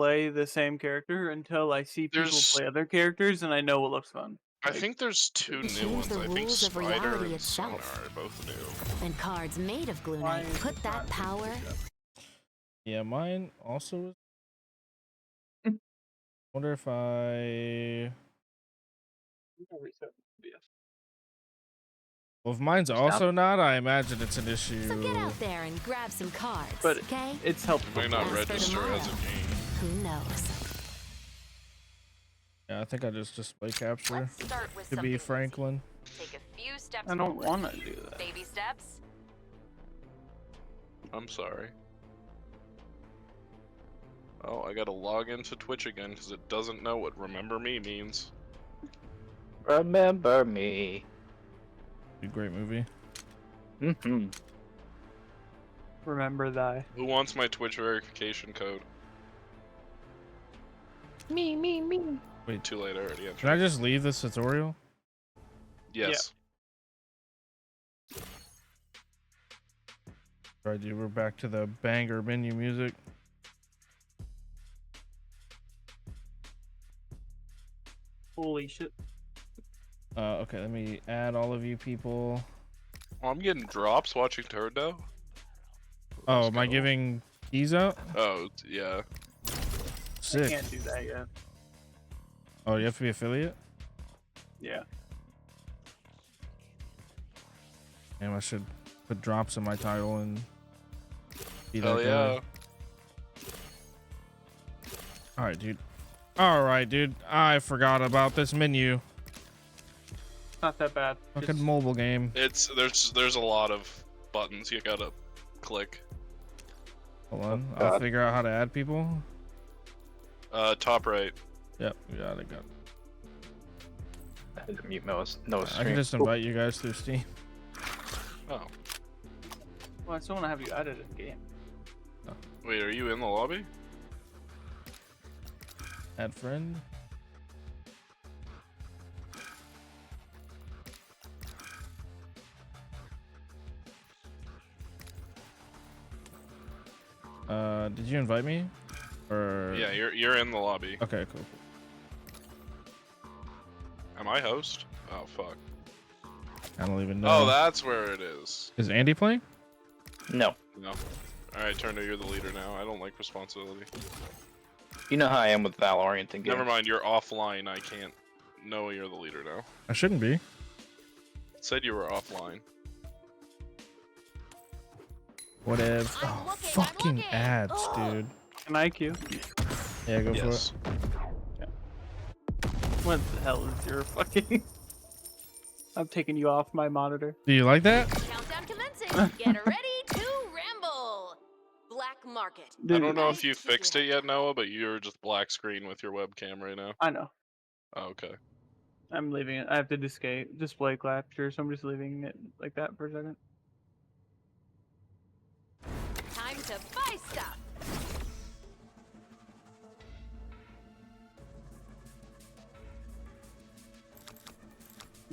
play the same character until I see people There's play other characters, and I know it looks fun. I Like, think there's two new Change ones. the I think rules of Spider reality and Sonar itself. are both new. And cards made of why gluonite is put it that not power. Yeah, mine also is. Mm. Wonder if I. Well, if mine's also not, I imagine it's an issue. So get out there and grab some cards, But okay? it's It helpful. might not As for register as a tomorrow. game. Who knows? Yeah, I think I just display capture Let's start with to something be easy. Franklin. Take a few steps I don't forward. want to do that. Baby steps. I'm sorry. Oh, I gotta log into Twitch again because it doesn't know what remember me means. Remember me. Great movie. Mm-hmm. Remember thy. Who wants my Twitch verification code? Me. Wait, Too late, I already can I entered. just leave this tutorial? Yes. Alright, dude, we're back to the banger menu music. Holy shit. Okay, let me add all of you people. Oh, I'm getting drops watching Turndo. Oh, Let's am I go. giving keys out? Oh, yeah. I Sick. can't do that yet. Oh, you have to be affiliate? Yeah. Damn, I should put drops in my title and be Hell that yeah. guy. Alright, dude. Alright, dude. I forgot about this menu. Not that bad. Fucking Just- mobile game. There's a lot of buttons you gotta click. Hold on. Oh, I'll God. figure out how to add people. Top right. Yep, we got it. I had to mute no I stream. can just invite you guys through Steam. Oh. Well, I still want to have you added in game. Wait, are you in the lobby? Add friend. Did you invite me? Or Yeah, you're in the lobby. okay, cool. Am I host? Oh fuck. I don't even know. Oh, that's where it is. Is Andy playing? No. No. Alright, Turndo, you're the leader now. I don't like responsibility. You know how I am with Valorant and games. Never mind, you're offline. I can't know you're the leader now. I shouldn't be. It said you were offline. Whatever. I'm Oh, looking, I'm fucking looking. ads, Oh. dude. Can I queue? Yeah, go Yes. for it. What the hell is your fucking... I'm taking you off my monitor. Do you like that? Countdown commencing. Get ready to ramble. Black market. I Dude, don't know if you fixed it yet, Noah, but you're just black screen with your webcam right now. I know. Oh, okay. I'm leaving it. I have to display capture, so I'm just leaving it like that for a second. Time to buy stuff.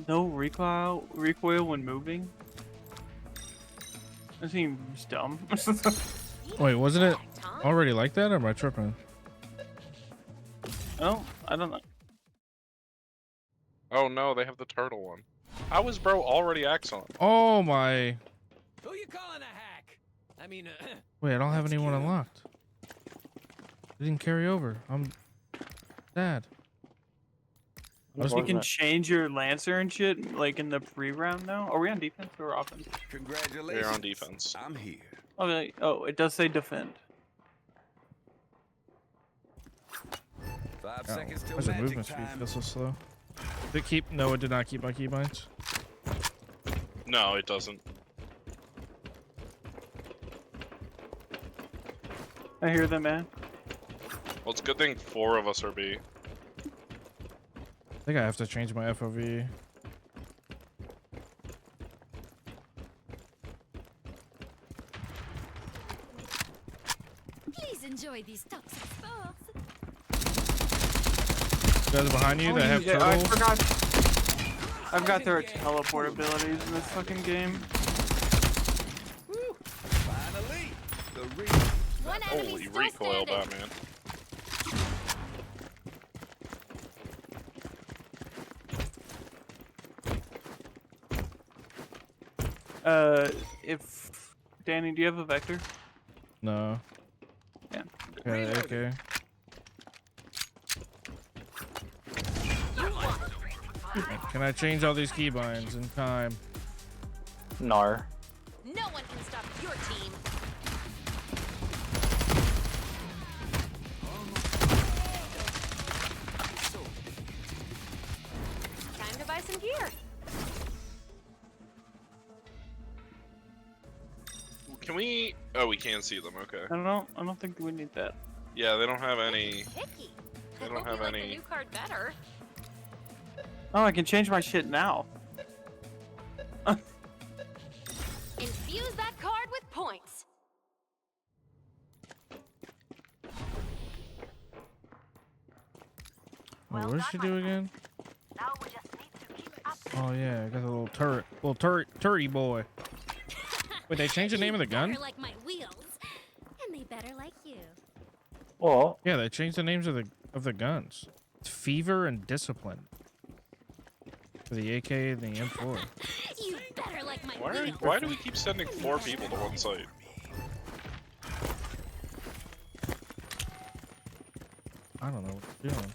No recoil when moving? That seems dumb. Wait, wasn't it Fact, huh? already like that, or am I tripping? Oh, I don't know. Oh no, they have the turtle one. How is bro already Axon? Oh my! Who you calling a hack? I mean, Wait, I don't have Let's anyone get 'em. unlocked. It didn't carry over. I'm sad. I was You can change your Lancer and shit, like in the pre-round now? Are we on defense or offense? congratulations. You're on defense. I'm here. Okay. Oh, it does say defend. 5 Oh, seconds till why's the magic movement speed time. feel so slow? Did it keep? No, it did not keep my keybinds. No, it doesn't. I hear them, man. Well, it's a good thing 4 of us are B. I think I have to change my FOV. Please enjoy these toxic sparks. Guys behind you Oh, that have yeah, I turtles. forgot. I've got their teleport abilities in this fucking game. Finally, the real. One enemy Holy still recoil, standing. Batman. If Danny, do you have a vector? No. Yeah. Okay. Can I change all these keybinds in time? Nar. No one can stop your team. Time to buy some gear. Can we? Oh, we can see them. Okay. I don't think we need that. Yeah, they don't have any. Picky. They I don't hope have you like any- the new card better. Oh, I can change my shit now. Infuse that card with points. Oh, what does she do again? Oh yeah, I got a little turrety boy. Wait, they changed the name of the gun? Better like my wheels, and they better like you. Well, Yeah, they changed the names of the guns. It's Fever and Discipline. For the AK and the M4. You better like my Why wheels. why do we keep sending 4 people to one site? I don't know what they're doing.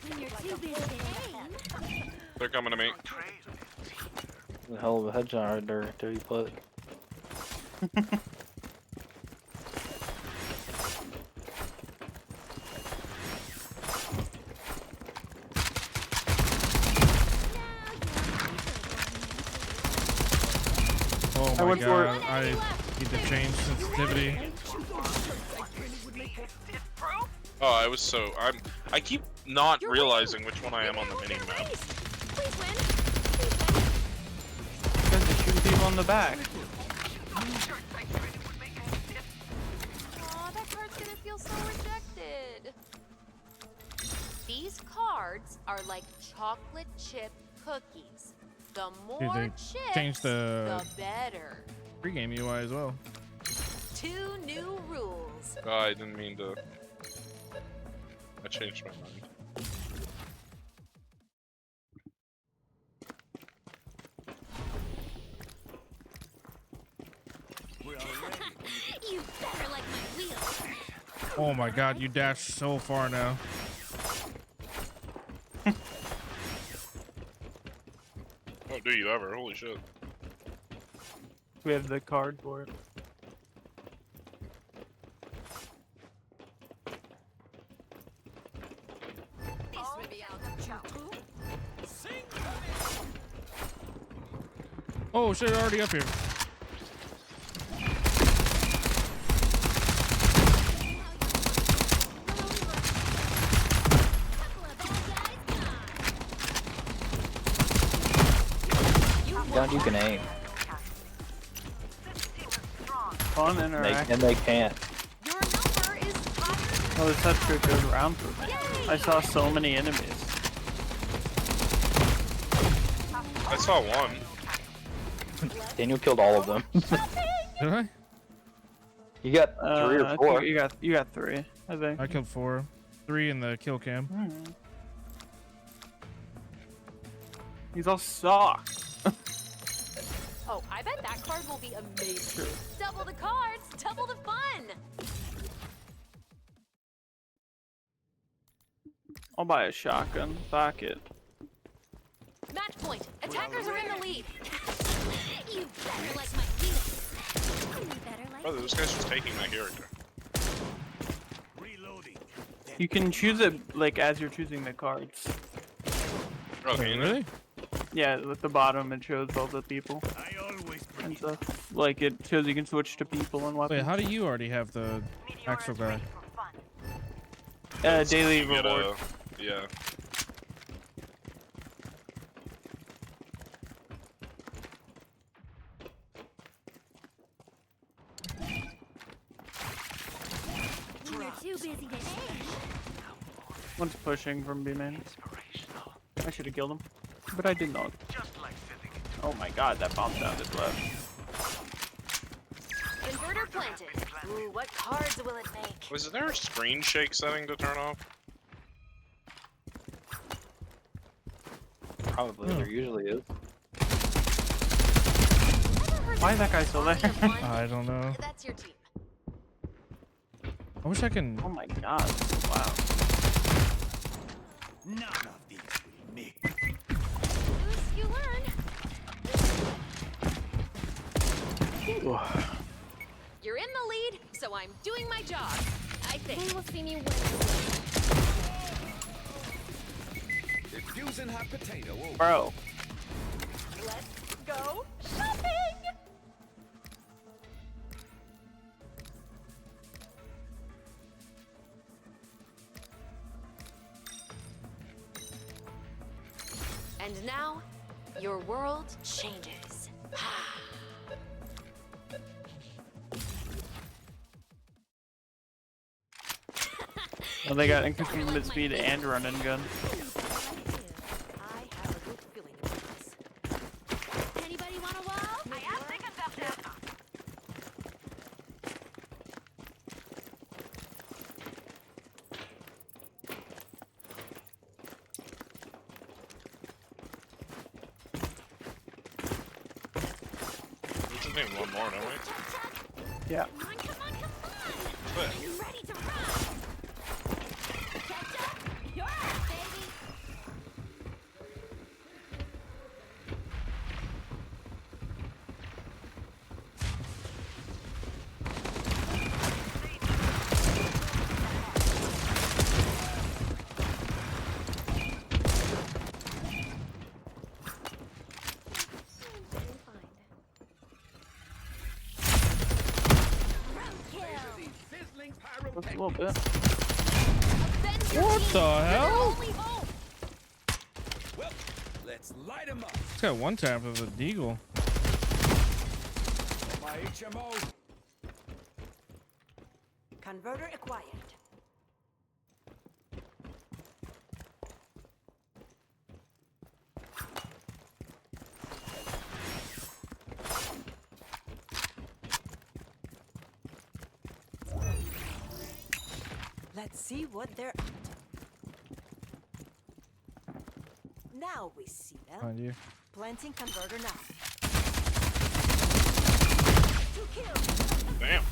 When you're too busy to aim, They're coming to me. a hell of a headshot right there you put. Oh I my went for it. god, I need to change sensitivity. Oh, I was so I keep not You're realizing which one I am on the mini map. Please win. Please win. Because they shoot people in the back. Aw, that card's gonna feel so rejected. These cards are like chocolate chip cookies. The more they chips, changed the- better. Pre-game UI as well. 2 new rules. Oh, I didn't mean to. I changed my mind. you better like my wheels. Oh my god, you dashed so far now. Oh, do you ever? Holy shit. We have the card for it. Oh shit, they're already up here. God, you can aim. Fun interaction. And they can't. Your number is higher. Oh, the touch group goes around for me. I saw so many enemies. I saw one. Daniel killed all of them. Did I? You got 3 I or think 4. you got 3, I think. I killed 4. 3 in the kill cam. Hmm. These all suck. Oh, I bet that card will be amazing. Double the cards, double the fun. I'll buy a shotgun. Fuck it. Match point. Attackers are in the lead. You better like my wheels. And they better like Oh, this guy's just taking my character. You can choose it like as you're choosing the cards. Okay, Wait, really? Yeah, at the bottom it shows all the people and stuff. Like it shows you can switch to people and weapons. Wait, how do you already have the actual guy? Daily You get a- reward. yeah. when you're too busy to aim. One's pushing from B main. I should have killed him, but I did not. Oh my god, that bomb sounded left. Inverter planted. Ooh, what cards will it make? Was there a screen shake setting to turn off? Probably. There usually is. Why is that guy still there? I don't know. That's your team. I wish I can. Oh my god. Wow. None of these will make. Lose, you learn. You're in the lead, so I'm doing my job. I think. They will see me win. Diffusing hot potato. Over. Bro. Let's go shopping. And now, your world changes. Well, they got increased movement speed and running gun. I have a good feeling about this. Anybody want a wall? I am thinking about that. We just need one more, don't we? Yeah. Come on, come on, come on! But You ready to run? Catch up! You're up, baby! Sizzling Looks a little bit. Avenge your What team. the You're hell? their only hope. Well, let's light 'em up. It's got one tap of the deagle. My HMO. Converter acquired. Let's see what they're up to. Now we see them. Find you. Planting converter now. 2 kills. damn.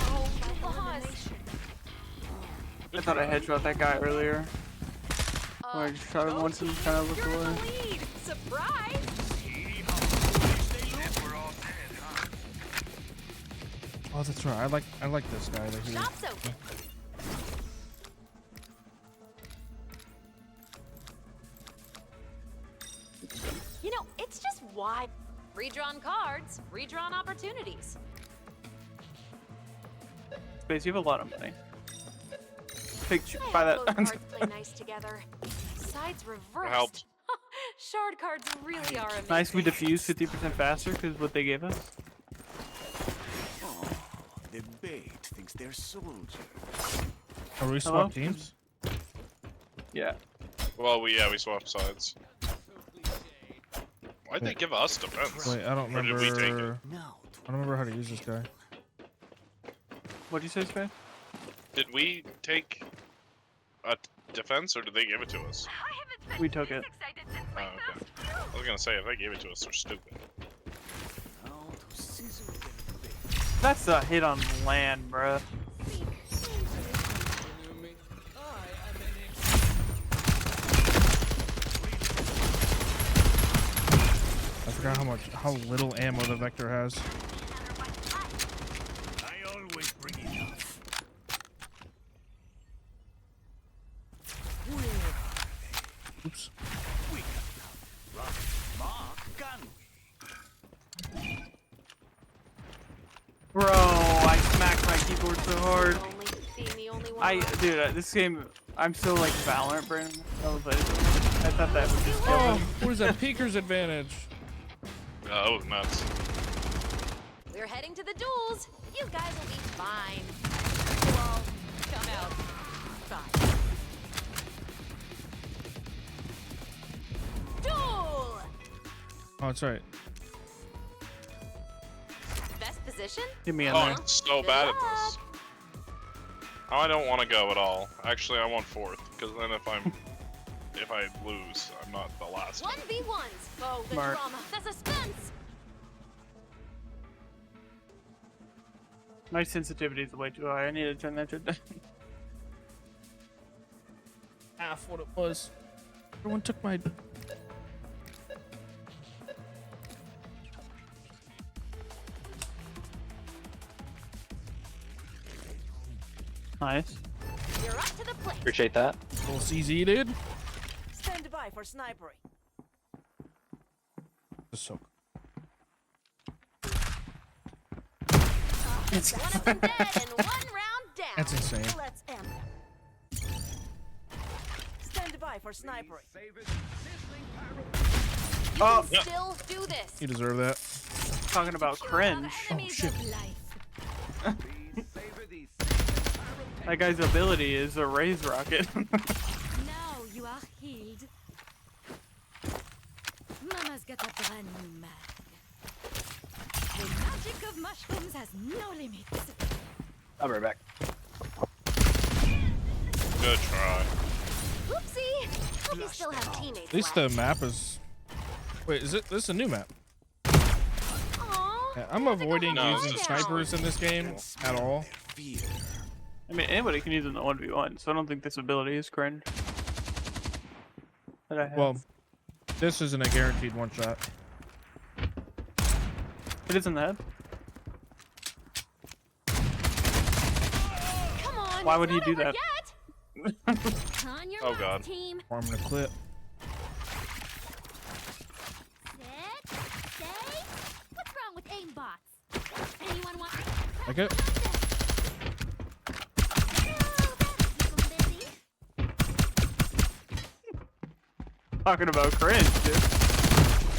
Oh, my boss. I thought I headshot that guy earlier. Or I just shot him go once and team. kind of looked You're in away. the lead. Surprise! Oh, that's right. I like this guy that he. Shop's open. You know, it's just why. Redrawn cards, redrawn opportunities. Space, you have a lot of money. Take, I buy have that. both cards play nice together. Sides reversed. Helped. Shard cards really are amazing. Nice, we diffuse 50% faster because what they gave us. Oh, the bait thinks they're soldiers. Are we Hello? swap teams? Yeah. Well, we swapped sides. Why'd they give us defense? Wait, I don't Or did we take it? remember. Now I don't remember how to use this guy. What'd you say, Space? Did we take a defense or did they give it to us? We took it. Oh, okay. I was gonna say, if they gave it to us, they're stupid. to sizzle their bait. That's a hit on land, bruh. I forgot how little ammo the Vector has. I always bring enough. Where are they? Oops. We got them. Rock, mark, can we? Bro, I smacked my keyboard so hard. Only being the only one. Dude, this game, I'm so like Valorant brain. I thought that would just kill Oh, him. what is that? Peeker's advantage. That was nuts. We're heading to the duels. You guys will be fine. You'll all come out fine. Duel! Oh, that's right. Best position? Get me in Oh, there. I'm so Good bad at luck. this. Oh, I don't want to go at all. Actually, I want fourth, because then if I'm if I lose, I'm not the last. 1v1s. Oh, the Smart. drama. The suspense. My sensitivity is way too high. I need to turn that shit down. Half what it was. Everyone took my. Nice. You're up to the plate. Appreciate that. Little CZ, dude. Stand by for snipering. Just so. One of them dead and one round down. That's insane. Let's end them. Stand by for snipering. You Oh, can still do this. You deserve that. talking about cringe. Enemies shit. of life. That guy's ability is a raise rocket. Now you are healed. Mama's got a brand new mag. The magic of mushrooms has no limits. I'll be right back. Good try. Oopsie. Hope you still have teammates At least left. the map is. Wait, is it? This is a new map. Aw, Yeah, I'm how's it avoiding going No, using it's down? snipers in this game at all. I mean, anybody can use it in the 1v1, so I don't think this ability is cringe. That I have. Well, this isn't a guaranteed one shot. It is in the head. Come on. Why it's would he not do over that? yet. On your Oh, mark, God. team. Farming a clip. Set, stay. What's wrong with aimbots? Anyone want? Like it? Talking about cringe, dude.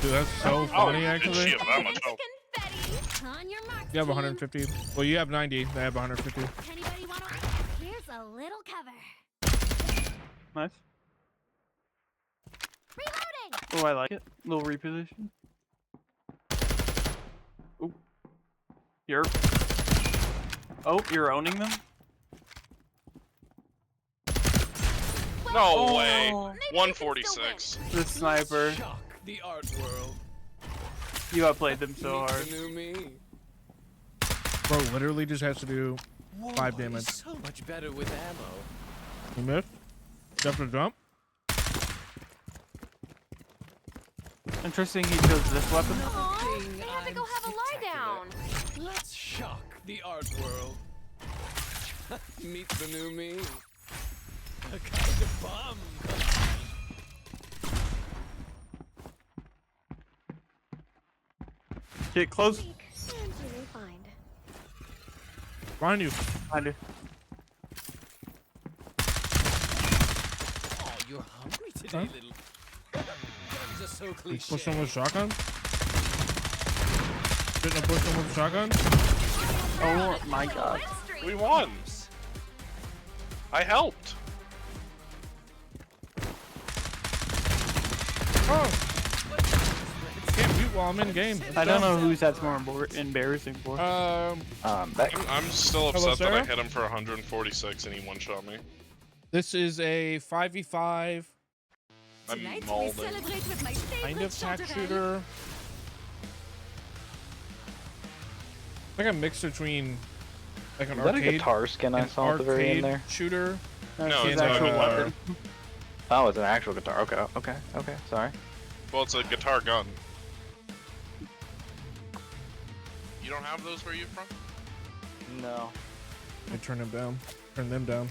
Dude, that's so Oh, funny, you didn't actually. shield that much help. Confetti. On your mark, You have team. 150. Well, you have 90. They have 150. Anybody want to? Here's a little cover. Nice. Reloading. Oh, I like it. Little reposition. Ooh. You're. Oh, you're owning them? No way. Oh. Maybe you can still 146. The sniper. Shock the art world. You outplayed them so Meet hard. the new me. Bro, literally just has to do Whoa, 5 damage. he's so much better with ammo. You missed. Jump to jump. Interesting he chose this weapon. Aw, Thing they have to I'm go have a lie down. spectacular. Let's shock the art world. Meet the new me. A kind of bum. Get close. And you may find. Behind you. I do. Oh, you're hungry today, Huh? little. Guns are so You cliche. push him with shotgun? Didn't I push him with shotgun? Oh my god. Win streak. We won. I helped. Oh! Can't mute while I'm in game. I don't know who's that's more embarrassing for. Back. I'm still Hello, upset that I Sarah? hit him for 146 and he one-shot me. This is a 5v5 I'm Tonight we mauled. celebrate with my favorite kind of tack shotgun. shooter. Like a mix between like an Is that a arcade, guitar skin I an saw at the very end arcade there? shooter. That's No, his it's not a actual guitar. weapon. Oh, it's an actual guitar. Okay. Sorry. Well, it's a guitar gun. You don't have those where you from? No. I turn them down. Turn them down.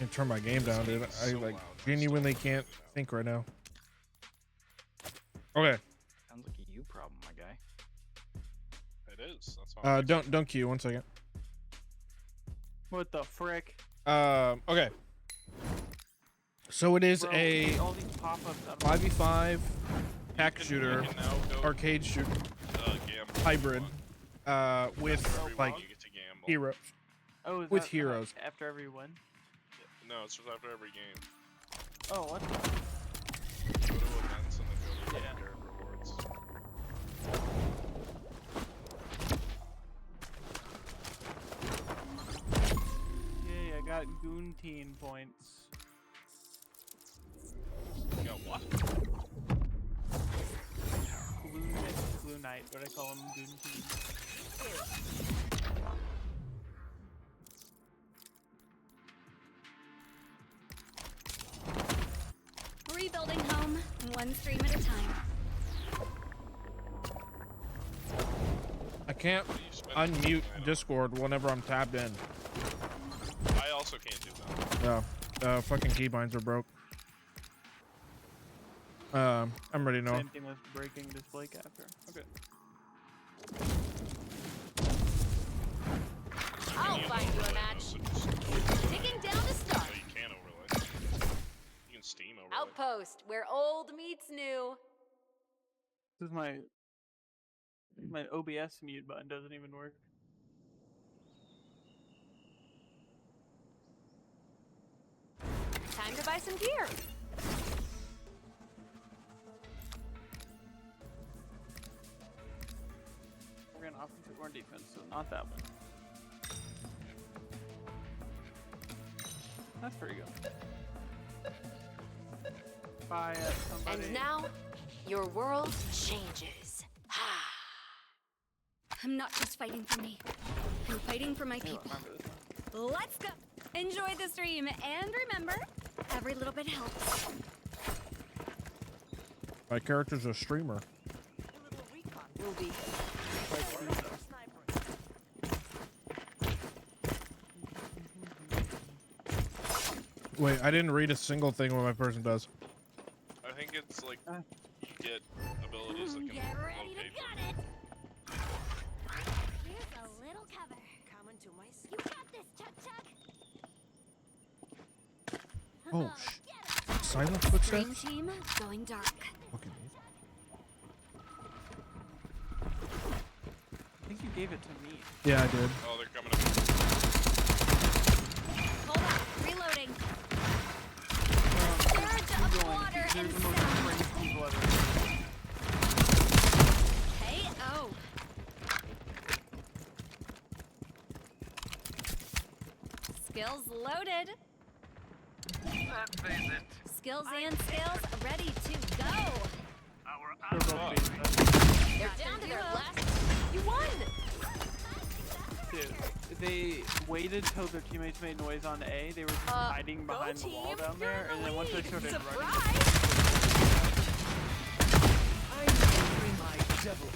I turn my game down, dude. I So like loud. genuinely can't think right now. Okay. Sounds like a you problem, my guy. It is. That's why. Don't queue 1 second. What the frick? Okay. So it is Bro, a all these pop-ups out of 5v5 hack You shooter, can now go, arcade shooter, gamble hybrid, if you with want. like You get to gamble. heroes. Oh, is with that, heroes. After every win? No, it's just after every game. Oh, what? Go to events and then go to Yeah. card rewards. Yeah, Goonteen points. You got what? Blue Knight, but I call him Goonteen. Rebuilding home, one stream at a time. I can't What are you spending unmute time on? Discord whenever I'm tabbed in. I also can't do that. Yeah, fucking keybinds are broke. I'm ready now. Same thing with breaking display capture. Okay. I'll find you a match. Taking down to start. No, you can't overlay. You can Steam overlay. Outpost, where old meets new. This is my OBS mute button doesn't even work. Time to buy some gear. We're gonna offensive or defense, so not that one. That's pretty good. Bye, somebody. And now, your world changes. I'm not just fighting for me. I'm fighting for my I don't people. remember this one. Let's go. Enjoy the stream, and remember, every little bit helps. My character's a streamer. A little recon will be. Wait, I didn't read a single thing what my person does. I think it's like you get abilities that can Get ready to locate gut them. it. Here's a little cover. Coming to my You got this, Chuck Chuck. Oh, Get silent it. Dream footsteps? team going dark. Fucking I think you gave it to me. yeah, I did. Oh, they're coming up. Hold on, reloading. Surge of water and There's the most sound. crazy people ever. KO. Skills loaded. Skills and skills ready to go. They're both being They're down to their last. You won! Dude, they waited till their teammates made noise on A. They were just hiding go behind the wall team, down you're there, in the and then once they lead. started running, Surprise! I'm entering my double.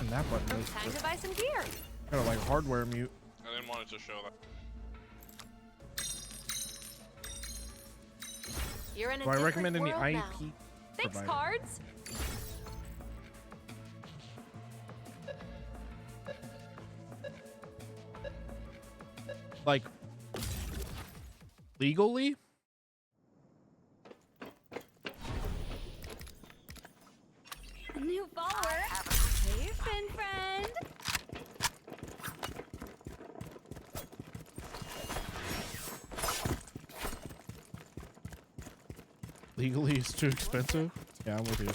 And that button is Time to buy some gear. kind of like hardware mute. I didn't want it to show that. You're in a Do I different recommend any world IP now. Thanks, provider? cards. Like, legally? New follower. Hey, Fin friend. Legally is too expensive? Yeah, I'm with you.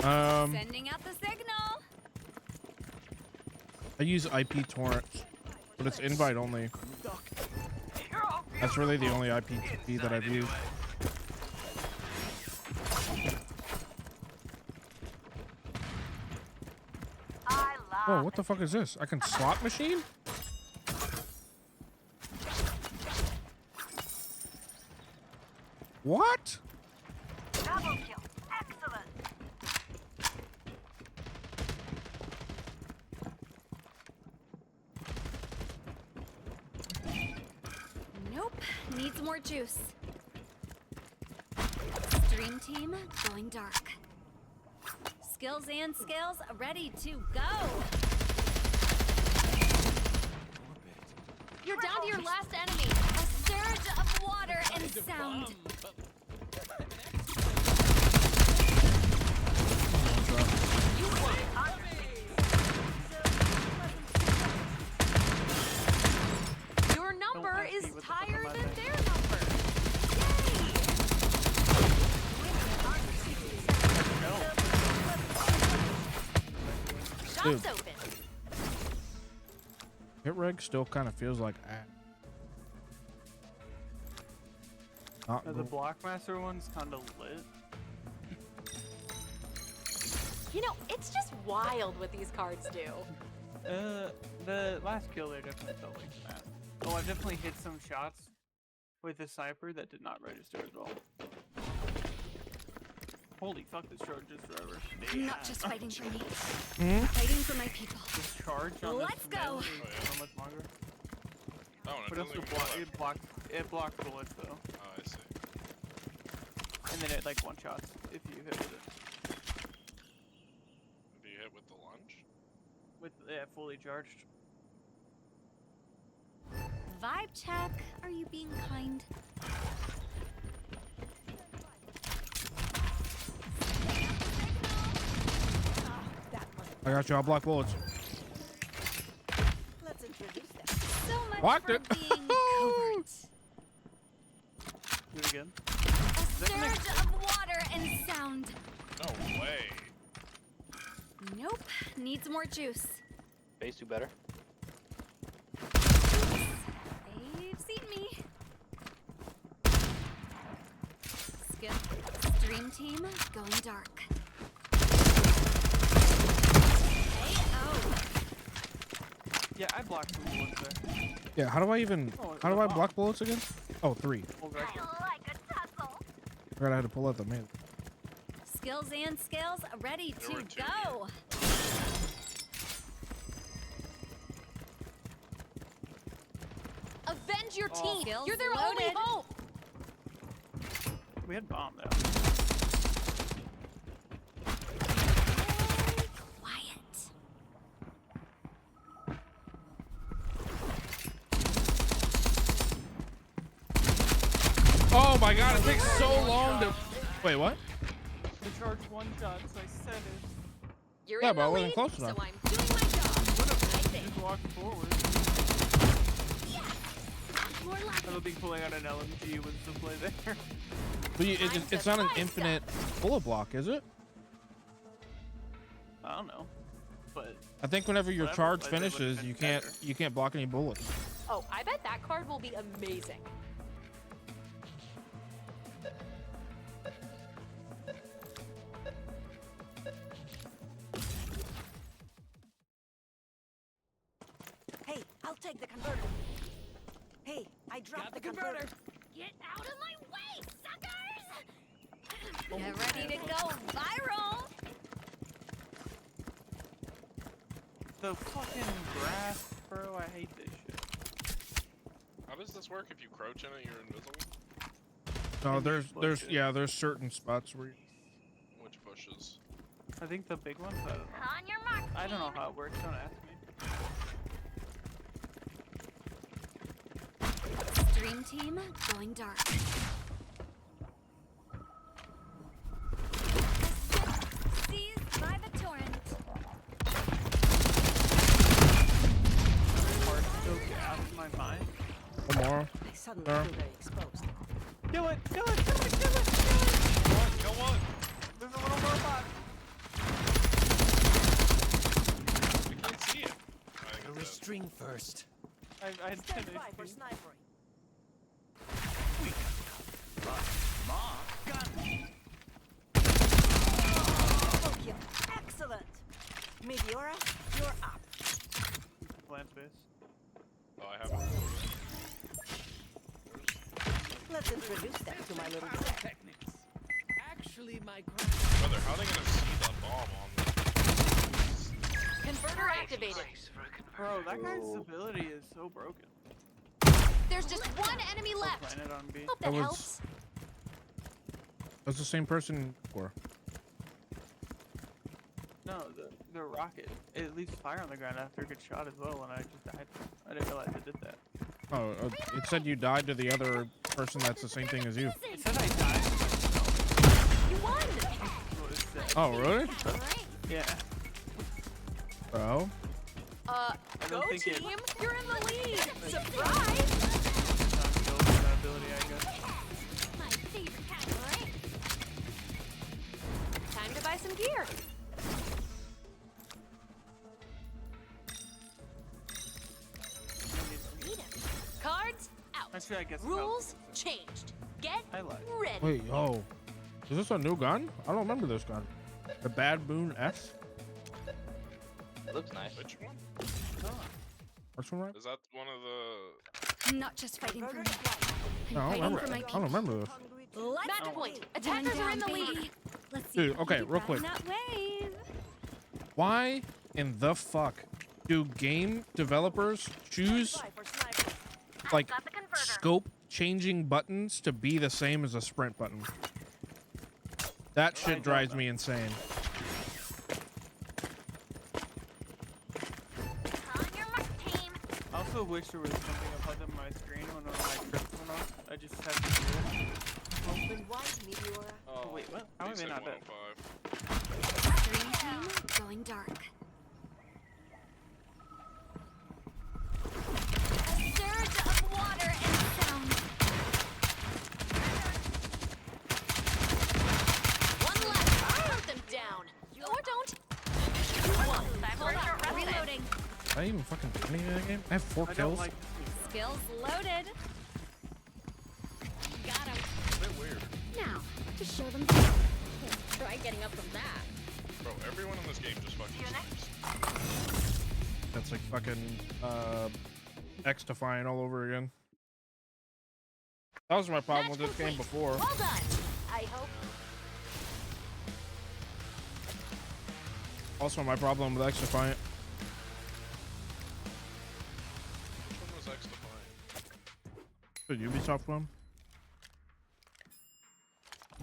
Sending out the signal. I use IP torrents, but it's invite only. That's really the only IPTP that I've used. Oh, what the fuck is this? I can slot machine? What? Double kill. Excellent. Nope. Needs more juice. Stream team going dark. Skills and skills ready to go. You're down to your last enemy. A surge of water and sound. Your number ask me is what the fuck higher am I than saying. their number. Yay! Dude. Shots open. Hit reg still kind of feels like Not The Blockmaster one's kind of lit. You know, it's just wild what these cards do. The last kill there definitely felt like that. Oh, I've definitely hit some shots with the sniper that did not register as well. Holy fuck, this charge is forever. I'm not just fighting for me. Hmm? Fighting for my people. This charge on Let's this go. melee is so much longer. Oh, and it But doesn't also even block, kill it blocks, bullets though. Oh, I see. And then it like one shots if you hit with it. Do you hit with the lunge? With fully charged. Vibe check. Are you being kind? I got you. I'll block bullets. Let's introduce them. So much Blocked for it. being covert. Do it again. A surge of water and sound. No way. Nope. Needs more juice. Base do better. They've seen me. Skip. Stream team going dark. Yeah, I blocked some bullets there. Yeah, how do I even... Oh, How do the I bomb. block bullets again? Oh, 3. Full record. I forgot I had to pull out the man. Skills and skills ready There to were two go. Avenge your Oh. team. Skills You're their only loaded. hope. We had bomb though. Quiet. Oh my god, it takes so long to... Wait, what? The charge one shots, I said it. You're Yeah, in but I the wasn't lead, close so enough. I'm doing my job. I think. Just walk forward. More luck. I don't think pulling out an LMG was the play there. But it's not an infinite bullet block, is it? I don't know. But I think whenever your Whatever, charge but it would've finishes, been you better. can't block any bullets. Oh, I bet that card will be amazing. Hey, I'll take the converter. Hey, I dropped the converter. Get out of my way, suckers! Get ready to go viral. the fucking grass, bro, I hate this shit. How does this work? If you crouch in it, you're invisible? No, And there's bushes. yeah, there's certain spots where. Which bushes? I think the big ones, I don't know. On your mark. I don't know how it works, don't ask me. Stream team going dark. Seized by the torrent. Heart still gas in my mind. One more. I suddenly Sure. feel very exposed. Kill it! Kill it! Kill it! Kill it! Kill it! Kill one! There's a little robot! I can't see it. I think it's dead. String first. I had 10 Stand by for HP. snipering. Double kill. Excellent. Meteora, you're up. Plant base. Oh, I have it. Let's introduce them to my little friend. Techniques. Actually, my Brother, how are they gonna see the bomb on the... Converter activated. Bro, that guy's ability is so broken. There's just one enemy left. Planet on B. Hope that That was- helps. That's the same person before. No, the rocket. It at least fire on the ground after a good shot as well, and I just died. I didn't realize it did that. Oh, it said you died to the other person that's the same thing as you. It said I died. You won. That's what it said. Oh, really? Alright. Yeah. Bro. I Go don't think team. it. You're in the lead. Surprise. Not killed with that ability, I guess. My favorite category. Time to buy some gear. Cards out. Actually, I guess. Rules changed. Get I like. ready. Wait, yo. Is this a new gun? I don't remember this gun. The Bad Boon S? It looks nice. Which one? First one, right? Is that one of the? Not just fighting for me. No, I I'm don't fighting remember. for my I don't remember this. Match Oh. point. One Attackers are in the down, lead. baby. Let's see. Dude, if we okay, can real get quick. that wave. Why in the fuck do game developers choose like scope changing buttons to be the same as a sprint button? That shit drives me insane. I also wish there was something above on my screen when my crypts went off. I just had to do it. Open wide, Meteora. Oh wait, what? How He am I said not dead? 105. Green team going dark. A surge of water and sound. One left. Hunt them down. Or don't. One. Hold on. Reloading. Did I even fucking do anything in that game? I have 4 I don't kills. like. Skills loaded. Got him. A bit weird. Now, to show them. Try getting up from that. Bro, everyone in this game just fucking snipes. That's like fucking X-Defying all over again. That was my problem with this game before. Well done. I hope. Also my problem with X-Defiant. Which one was X-Defiant? The Ubisoft one.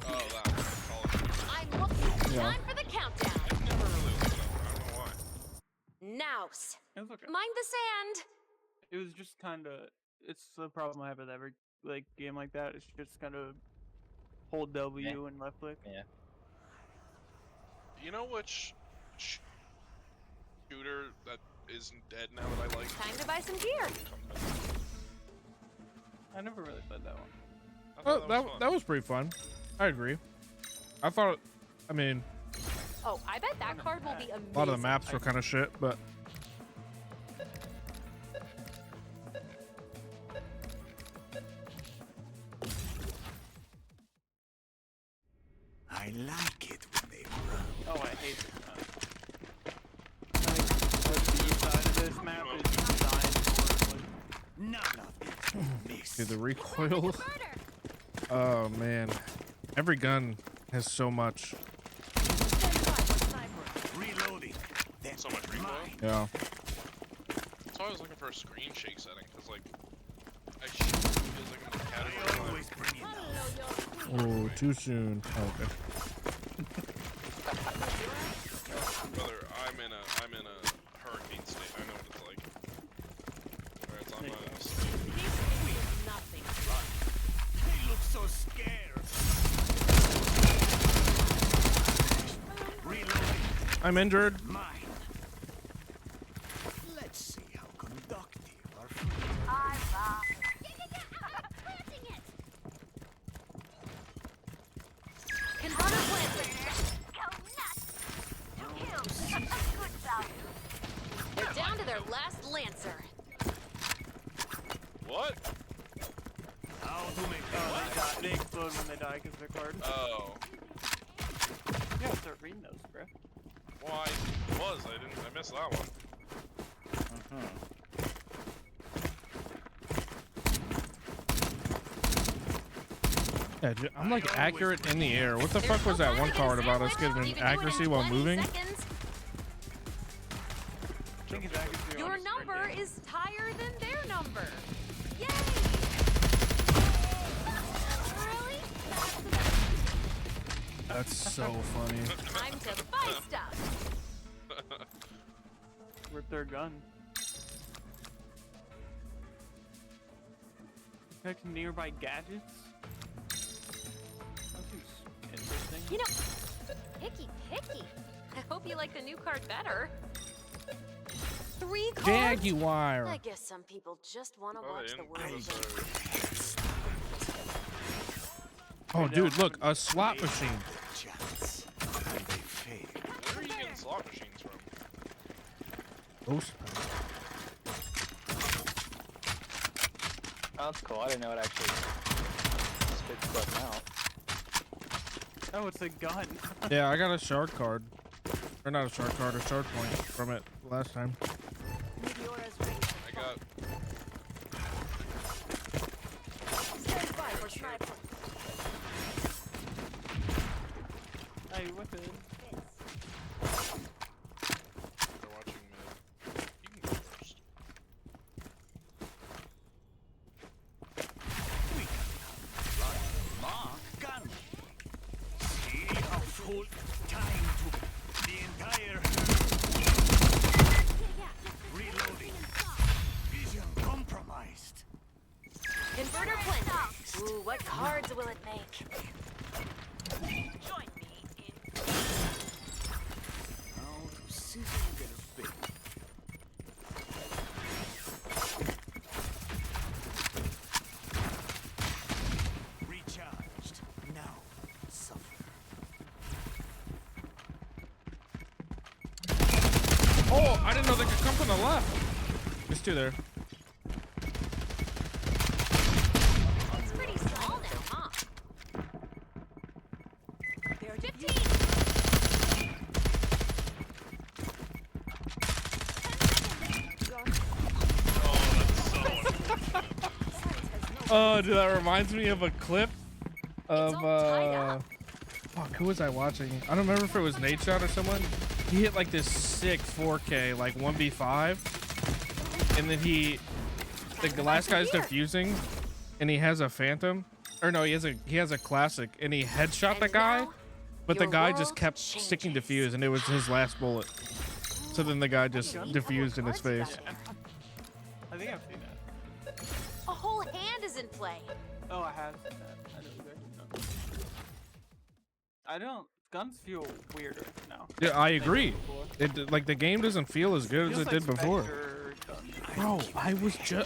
Oh, that one. Call of Duty. I'm looking. Yeah. Time for the countdown. I've never really looked at that one. I don't know why. Nouse. It was okay. Mind the sand. It was just kind of. It's the problem I have with every like game like that. It's just kind of hold W and left click. Yeah. You know which shooter that isn't dead now that I like? Time to buy some gear. I never really played that one. I Oh, thought that, was fun. that was pretty fun. I agree. I thought, I mean, Oh, I bet that card will be amazing. a lot of the maps were kind of shit, but I like it when they run. Oh, I hate this map. Like, the B side of this map is designed for like, None of it will miss. dude, the recoil. Oh man, every gun has so much. Reloading. Then So much recoil. mine. Yeah. That's why I was looking for a screen shake setting, because like, I shoot feels like I'm in the category. Always bring it up. Oh, too soon. Oh, okay. Brother, I'm in a hurricane state. I know what it's like. Alright, it's on my Nothing. They look so scared. Reloading. I'm injured. Mine. Let's see how conductive our friend. Converter planted. They're down to their last Lancer. What? How to make they explode when they die because they're cards. Oh. You gotta start reading those, bro. Why? I missed that one. Yeah, I'm like accurate in the air. What the fuck was that one card about us getting accuracy while moving? I think it's accuracy Your on the sprint, number yeah. is higher than their number. Yay! Really? That's so funny. Time to buy stuff. With their gun. Detect nearby gadgets? That seems interesting. You know, picky. I hope you like the new card better. 3 cards? Jaguar. I guess some people just want to Oh, watch they the didn't world give us burn. Oh, dude, look, a slot machine. chance? And they fail. Where are you getting slot machines from? Ghost. Oh, that's cool. I didn't know it actually It's button out. Oh, it's a gun. Yeah, I got a shard card. Or not a shard card, a shard point from it last time. Meteora's ready. I got. Stand by for sniper. Hey, whip it. They're watching mid. You can go first. Mark gun. See how full time to the entire reloading. Vision compromised. Inverter cleansed. Ooh, what cards will it make? Join me in. Now to see their fate. Recharged. Now suffer. Oh, I didn't know they could come from the left. There's two there. It's pretty small now, huh? They're 15! Oh, dude, that reminds me of a clip of all tied up. fuck, who was I watching? I don't remember if it was Nate Shot or someone. He hit like this sick 4K, like 1v5, and then the last guy's defusing, and he has a phantom, or no, he has a classic, and he headshot the And guy, now, but the your guy just world kept sticking changes. defuse, and it was his last bullet. So then the guy just defused in his face. I think I've seen that. A whole hand is in play. Oh, I have seen that. I know exactly. I don't. Guns feel weirder now. Yeah, I than they agree. did before. It like the game doesn't feel as good as Feels it like did before. Spectre guns. Bro,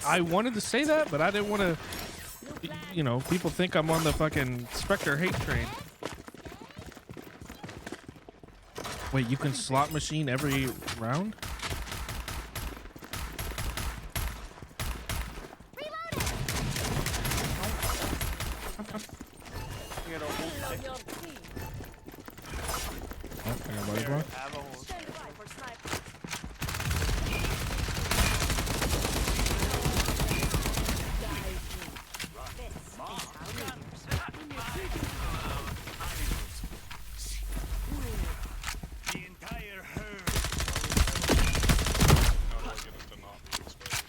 I wanted to say that, but I didn't want to, you know, people think I'm on the fucking Spectre hate train. Wait, you can slot machine every round? You got a whole slice. Oh, I got body block. Have a whole Stand by for sniper. The entire herd. How do I get it to not be exposed?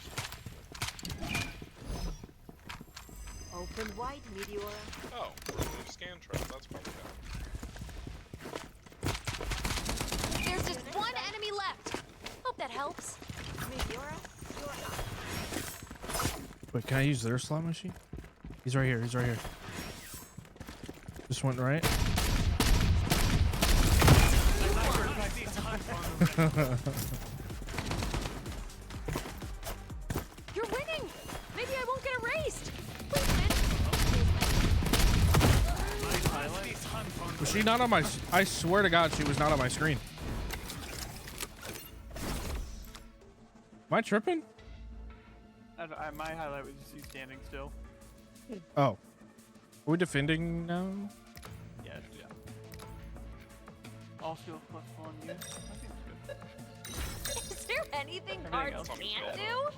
Open wide, Meteora. Oh, remove scan trap. That's probably how. There's just one enemy left. Hope that helps. Meteora, you're up. Wait, can I use their slot machine? He's right here. He's right here. Just went right. You're winning. Maybe I won't get erased. Please win. Was she not on my? I swear to God, she was not on my screen. Am I tripping? My highlight was just you standing still. Oh, are we defending now? Yeah. All skill +1 use. I think it's good. Is there anything Everything cards else is can't bad. do?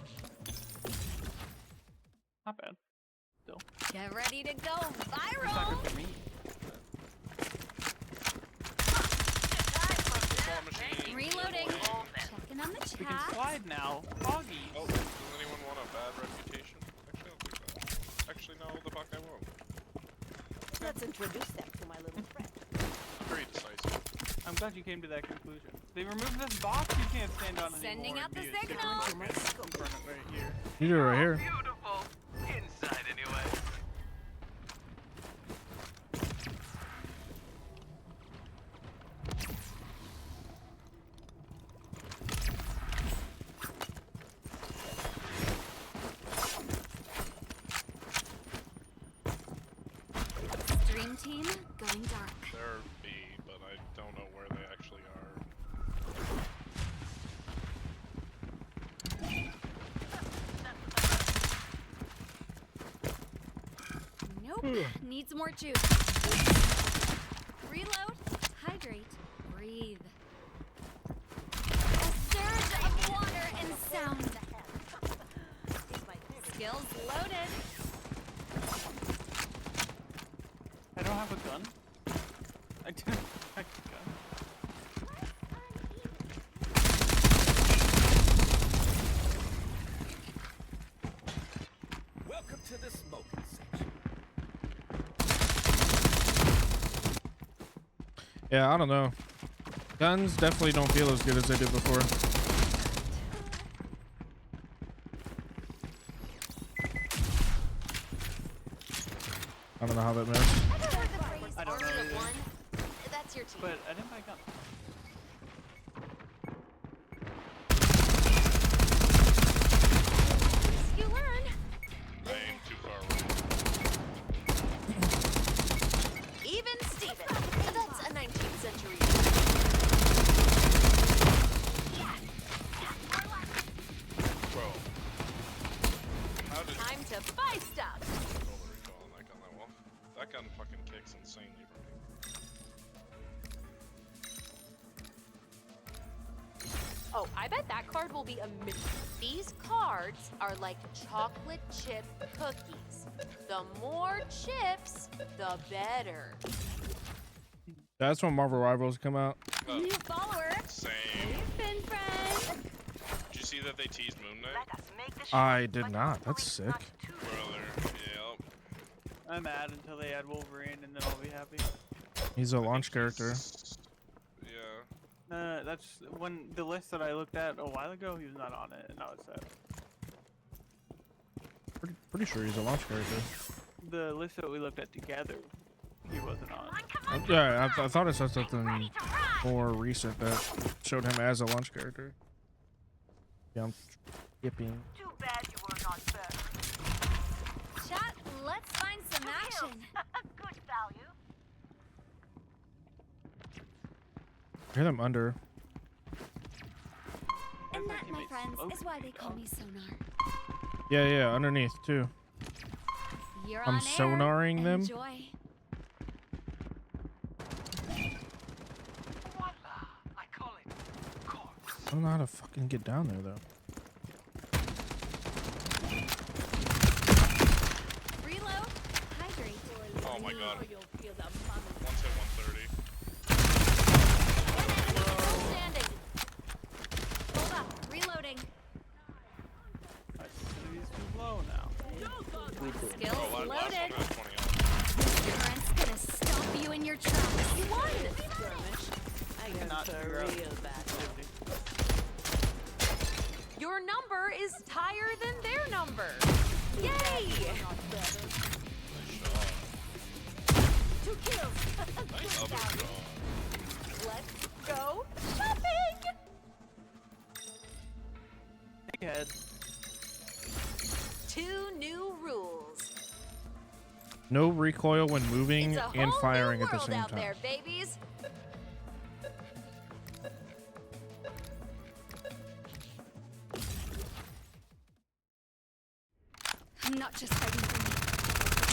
Not bad. Still. Get ready to go It's not viral. good for me. Slot machine. Reloading. Checking on the We can chat. slide now. Foggy. Oh, does anyone want a bad reputation? Actually, I'll do that. Actually, no, the fuck I won't. Let's introduce them to my little friend. Very decisive. I'm glad you came to that conclusion. They removed this box you can't stand on anymore. Sending out the and be a signal. sticker. Confirm it right here. You do it right here. Beautiful. Inside anyway. Stream team going dark. They're B, but I don't know where they actually are. needs more juice. Reload, hydrate, breathe. A surge of water and sound. Skills loaded. I don't have a gun. I didn't have a gun. Welcome to the smoking section. Yeah, I don't know. Guns definitely don't feel as good as they did before. I don't know how that missed. I don't know Army of either. one. That's your team. But I didn't buy a gun. You learn. I aim too far away. Even Steven. That's a 19th century. Bro. How did Time to buy stuff. control the recoil on that gun that well? That gun fucking kicks insanely for me. Oh, I bet that card will be a million. These cards are like chocolate chip cookies. The more chips, the better. That's when Marvel Rivals come out. New follower. Same. We've been friends. Did you see that they teased Moon Knight? I did not. That's sick. Brother, yep. I'm mad until they add Wolverine and then I'll be happy. He's a launch character. Yeah. That's when the list that I looked at a while ago, he was not on it, and now it's sad. Pretty sure he's a launch character. The list that we looked at together, he wasn't on. Yeah, I thought it said something more recent that showed him as a launch character. Yeah, I'm skipping. Too bad you were not first. Chat, let's find some action. Good value. I hear them under. And that, my friends, is why they call me Sonar. Yeah, underneath too. You're I'm on air. sonaring them? Enjoy. I call it corpse. I don't know how to fucking get down there though. Reload, hydrate. Oh my god. You'll feel the Once hit 130. Standing. Hold up, reloading. I see he's too low now. Skills Oh, last one loaded. was 20 health. Endurance gonna stop you in your tracks. You won. I cannot figure out 50. Your number is higher than their number. Yay! Two kills. Nice other shot. Let's go shopping. Big head. 2 new rules. No recoil when moving It's a and whole firing new at the world same out time. there, babies. I'm not just fighting for me.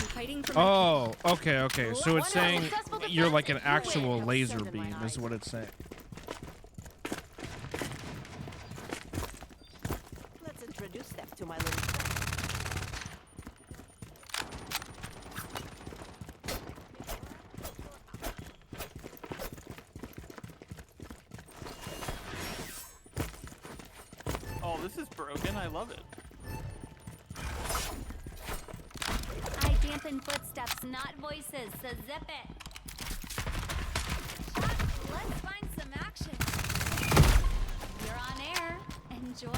I'm fighting for my Oh, okay. So it's saying Successful you're like an defense, you actual win. laser Send in my beam is eyes. what it's saying. Let's introduce them to my little friend. Oh, this is broken. I love it. I dampen footsteps, not voices, so zip it. Let's find some action. You're on air. Enjoy.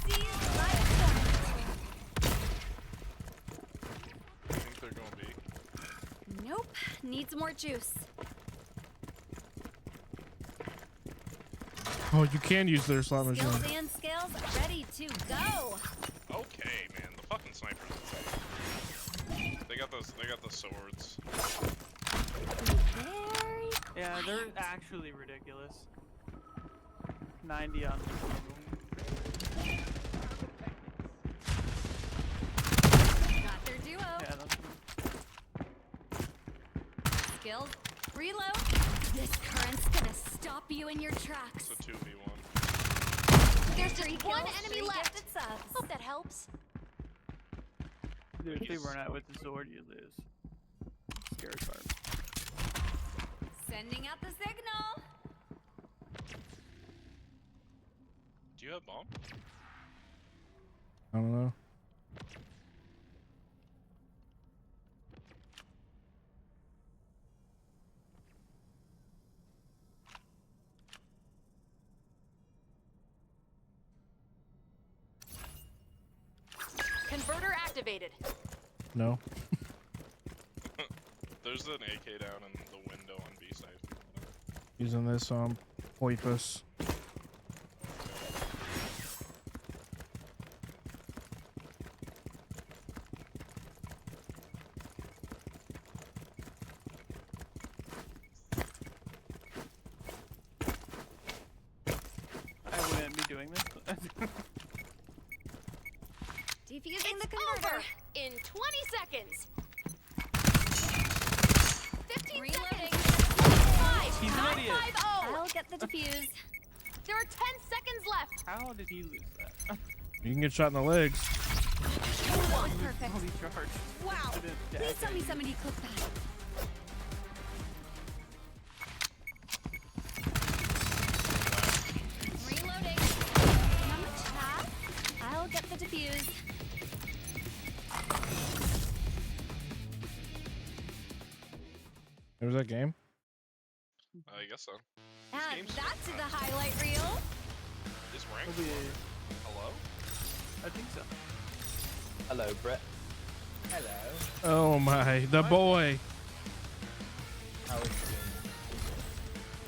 See you later. I think they're going B. Nope. Needs more juice. Oh, you can use their slot machine. Skills and skills ready to go. Okay, man. The fucking sniper's insane. They got those swords. Very Yeah, they're quiet. actually ridiculous. 90 on this one. Got their skills. Reload. This current's gonna stop you in your tracks. It's a 2v1. There's Three just one kills, enemy three left. gifted subs. Hope that helps. Dude, if they run out with the sword, you lose. Scary part. Sending out the signal. Do you have bomb? I don't know. Converter activated. No. There's an AK down in the window on B side. Using this on Poipus. I wouldn't be doing this. Defusing It's the converter. over in 20 seconds. 15 Reloading. seconds. 5, He's an 9, idiot. 5, 0. I'll get the defuse. There are 10 seconds left. How did he lose that? You can get shot in the legs. Perfect. Holy charge. Wow. Didn't Please dash tell me it. somebody cooked that. Reloading. Number chat. I'll get the defuse. There was that game. I guess so. Add game's that so to the highlight reel. Is rank? It'll be- Hello? I think so. Hello, Brett. Hello. Oh my, the boy. How are you doing?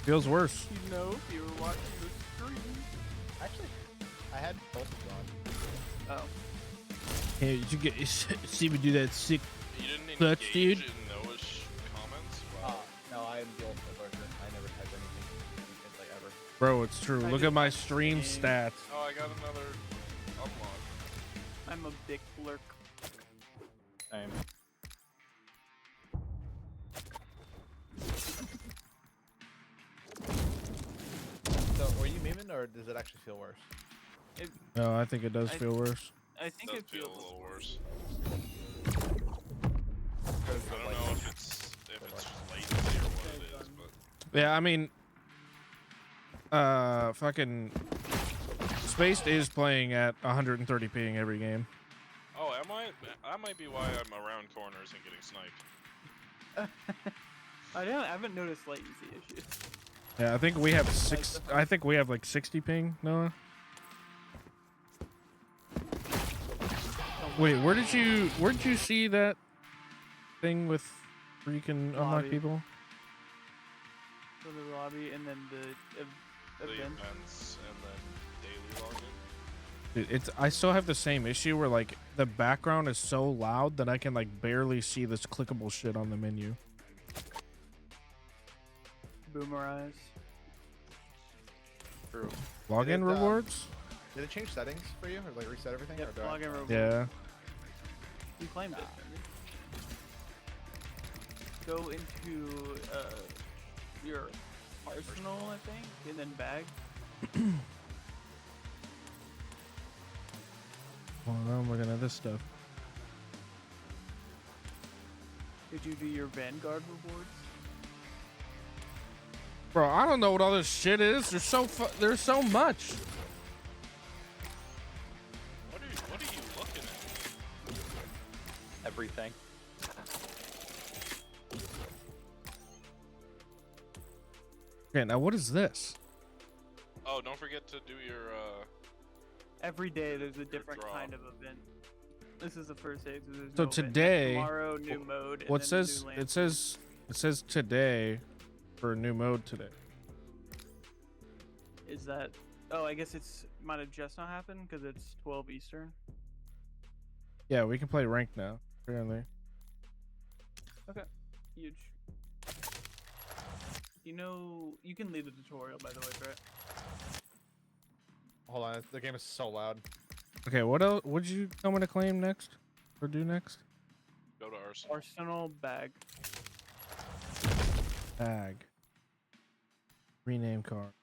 Feels worse. You know, if you were watching the stream. Actually, I had both on. Oh. Hey, you get see me do that sick. You didn't Clutch, engage dude. in Noah's comments? Wow. No, I am the ultimate lurker. I never type anything. It's like ever. Bro, it's true. I Look did at my not stream see- stats. Oh, I got another unlock. I'm a big lurk. Same. So, were you memeing, or does it actually feel worse? No, I think it does feel worse. I think Does it feel a feels little worse. Or does I it don't like- know if it's latency or what it is, but Yeah, I mean, fucking Spaced is playing at 130p in every game. oh, am I? That might be why I'm around corners and getting sniped. I haven't noticed latency issues. Yeah, I think we have I think we have like 60 ping, Noah. Wait, where did you see that thing with where you can unlock Lobby. people? For the lobby and then the The event. events and then daily login. Dude, it's I still have the same issue where like the background is so loud that I can like barely see this clickable shit on the menu. Boomerize. True. Login it, rewards? Did it change settings for you, or like reset everything? Yep, or do I- login reward. Yeah. You claimed it. Go into your arsenal, I think, and then bag. Well, now I'm looking at this stuff. Did you do your Vanguard rewards? Bro, I don't know what all this shit is. There's so much. What are you looking at? Everything. Okay, now what is this? Oh, don't forget to do your Every day there's a different draw. kind of event. This is the first day, so there's So no event. today- Tomorrow, new mode. And Well, it then says new it land. says today for a new mode today. Is that? Oh, I guess it's might have just not happened because it's 12 Eastern. Yeah, we can play ranked now. Apparently. Okay, huge. You know, you can leave the tutorial, by the way, Brett. Hold on, the game is so loud. Okay, what else would you tell me to claim next? Or do next? go to Arsenal. Arsenal bag. Tag. Rename card.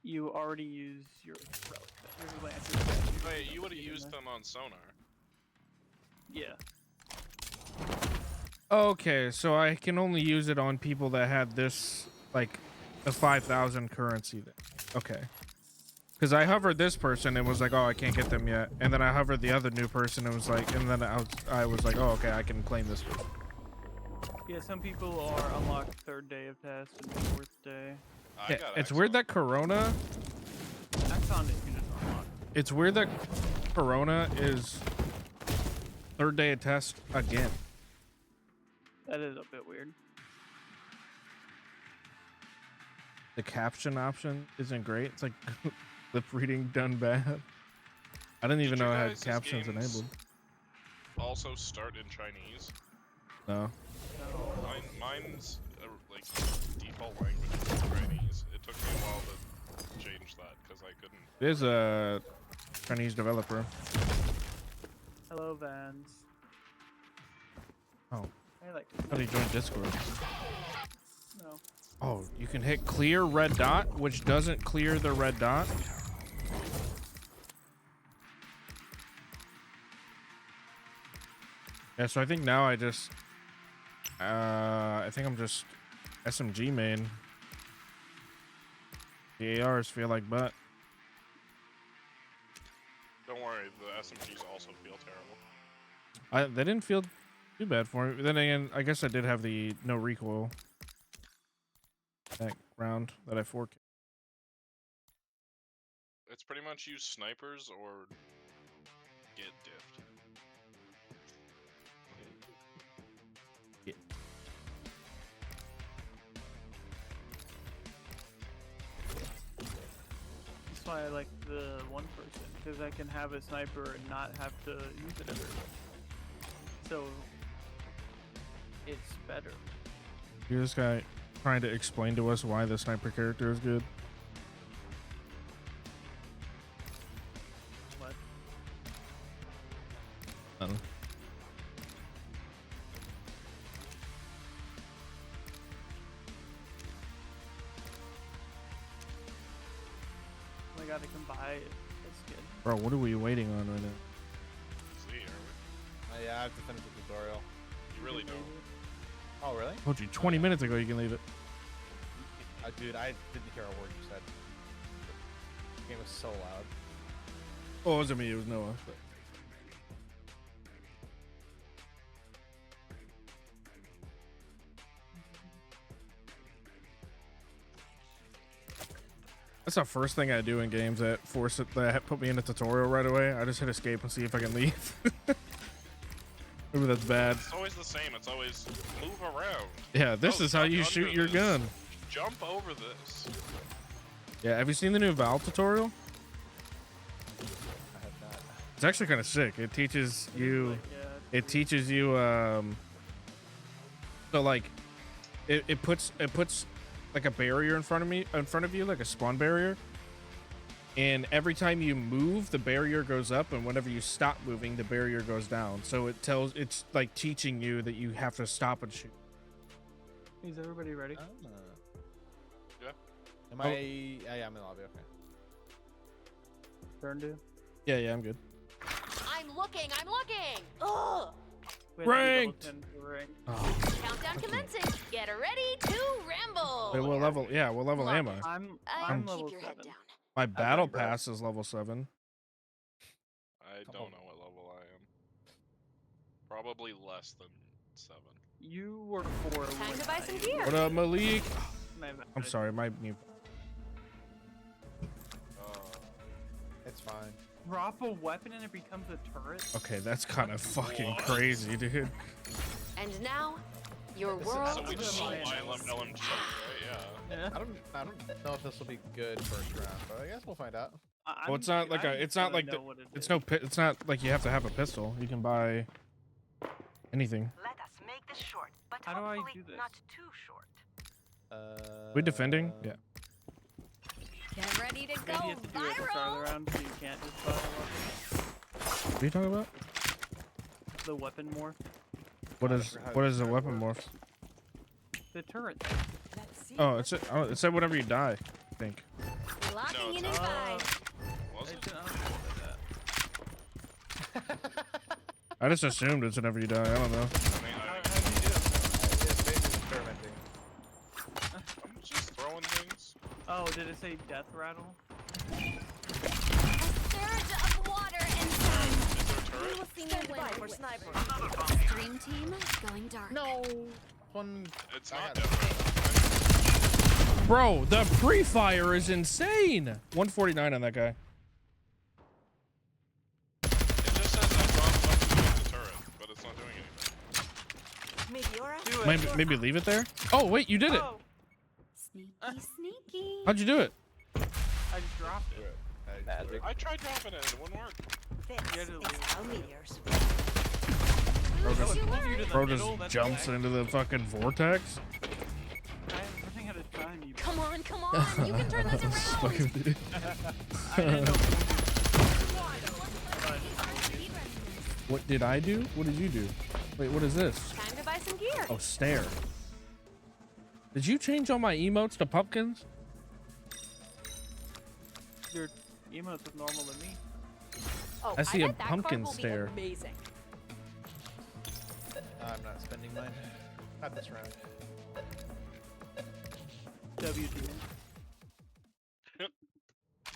You already use your relic. Wait, you would have used them on sonar. Yeah. Okay, so I can only use it on people that had this, like, the 5,000 currency. Okay. Because I hovered this person and was like, oh, I can't get them yet. And then I hovered the other new person and was like, and then I was like, oh, okay, I can claim this person. Yeah, some people are unlocked third day of test and fourth day. Yeah, it's weird that Corona. Axon is you just unlock. It's weird that Corona is third day of test again. That is a bit weird. The caption option isn't great. It's like lip reading done bad. I didn't even know I had captions enabled. Also start in Chinese. No. Mine's like default language is Chinese. It took me a while to change that because I couldn't. There's a Chinese developer. Hello, Vans. Oh. I like How do you join Discord? No. Oh, you can hit clear red dot, which doesn't clear the red dot. Yeah, so I think now I just I think I'm just SMG main. The ARs feel like butt. Don't worry, the SMGs also feel terrible. They didn't feel too bad for me. But then again, I guess I did have the no recoil that round that I 4K. It's pretty much use snipers or get diffed. Yeah. That's why I like the one person, because I can have a sniper and not have to use it everywhere. So it's better. You're this guy trying to explain to us why the sniper character is good. What? Nothing. Oh my god, I can buy it. That's good. Bro, what are we waiting on right now? See, are we? Yeah, I have to finish the tutorial. You really don't. Oh, really? I told you 20 minutes ago you can leave it. Dude, I didn't hear a word you said. The game was so loud. Oh, it wasn't me, it was Noah. But... That's the first thing I do in games that force it, that put me in a tutorial right away. I just hit escape and see if I can leave. Maybe that's bad. It's always the same. It's always move around. Yeah, this is how you shoot your gun. Jump over this. Yeah, have you seen the new Valve tutorial? I have not. It's actually kind of sick. It teaches you, so like, it puts like a barrier in front of you, like a spawn barrier. And every time you move, the barrier goes up, and whenever you stop moving, the barrier goes down. So it's like teaching you that you have to stop and shoot. Is everybody ready? Yeah. Am I? Yeah, I'm in the lobby. Okay. Turndo? Yeah, I'm good. I'm looking. Ugh. Ranked! Oh, Countdown commencing. Get ready to ramble. wait, what level? Yeah, what level am I? I'm level Keep your head 7. down. My battle pass is level 7. I don't know what level I am. Probably less than 7. You were 4. Time to buy some gear. What up, Malik? My bad. I'm sorry, my mute. It's fine. Drop a weapon and it becomes a turret? Okay, that's kind of fucking crazy, dude. And now, your world So we just changes. LMG, right? Yeah. I don't know if this will be good first round, but I guess we'll find out. Well, it's not like it's not like it's not like you have to have a pistol. You can buy anything. Let us make this short, but How do I hopefully do this? not too short. We defending? Yeah. Get ready to go Maybe you have to do it at the start of the viral. round so you can't just buy a weapon. What are you talking about? The weapon more. What is a weapon morph? The turret. Oh, it said whenever you die, I think. Locking in in 5. Was it? I just assumed it's whenever you die. I don't know. I mean, How I, do you do it? It's basically experimenting. I'm just throwing things. Oh, did it say death rattle? A surge of water and sun. Is there a We turret? will see Stand no by winner. for sniper. Stream team going dark. No. One. It's I not got it. death Bro, the pre-fire is insane. 149 on that guy. It just says that drops up to the turret, but it's not doing anything. Meteora. Do it. Maybe leave it there. Oh wait, you did it. Oh, Sneaky, sneaky. How'd you do it? I just dropped it. Magic. I tried dropping it and it wouldn't work. This You is had to how meteors. Bro That was just, closer to the bro middle, just that's jumps okay. into the fucking vortex. I'm running out of time. You. Come on. You can turn this around. Fucking- I didn't know. What did I do? What did you do? Wait, what is this? Time to buy some gear. Oh, stare. Did you change all my emotes to pumpkins? Your emotes look normal to me. Oh, I see a bet that pumpkin card will be stare. Amazing. I'm not spending mine. Not this round. WD.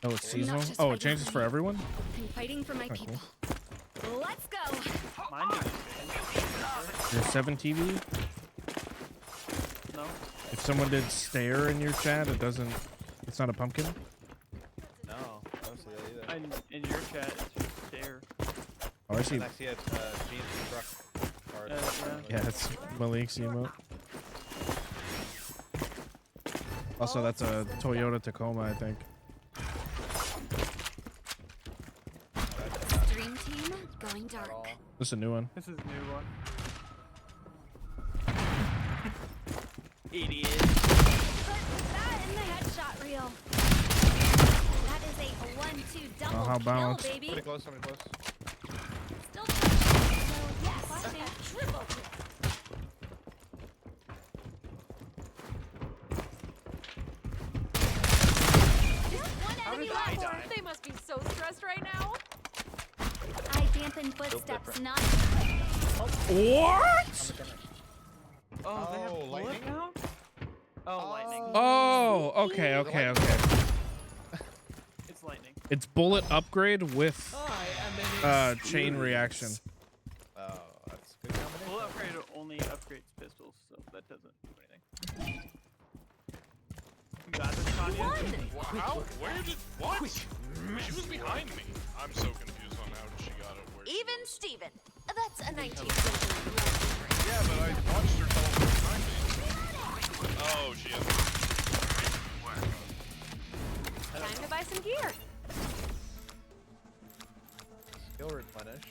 Oh, it's Not seasonal. just Oh, for it changes you. for everyone. I'm fighting for my Okay, people. Let's go. Mine didn't change. Your 7 TV. No. If someone did stare in your chat, it doesn't. It's not a pumpkin. No, I don't see that either. In your chat, it's just stare. Oh, I see. And I see a jeans truck card. Yeah, it's Malik's emote. Also, that's a Toyota Tacoma, I think. Stream team going dark. This is a new one. This is a new one. Idiot. Put that in the headshot reel. That is a 1-2 double how kill, balanced. baby. Somebody close, somebody close. Still touching. So yes, triple kill. How did I die? They must be so stressed right now. I dampen footsteps, not. What? Oh, they have Oh, bullet lightning? now? Oh, lightning. Oh, okay. It's lightning. It's bullet upgrade with chain reaction. Oh, that's a good combination. Bullet upgrade only upgrades pistols, so that doesn't do anything. You got this, Tanya? How? Where did? What? She was behind me. I'm so confused on how she got it. Where she Even was. Steven. That's a 19th century reference. Yeah, but I watched her teleport behind me. Oh, she has. Time to buy some gear. Skill replenish.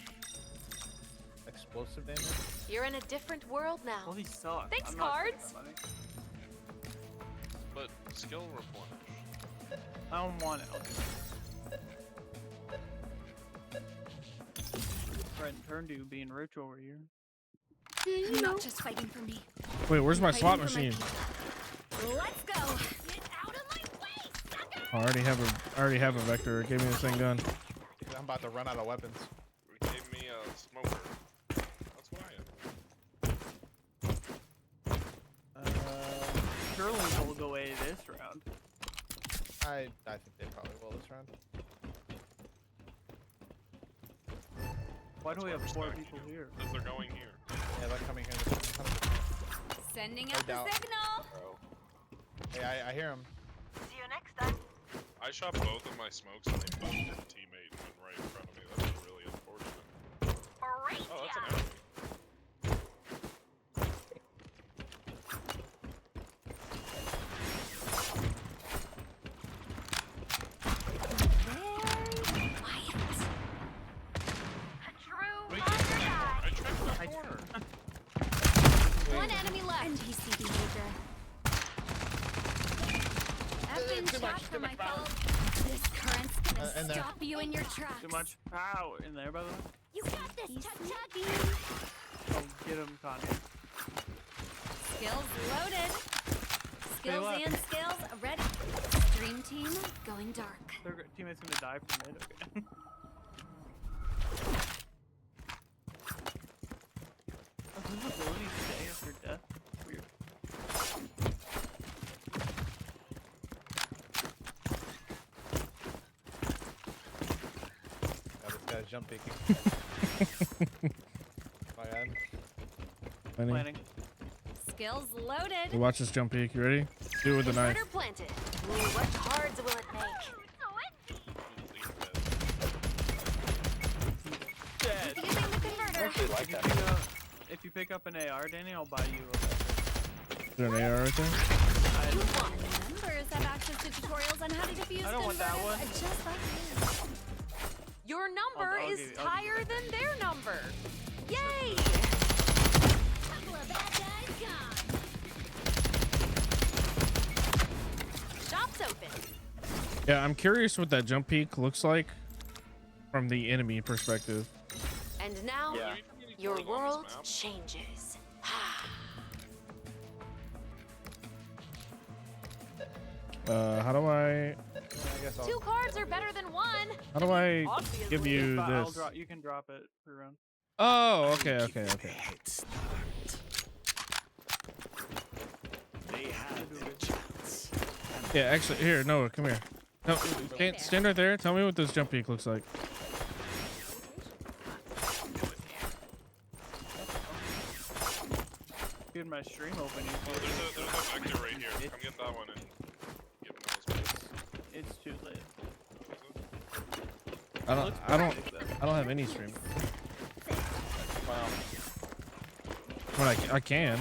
Explosive damage. You're in a different world Well, now. these suck. Thanks, I'm not cards. spending money. But skill replenish. I don't want it. I'll do it. Right, Turndo being rich over here. You're not just fighting for me. Wait, where's my Fighting slot for my machine? people. Let's go. Get out of my way, sucker. Oh, I already have a vector. It gave me the same gun. I'm about to run out of weapons. It gave me a smoker. That's what I am. Sterling will go away this round. I think they probably will this round. Why do we have That's 4 why we're people stacking here? Because they're going here. Yeah, they're coming here. 100%. Sending No out the doubt. signal. Bro. Hey, I hear him. See you next time. I shot both of my smokes and they both hit a teammate and went right in front of me. That's really unfortunate. Oh, that's an enemy. Very quiet. Wait, I tried that corner. One enemy left. NPC behavior. I've been shot for my fellow. This current's in gonna there. stop you in your tracks. Too much? Ow! In there, by the way? You got this, Chuck Chuck. Oh, get him, Connie. Skills loaded. Skills left. and skills ready. Dream team going dark. Their teammate's gonna die from it. Okay. Does his ability stay after death? Weird. Yeah, this guy's jump peeking. My end. Planning. Skills loaded. Watch this jump peek. You ready? Do it with the knife. Converter planted. Ooh, what cards will it make? Dead. Using the I converter. actually like that. If you pick up an AR, Danny, I'll buy you a Is there an AR right there? Members have access to tutorials on how to defuse I don't want that converters, one. just like this. Your number I'll is give you- I'll higher give than their number. Yay! Couple of bad guys gone. Shop's open. Yeah, I'm curious what that jump peek looks like from the enemy perspective. And now, Yeah. your Portal on this world map? changes. How do I? I guess I'll. 2 cards are better than 1. How do I Obviously. give you I'll this? drop. You can drop it per round. Oh, okay, Give okay, them a okay. head start. They had their chance. Yeah, actually, here, Noah, come here. No, stand right there. Tell me what this jump peek looks like. Dude, my stream open. Oh, there's a vector right here. Come get that one and give me those plates. It's too late. I don't have any stream. Wow. But I can.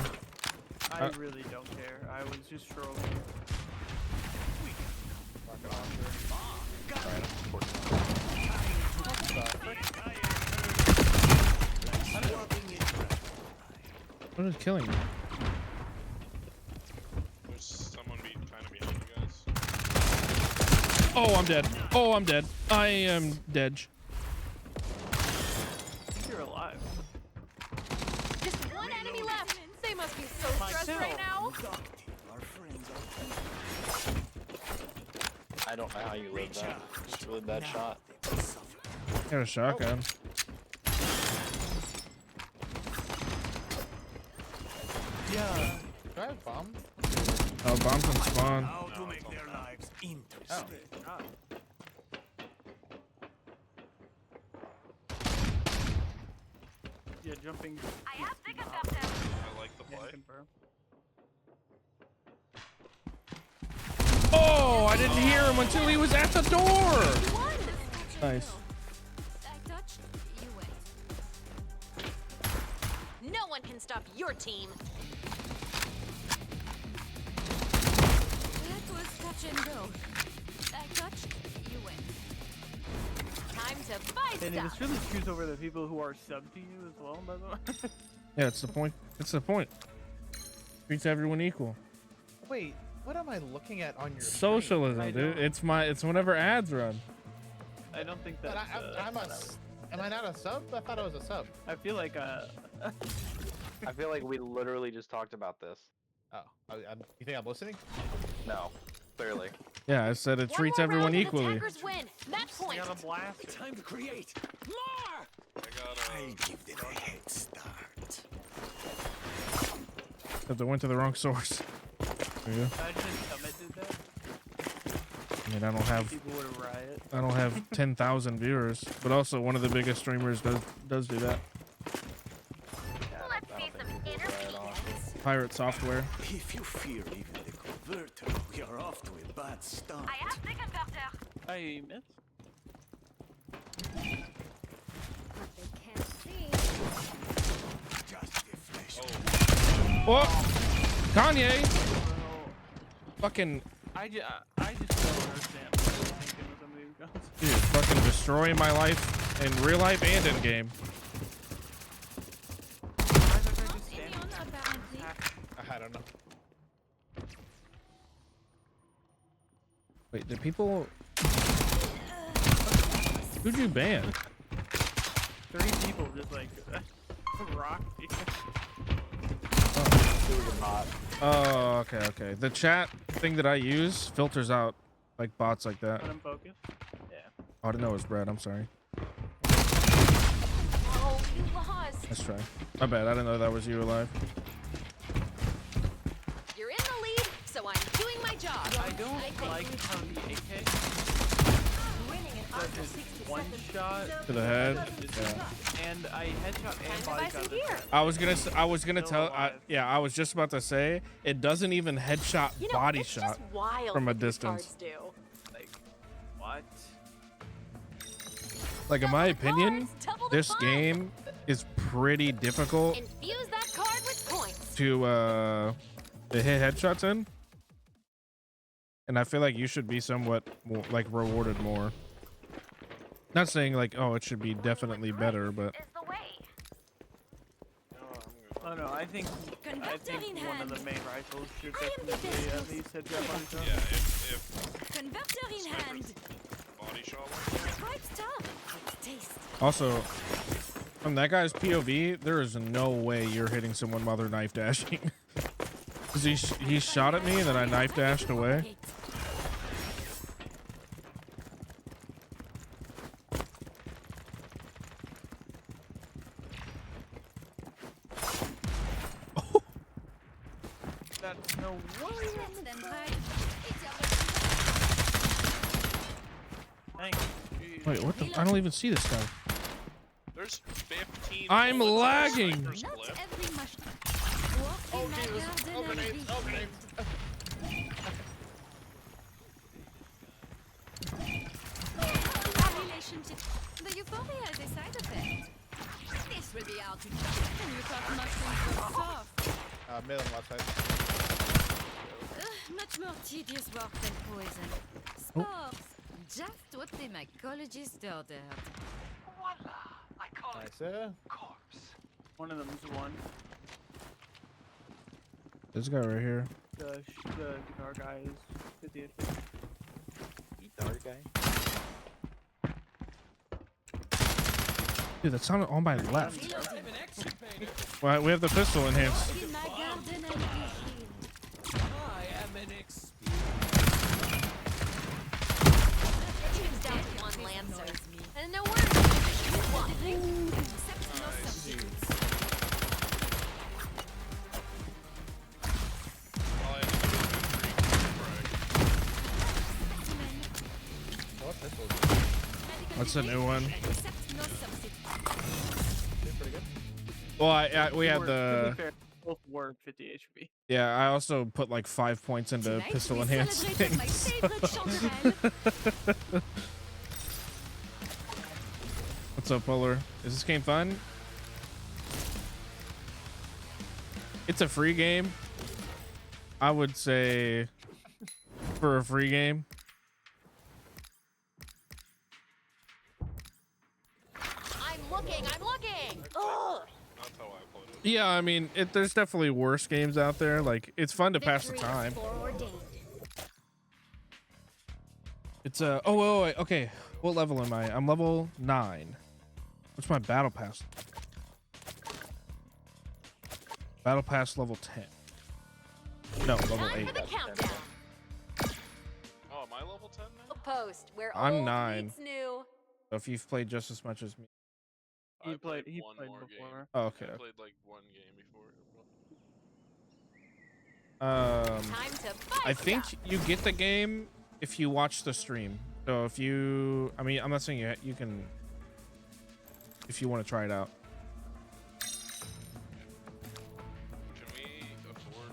I really don't care. I was just trolling. What is killing me? There's someone kind of behind you guys. Oh, I'm dead. Oh, I'm dead. I am dead. I think you're alive. Just one enemy left. They must be so stressed right now. Our friends are I don't know how you live that. It's a really bad shot. Got a shotgun. Yeah. Do I have bomb? Oh, bombs can spawn. how to make their lives interesting. Yeah, jumping. I have to I like the Yeah, play. confirm. Oh, I didn't hear him until he was at the door. Nice. I touched, you win. No one can stop your team. That was touch and go. I touched, you win. Time to buy And stuff. this really screws over the people who are sub to you as well, by the way. Yeah, it's the point. It's the point. Treats everyone equal. Wait, what am I looking at on your screen? Socialism, I dude. don't- it's whenever ads run. I don't think But that's. am I not a sub? I thought I was a sub. I feel like I feel like we literally just talked about this. Oh, you think I'm listening? No, clearly. Yeah, I said it One treats more everyone round and equally. attackers win. Match I point. got a blast. Time to create more. I got I'll give them a head start. Except I went to the wrong source. There you go. Imagine Summit did that. I mean, I People would riot. don't have 10,000 viewers, but also one of the biggest streamers does do that. Yeah, I don't think people would riot, honestly. Pirate Software. If you fear even the converter, we are off to a bad start. I missed. But they can't see. Just a flash. Whoa! Kanye! Well, Fucking, I just don't understand what they're thinking with some of these guns. dude, fucking destroying my life in real life and in game. Why is that guy just Maybe standing I'm not that empty. I don't know. Wait, did people? Who'd you ban? 3 people just like. Rock. Oh, okay, okay. The chat thing that I use filters out like bots like that. Unfocused. Yeah. Oh, I didn't know it was Brad. I'm sorry. Oh, you lost. Let's try. My bad. I didn't know that was you alive. You're in the lead, so I'm doing my job. I don't like how the AK does one shot To the head. Yeah. and I headshot and Time to buy body some shot. gear. I was gonna Still tell. alive. Yeah, I was just about to say it doesn't even headshot You know, body it's shot just wild from a what these distance. cards do. Like, what? Like in my Double the opinion, cards, double the this fun. game is pretty difficult Infuse that card with points. to hit headshots in, and I feel like you should be somewhat more, like rewarded more. Not saying like, oh, it should be definitely better, but Is the way. Oh no, I think Conductor in one of hand. the main rifles should I am the definitely best at least headshot body shot. Yeah, if Converter in hand. body shot Quite tough. It's taste. also from that guy's POV, there is no way you're hitting someone while they're knife dashing. 'Cause he shot at me and then I knife dashed away. That's no way. Thanks. Jeez. Wait, what the? I don't even see this guy. There's 15. I'm bullets in a lagging. sniper's Not clip. every mushroom. Walk in my garden and be kind. Relationship. The euphoria is a side effect. This will be out to and you thought mushrooms were soft. Mid on left side. Much more tedious work than poison. Spores. Just what the mycologist ordered. Nice. One of them's one. This guy right here. The guitar guy is 50 HP. Dark guy. Dude, that sounded on my left. I'm an action painter. Well, we have the pistol enhanced. Walk in my garden and be healed. I am an expert. Team's down to one Lancer. And no worries. You won. Accept no substitutes. All I have to do is frag. What pistol? That's a new one. Accept no substitutes. Pretty good. Well, we had To be the fair, both were 50 HP. yeah. I also put like 5 points into Tonight pistol we enhanced celebrated my things. favorite chanterelle. What's up, Polar? Is this game fun? It's a free game. I would say for a free game. I'm looking. Ugh. That's how I played it. Yeah, I mean, there's definitely worse games out there. Like, it's fun to pass the Victory is time. foreordained. It's oh, wait, okay. What level am I? I'm level 9. What's my battle pass? Battle pass level 10. No, level Time 8. for the countdown. Oh, am I level 10 now? A post where I'm old 9. meets new. So if you've played just as much as me. He I played one more game. before. Oh, okay. I played like one game before. Time to fight. I think you get the game if you watch the stream. So if you, I mean, I'm not saying you can, if you want to try it out. Can we afford?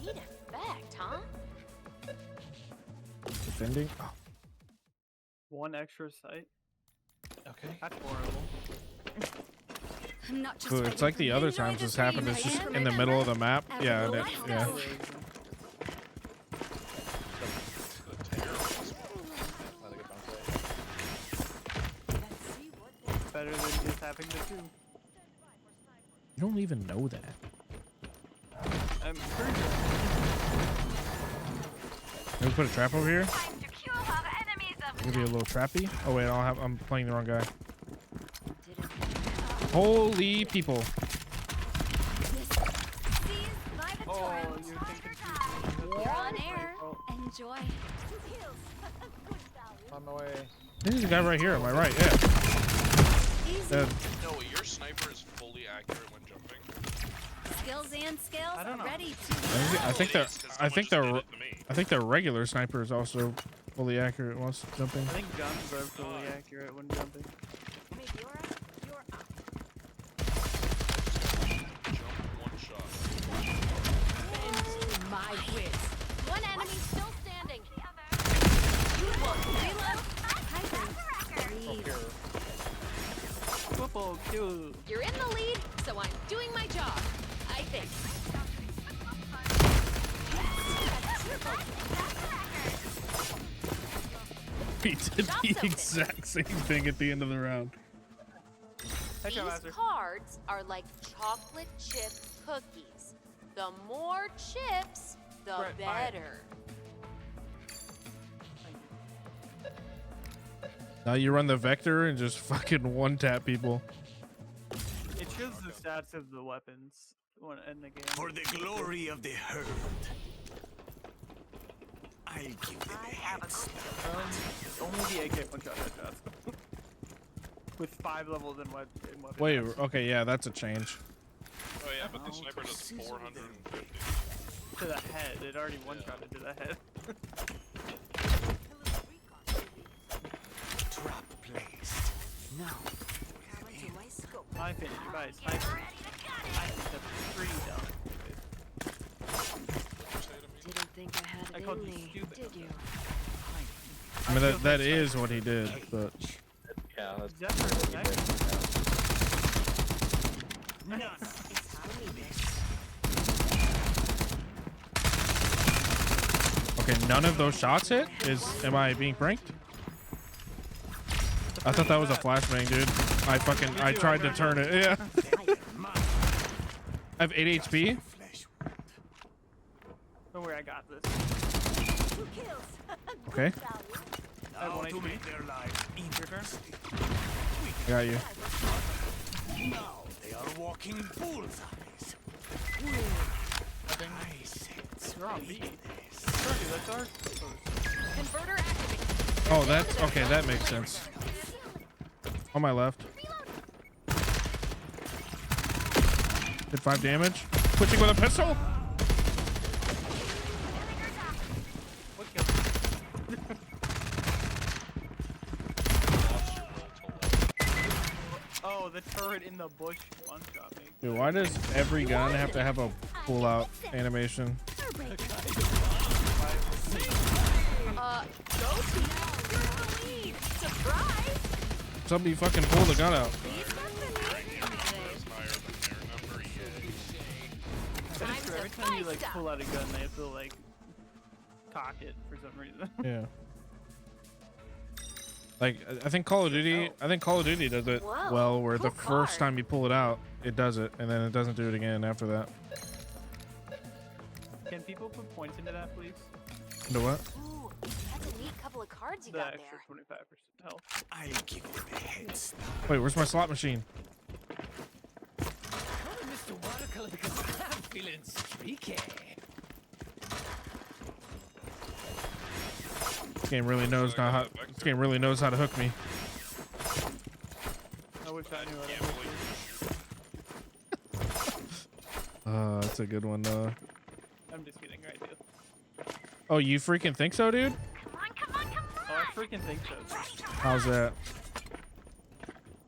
Neat effect, huh? Defending. Oh, One extra sight. Okay. That's horrible. I'm not just ooh, it's like the other times this happened. It's just in the middle of the map. Yeah, and yeah. Better than just having the two. You don't even know that. I'm pretty sure. Can we put a trap over here? Time to kill our enemies of Maybe a little trappy. Oh wait, I'm playing the wrong guy. Didn't Holy people. Oh, you're thinking You're on air. Enjoy. On the way. There's a guy right here. Am I right? Yeah. No, your sniper is fully accurate when jumping. Skills and skills I don't know. ready to I think It is, 'cause I someone think just did the it to me. I think the regular sniper is also fully accurate once jumping. I think guns are fully accurate when jumping. Maybe you're up. You're up. Jump one shot. My wits. One enemy still standing. You won't reload. Football kill. You're in the lead, so I'm doing my job. I think. He did the exact same thing at the end of the round. Hey, These Master. cards are like chocolate chip cookies. The more chips, the Brett, buy it. better. Now you run the vector and just fucking one tap people. It shows the stats of the weapons in the game. For the glory of the herd. I'll give them a head start. Only the AK one-shot headshots. With 5 levels in weapons. Wait, okay, yeah, that's a change. Oh yeah, but the sniper does 450. To the head. It already one-shotted to the head. Trap placed. Now. My opinion, you buy a sniper. I think that's pretty dumb. Didn't think I had I it called in you me, stupid. did you? I mean, that is what he did, but Yeah, that's Zephyr is nice. okay, none of those shots hit? Am I being pranked? I thought that was a flashbang, dude. I tried to turn it. Yeah. I have 8 HP. Don't worry, I got this. Okay, Now to make their lives interesting. I got you. Now they are walking bullseyes. I sense You're on B. weakness. Dude, that's ours. Converter activated. Oh, that's okay. That makes sense. On my left. Did 5 damage. Switching with a pistol. What killed Oh, the turret in the bush one-shot me. Dude, why does every gun have to have a pull-out animation? Go team. You're in the lead. Surprise. Somebody fucking pull the gun out. That's true. Every time you like pull out a gun, they have to like cock it for some reason. Yeah. Like I think Call of Duty does it well, where the first time you pull it out, it does it, and then it doesn't do it again after that. Can people put points into that, please? Into what? Ooh, that's a neat couple of cards you The got extra there. 25% health. I'll give them a head start. Wait, where's my slot machine? Call me Mr. Watercolor because I'm feeling streaky. This game really knows how to hook me. I wish I knew what Can't I was believe That's a good one though. doing. I'm just kidding, right, dude? Oh, you freaking think so, dude? Oh, I freaking think so. How's that?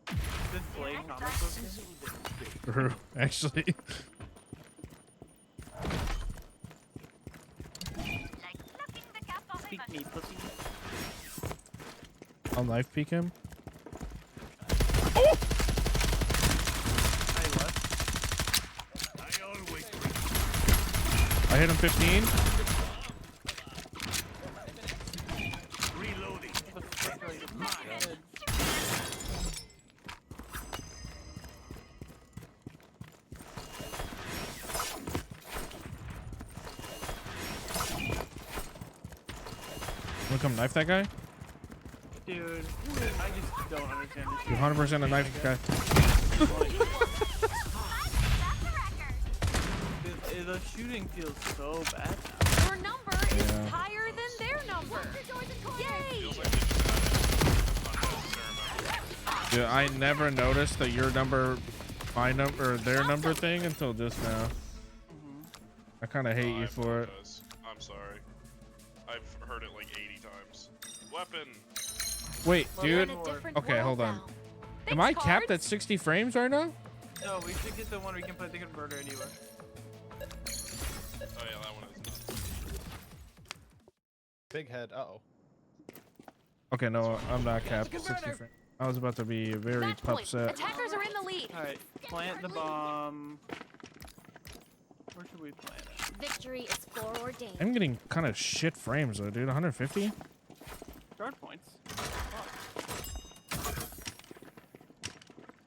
This Blade comic book game? True, actually. Speak me, pussy. I'll knife peek him. I left. I always I hit him 15. reloading. Wanna come knife that guy? Dude, I just don't understand this. You 100% a knife guy. The shooting feels so bad now. Your number is higher than their number. Yay! Feels like they just added unnecessary amount. Yeah, I never noticed that your number, my number, or their number thing until just now. I kind of hate you for it. I'm sorry. I've heard it like 80 times. Weapon. Wait, We're dude. in a different Okay, world hold on. now. Am I Thanks, capped cards. at 60 frames right now? No, we should get the one we can put the converter anywhere. Oh yeah, that one is not. Big head. Uh-oh. Okay, no, I'm not capped at 60 frames. I was about to be very Match point. upset. Attackers are in the lead. Alright, plant the bomb. Where should we plant it? Victory is foreordained. I'm getting kind of shit frames though, dude. 150? Start points.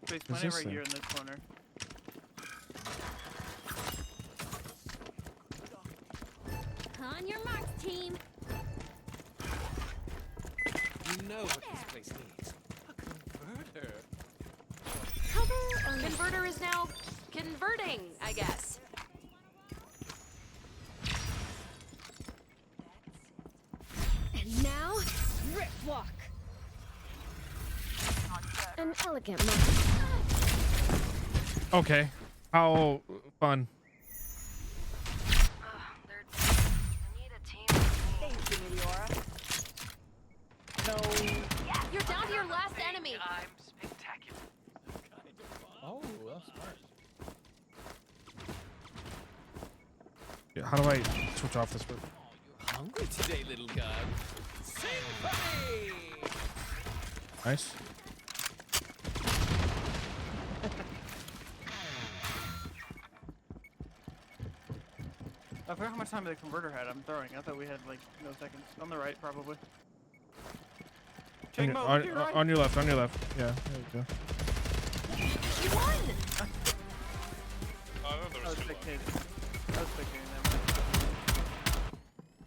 Please What's plant it this right thing? here in this corner. On your marks, team. You know what this place needs. A converter. Cover or Converter is now converting, I guess. And now, rip walk. An elegant move. Okay. How fun. Thank you, Meteora. You're down to your last enemy. Oh, that's smart. Yeah, how do I switch off this? Hungry today, little god. Hey! Nice. I forgot how much time the converter had. I'm throwing. I thought we had like no seconds. On the right, probably. On Check your, mode, on, to your right. on your left, on your left. Yeah, there you go. You won. Oh, no, there I was was two left. spectating. I was spectating them.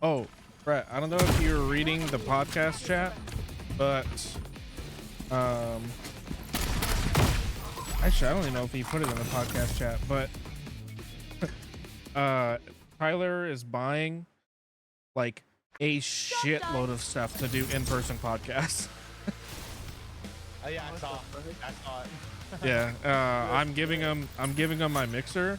Oh, Brett, I don't know if you were reading the podcast chat, but actually, I don't even know if he put it in the podcast chat, but Tyler is buying like a shitload of stuff to do in-person podcasts. Oh yeah, I saw it. Yeah, I'm giving him my mixer.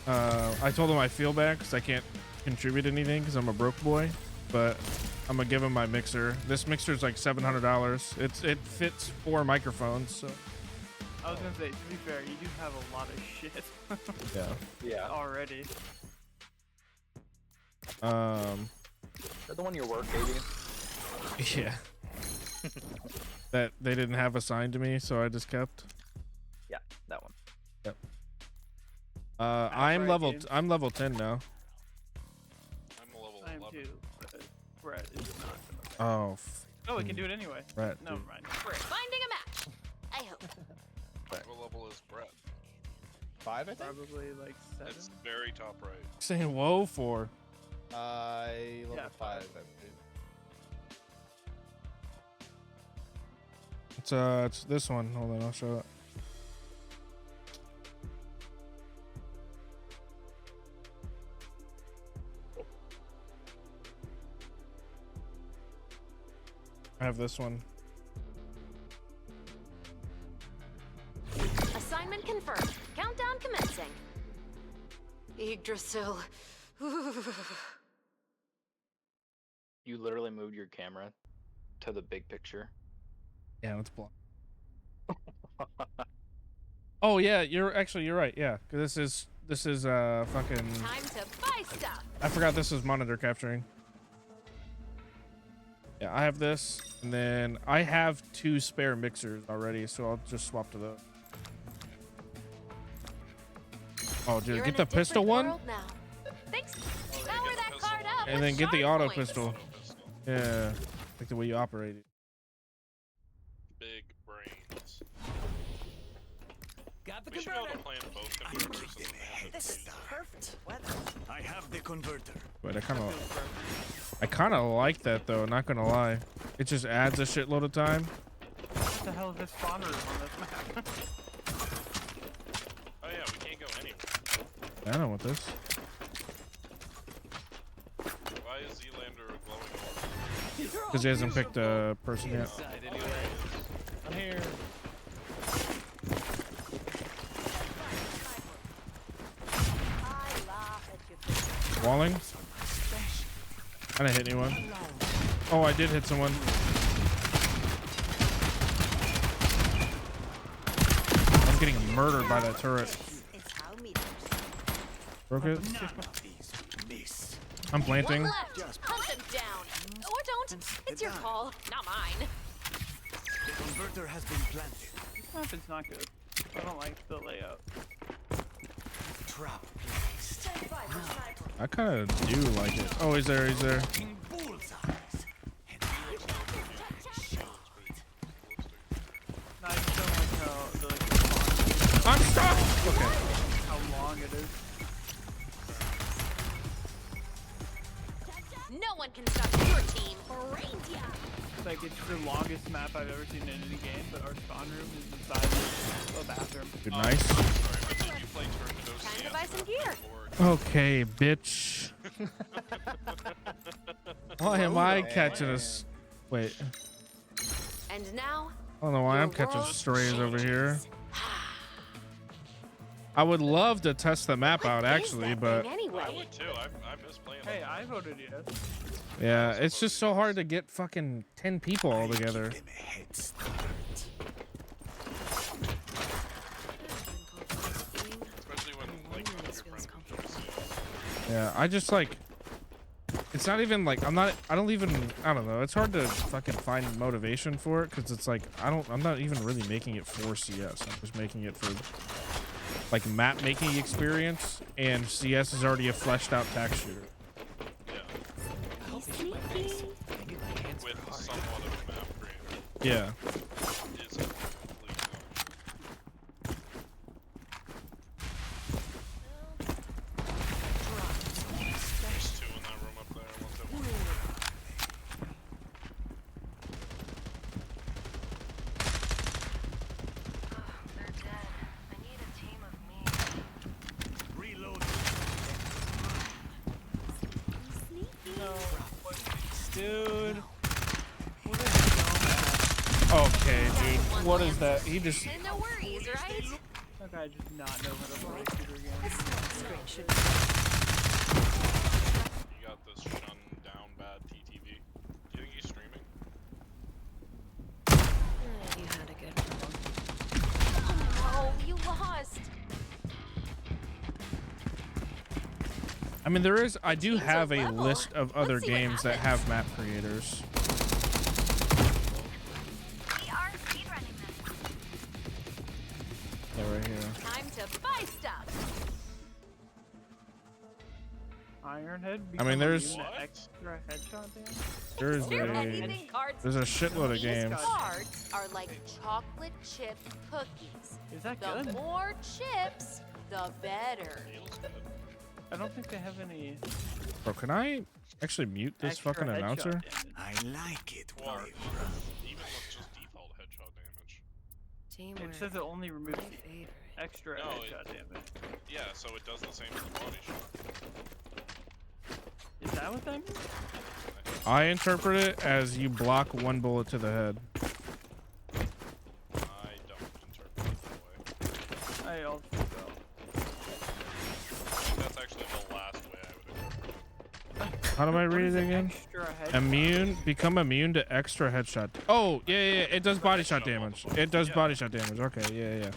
I told him I feel bad because I can't contribute anything because I'm a broke boy, but I'm gonna give him my mixer. This mixer is like $700. It fits 4 microphones. So I was gonna say, to be fair, you do have a lot of shit. Yeah. Already. Is that the one your work gave you? yeah. That they didn't have assigned to me, so I just kept. Yeah, that one. Yep. I'm level 10 now. I'm a level I am 11. too. But Brett is not. Oh. Oh, we can do it anyway. Brett, Never dude. mind. We're finding a match. I hope. What level is Brett? 5, I think. Probably like 7. It's very top right. Saying whoa for. Level Yeah, 5, I 5. believe. It's this one. Hold on, I'll show it. I have this one. Assignment confirmed. Countdown commencing. Yggdrasil. You literally moved your camera to the big picture. Yeah, let's block. Oh yeah, you're right. Yeah, 'cause this is fucking. Time to buy stuff. I forgot this is monitor capturing. Yeah, I have this, and then I have 2 spare mixers already, so I'll just swap to those. Oh, dude, You're get in the a pistol different one, world now. Thanks. Oh, yeah, Power get the that pistol. card up. and with then get the sharp auto points. pistol. Yeah, like the way you operate it. Big brains. Got the We should be able to converter. plant both I converters give and them then a they have head This is start. perfect weather. I have the converter. But I kind of like that though. Not gonna lie, it just adds a shitload of time. the hell is this spawn room on this map? Oh yeah, we can't go anywhere. I don't want this. Why is Zelander a glowing orb? Because he hasn't picked a person yet. Inside anyway. I'm here. Walling? I didn't hit anyone. Oh, I did hit someone. I'm getting murdered by that turret. Broke it. I'm planting. One left. Hunt them down. Or don't. It's your call, not mine. The converter has been planted. This map is not good. I don't like the layout. Trap placed. I kind of do like it. Oh, he's there. He's there. In bullseyes. And No, I just don't like how the I'm stuck. Okay. how long it is. No one can stop your team. Reindeer. Like it's the longest map I've ever seen in any game, but our spawn room is the size of a bathroom. Dude, nice. Sorry, but did you play Turndo3? Time to buy some gear. Okay, bitch. Why am I catching us? Wait. And now, I don't know why I'm your catching world strays over here. changes. I would love to test the map out What is actually, that but thing anyway? I would too. I miss playing. Hey, I voted yes. yeah, it's just so hard to get fucking 10 people all together. give them a head start. Especially when like none of your friends can join CS. Yeah, I just like, it's not even like, I don't know. It's hard to fucking find motivation for it because it's like, I'm not even really making it for CS. I'm just making it for like map making experience, and CS is already a fleshed out tac shooter. With somewhat of an upgrade. Yeah. Is a complete There's two in that room up there. One's at one. They're dead. I need a team of me. Reload. No. Dude. What a dumbass. Okay, dude. What is that? He just. And no worries, right? That guy does not know how to play shooter games. You got this shun down bad TTV. Do you think he's streaming? You had a good one. Oh, you lost. I mean, I do have a list of other see what games that have map creators. We are speedrunning this. Yeah, right here. Time to buy stuff. Ironhead. I mean, there's- become immune to extra headshot damage. There's There a anything cards? there's a shitload of These games. cards are like chocolate chip cookies. Is that The good? more chips, the better. Feels good. I don't think they have any Bro, can I actually mute this extra fucking headshot announcer? damage. I like it, Or Wyvern. even with just default headshot damage. Teamwork. It says it only removes My the favorite. extra No, headshot damage. Yeah, so it does the same as the body shot. Is that what that means? I interpret it as you block one bullet to the head. I don't interpret it that way. I also don't. I think that's actually the last way I would interpret it. How do I What read is it an again? extra headshot? Become immune to extra headshot. Oh, yeah, it does body shot damage. It does body shot damage. Okay, yeah.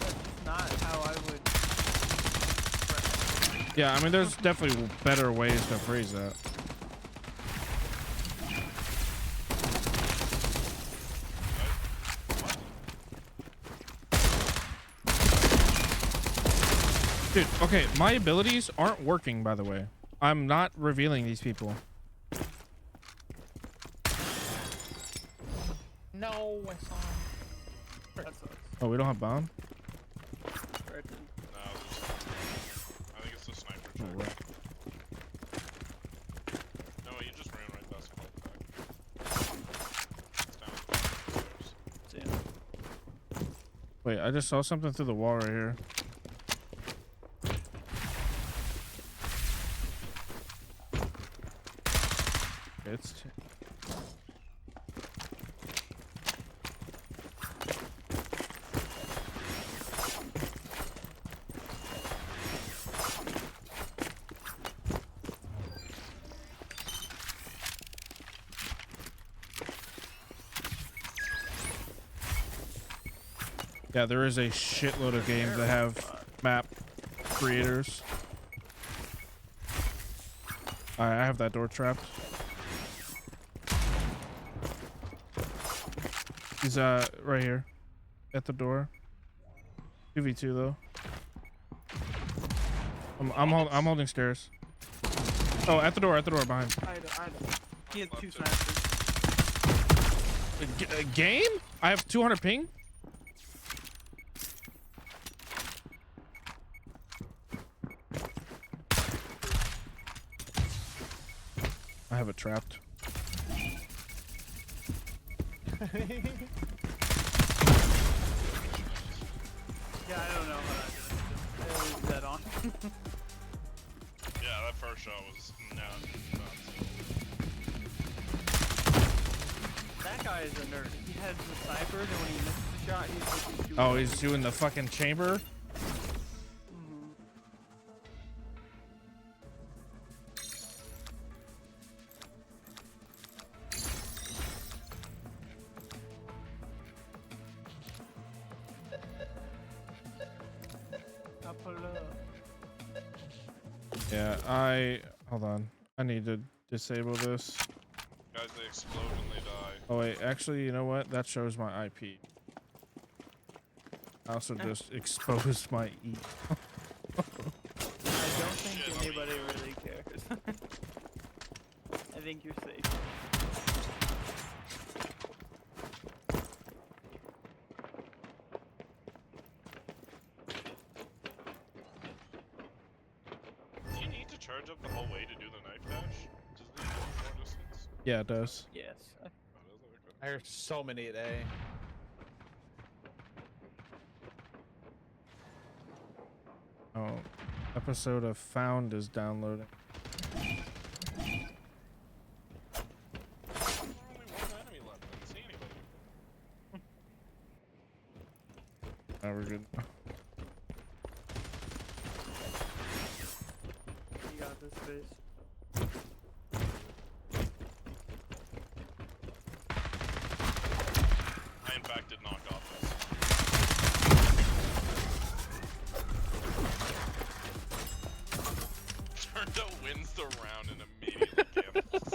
That's not how I would. Yeah, I mean, there's definitely better ways to phrase that. Dude, okay, my abilities aren't working, by the way. I'm not revealing these people. No, I saw him. That sucks. Oh, we don't have bomb? Right. No, I think it's the sniper check. Oh, right. No, you just ran right past him. It's down. Wait, I just saw something through the wall right here. It's yeah, there is a shitload of games that have map creators. Alright, I have that door trapped. He's right here at the door. 2v2 though. I'm holding stairs. Oh, at the door behind. He had 2 snipers. A game? I have 200 ping. I have it trapped. Yeah, I don't know how that did it. I leave that on. Yeah, that first shot was nuts. That guy is a nerd. He has the sniper, and when he misses the shot, he's shooting. Oh, he's doing the fucking chamber. Yeah, hold on. I need to disable this. Guys, they explode when they die. Oh wait, actually, you know what? That shows my IP. I also just exposed my E. I don't think anybody really cares. I think you're safe. Charge up the whole way to do the knife dash? Does it give you more distance? Yeah, it does. Yes. I heard so many at A. Oh, episode of Found is downloading. Only one enemy left. I didn't see anybody. Now we're good. You got this space. I in fact did knock off this. Turndo wins the round and immediately cancels.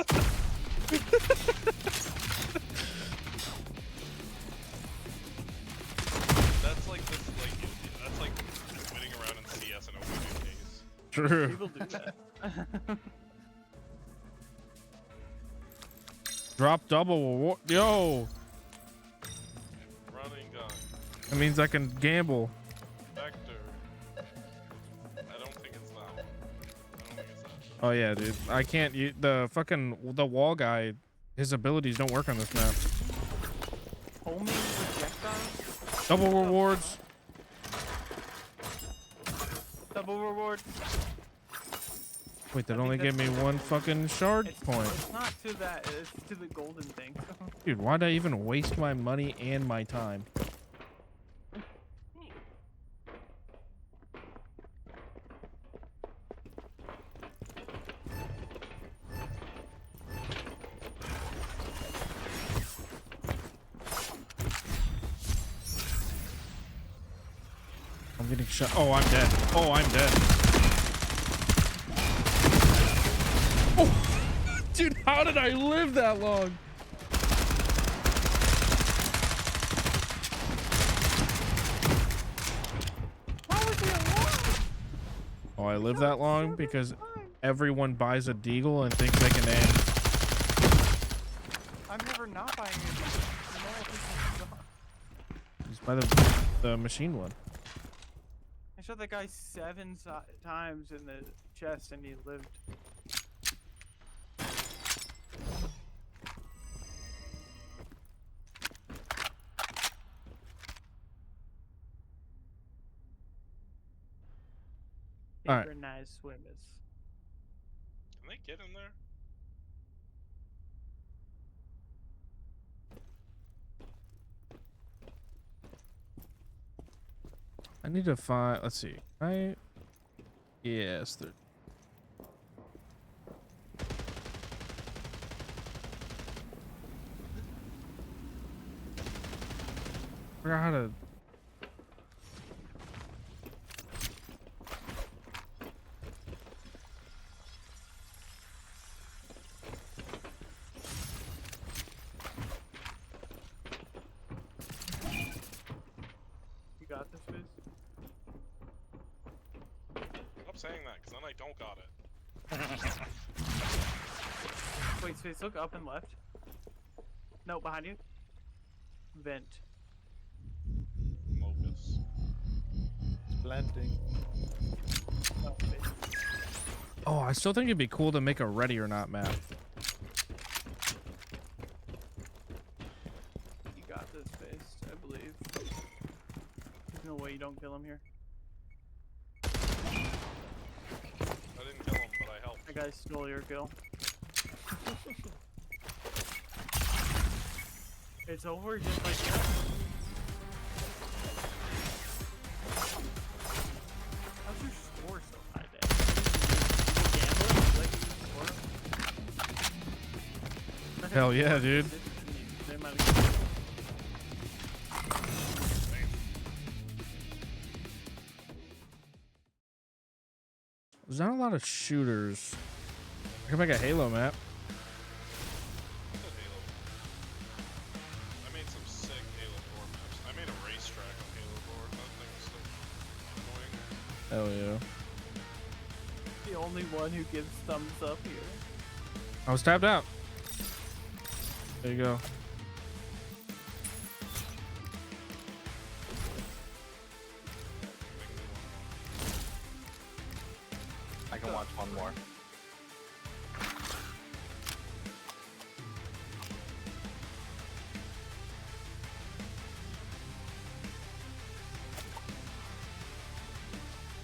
That's like this, that's like winning around in CS in a winning case. True. People do that. Drop double. Yo. Running gun. That means I can gamble. Vector. I don't think it's that one. I don't think it's that. Oh yeah, dude. I can't. The wall guy. His abilities don't work on this map. Homing projectiles? Double rewards. Double reward. Wait, that only gave me one fucking shard point. It's not to that. It's to the golden thing. Dude, why'd I even waste my money and my time? I'm getting shot. Oh, I'm dead. Oh, I'm dead. Oh, dude, how did I live that long? Oh, I live that long because everyone buys a deagle and thinks they can aim. I'm never not buying it. Just buy the machine one. I shot that guy 7 times in the chest and he lived. All right. Synchronized swimmers. Can they get in there? I need to find. Let's see. Yes. There. Forgot how to. You got this, Fizz? Stop saying that, because then I don't got it. Wait, Fizz, look up and left. No, behind you. Vent. Locus. Planting. Oh, Fizz. Oh, I still think it'd be cool to make a ready or not map. You got this, Fizz, I believe. There's no way you don't kill him here. I didn't kill him, but I helped. That guy stole your kill. It's over just like that. How's your score so high, Dan? You gamble? Like you score? Hell yeah, dude. They might have- There's not a lot of shooters. I can make a Halo map. I said Halo. I made some sick Halo 4 maps. I made a racetrack on Halo 4. That thing was so annoying. Hell yeah. The only one who gives thumbs up here. I was tapped out. There you go. I can watch one more.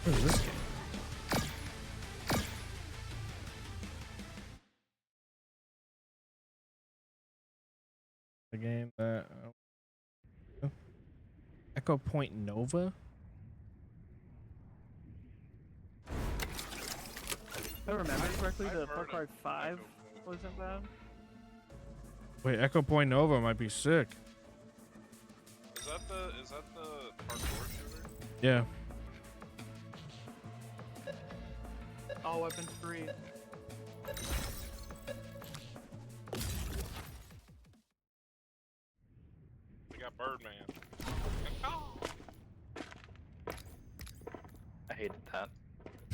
What is this game? The game that Echo Point Nova. If I remember correctly, the Far Cry 5 wasn't bad. Wait, Echo Point Nova might be sick. Is that the hardcore shooter? Yeah. All weapons free. We got Birdman. Oh! I hated that.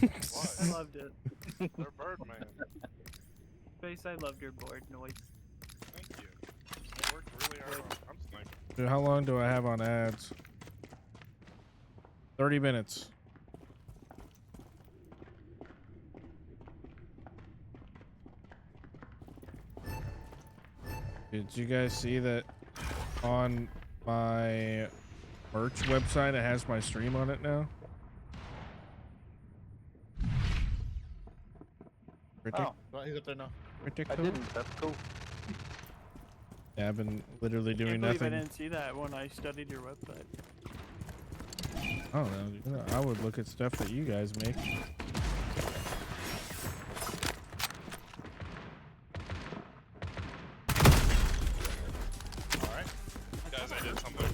I What? loved it. They're Birdman. Face, I loved your board noise. Thank you. I worked really hard on it. I'm sniping. Dude, how long do I have on ads? 30 minutes. Did you guys see that on my merch website it has my stream on it now? Oh, well, he's up there now. I didn't. That's cool. Yeah, I've been literally doing Can't believe I nothing. didn't see that when I studied your website. I don't know. You know, I would look at stuff that you guys make. Alright. Guys, I did something.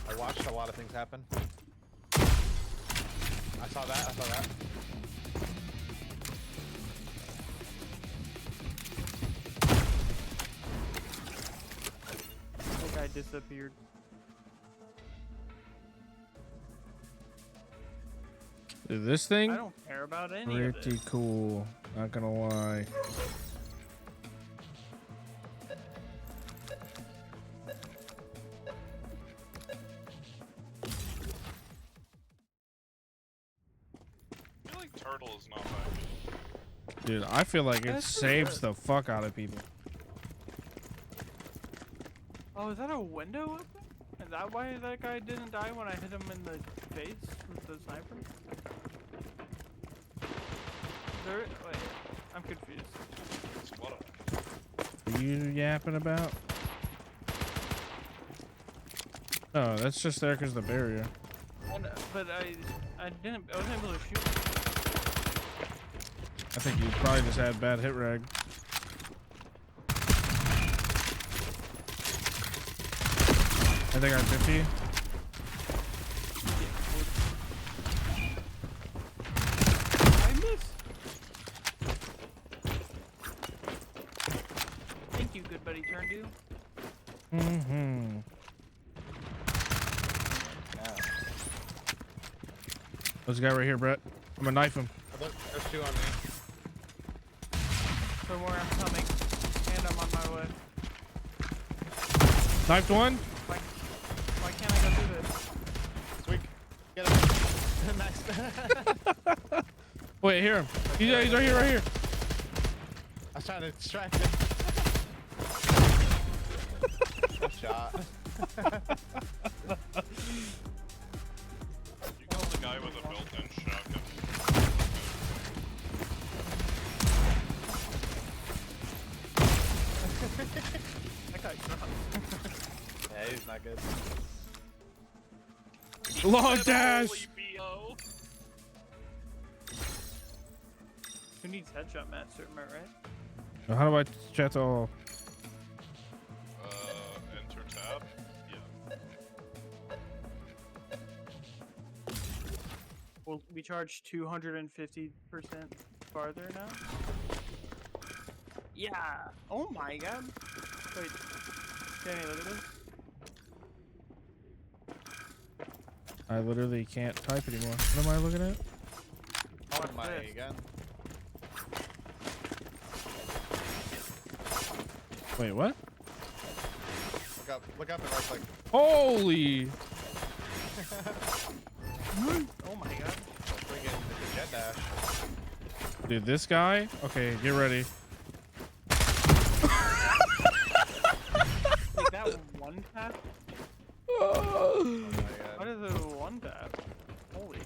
I watched a lot of things happen. I saw that. That guy disappeared. Dude, this thing I don't care about any of pretty it. cool. Not gonna lie. I feel like Turtle is not that good. Dude, I feel like it That's pretty saves good. the fuck out of people. Oh, is that a window open? Is that why that guy didn't die when I hit him in the face with the sniper? Wait, I'm confused. What are you yapping about? No, that's just there because of the barrier. But I wasn't able to shoot. I think you probably just had bad hit rag. I think I'm 50. I missed. Thank you, good buddy Turndo. Mm-hmm. There's a guy right here, Brett. I'm gonna knife him. There's two on me. From where I'm coming, and I'm on my way. Knifed one. Why can't I go through this? Sweet. Get him. Next. Wait, I hear him. He's right here, right here. I was trying to distract him. Good shot. You got the guy with a built-in shotgun. That guy sucks. Yeah, he's not good. Long dash. Who needs headshot master? Am I right? How do I chat to all? Enter tab. Yeah. Well, we charge 250% farther now. Yeah. Oh my god. Wait. Danny, look at this. I literally can't type anymore. What am I looking at? Oh What's my this? gun. Wait, what? Look up and right click. Holy! Oh my god. Friggin' the jet dash. Dude, this guy? Okay, get ready. Like that one tap? Oh my What god. is a one tap? Holy shit.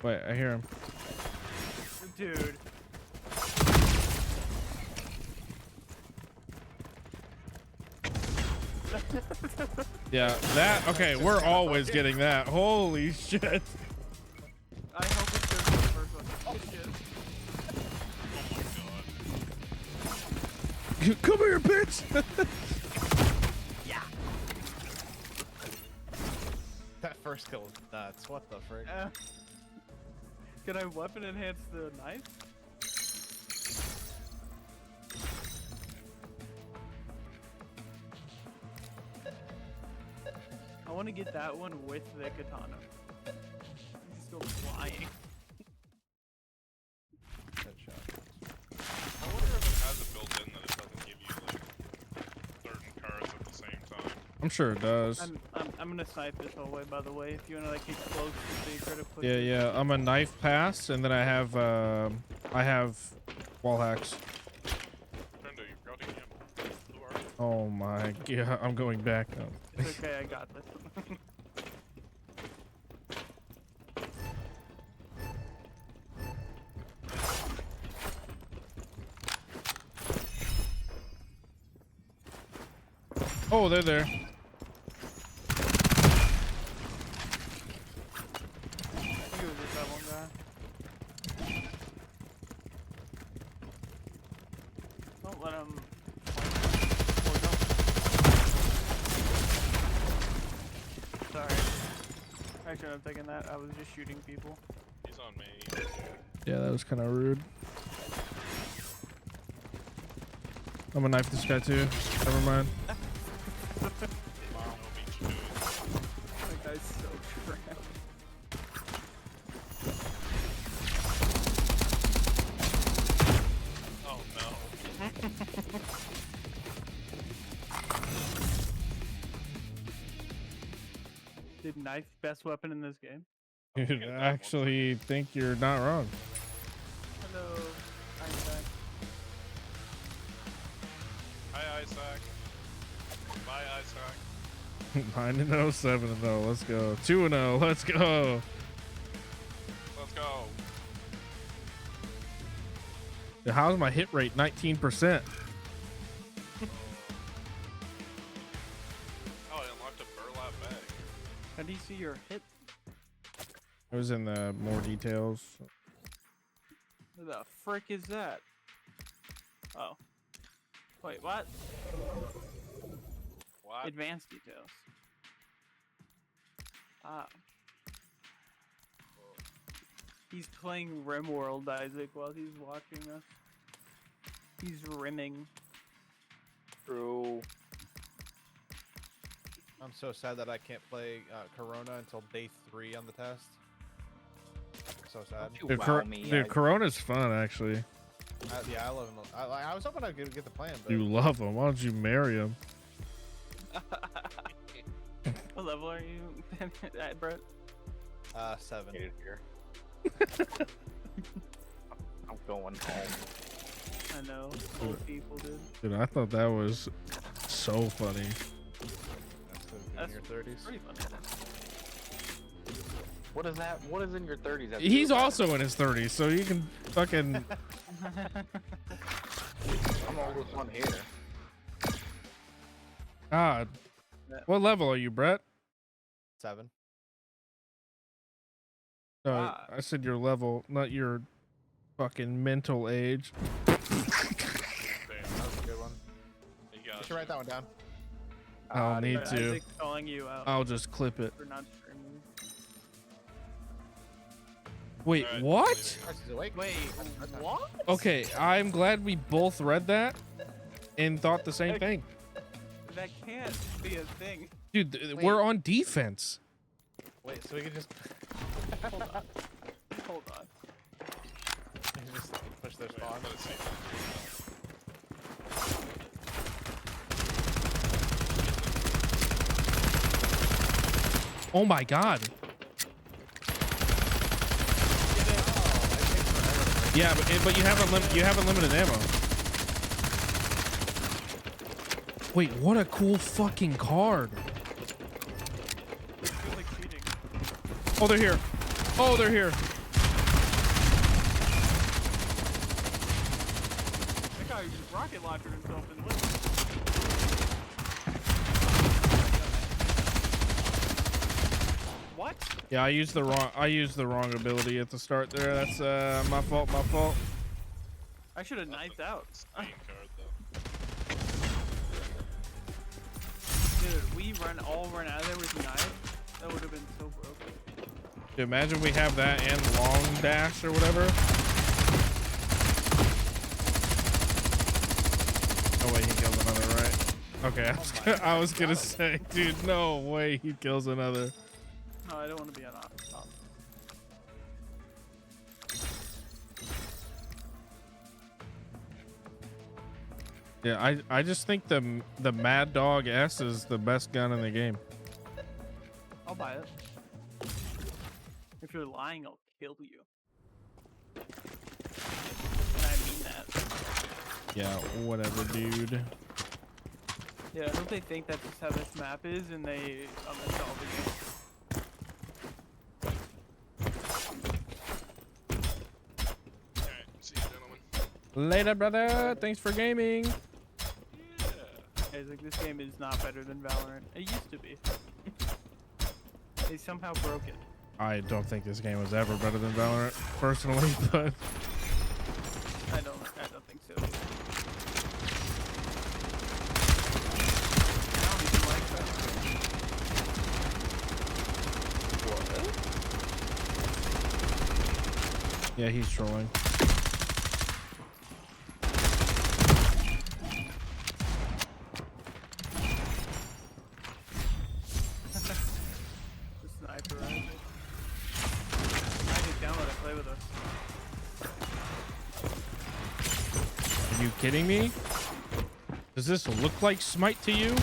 Wait, I hear him. Dude. Yeah, that. Okay, we're always getting that. Holy shit. I hope it's just the first one. Oh shit. Oh my god. Come here, bitch! Yeah. That first kill was nuts. What the frick? Can I weapon enhance the knife? I want to get that one with the katana. Just go flying. Headshot. I wonder if it has a built-in that it doesn't give you like certain cards at the same time. I'm sure it does. I'm gonna snipe this whole way, by the way. If you wanna like get close, so you try to put. Yeah, yeah. I'm a knife pass, and then I have wall hacks. Turndo, you've got him. Who are you? Oh my god, I'm going back up. It's okay, I got this. Oh, they're there. I think it was just that one guy. Don't let him. Or don't. Sorry. I shouldn't have taken that. I was just shooting people. He's on me. Yeah, that was kind of rude. I'm gonna knife this guy too. Never mind. That guy's so trash. Oh no. Did Knife, best weapon in this game. Dude, I actually think you're not wrong. Hello, Isaac. Hi, Isaac. Bye, Isaac. 9-0, 7-0. Let's go. 2-0. Let's go. Let's go. Dude, how's my hit rate? 19%. Oh, I unlocked a burlap bag. How do you see your hit? It was in the more details. What the frick is that? Oh. Wait, what? What? Advanced details. Ah. He's playing RimWorld, Isaac, while he's watching us. He's rimming. True. I'm so sad that I can't play Corona until day 3 on the test. So sad. Dude, Wow me, dude, Corona's fun, actually. Yeah, I love him. I was hoping I could get the plan, but You love him. Why don't you marry him? What level are you at, Brett? 7. Here. I'm going home. I know. Old people, dude. Dude, I thought that was so funny. That's in your 30s. Pretty funny. What is that? What is in your 30s? He's also in his 30s, so you can fucking... I'm oldest one here. God. What level are you, Brett? 7. No, Ah. I said your level, not your fucking mental age. Damn, That was a good one. you You got should write that one down. I'll need But to. Isaac's calling you out I'll just clip it. for not streaming. Wait, Alright, what? He's awake. Wait, what? Okay, I'm glad we both read that and thought the same thing. That can't be a thing. Dude, we're on defense. Wait, so we can just, Hold on. Hold on. we can just push their Wait, spawn. let's see. Oh my god. Yeah, but you have unlimited ammo. Wait, what a cool fucking card. It feels like cheating. Oh, they're here. Oh, they're here. That guy just rocket launched himself and lived. What? Yeah, I used the wrong ability at the start there. That's my fault. I should have knifed out. Main card, though. Dude, we all run out of there with knives. That would have been so broken. Dude, imagine we have that and long dash or whatever. No way he kills another, right? Okay, I was gonna say, dude, no way he kills another. No, I don't want to be on top. Yeah, I just think the Mad Dog S is the best gun in the game. I'll buy it. If you're lying, I'll kill you. And I mean that. Yeah, whatever, dude. Yeah, don't they think that's just how this map is and they uninstall the game? Alright, see you, gentlemen. Later, brother. Thanks for gaming. Yeah. Guys, like, this game is not better than Valorant. It used to be. They somehow broke it. I don't think this game was ever better than Valorant, personally, but I don't think so. Either. I don't even like that. What? yeah, he's trolling. The sniper, right? I can download it, play with us. Are you kidding me? Does this look like Smite to you?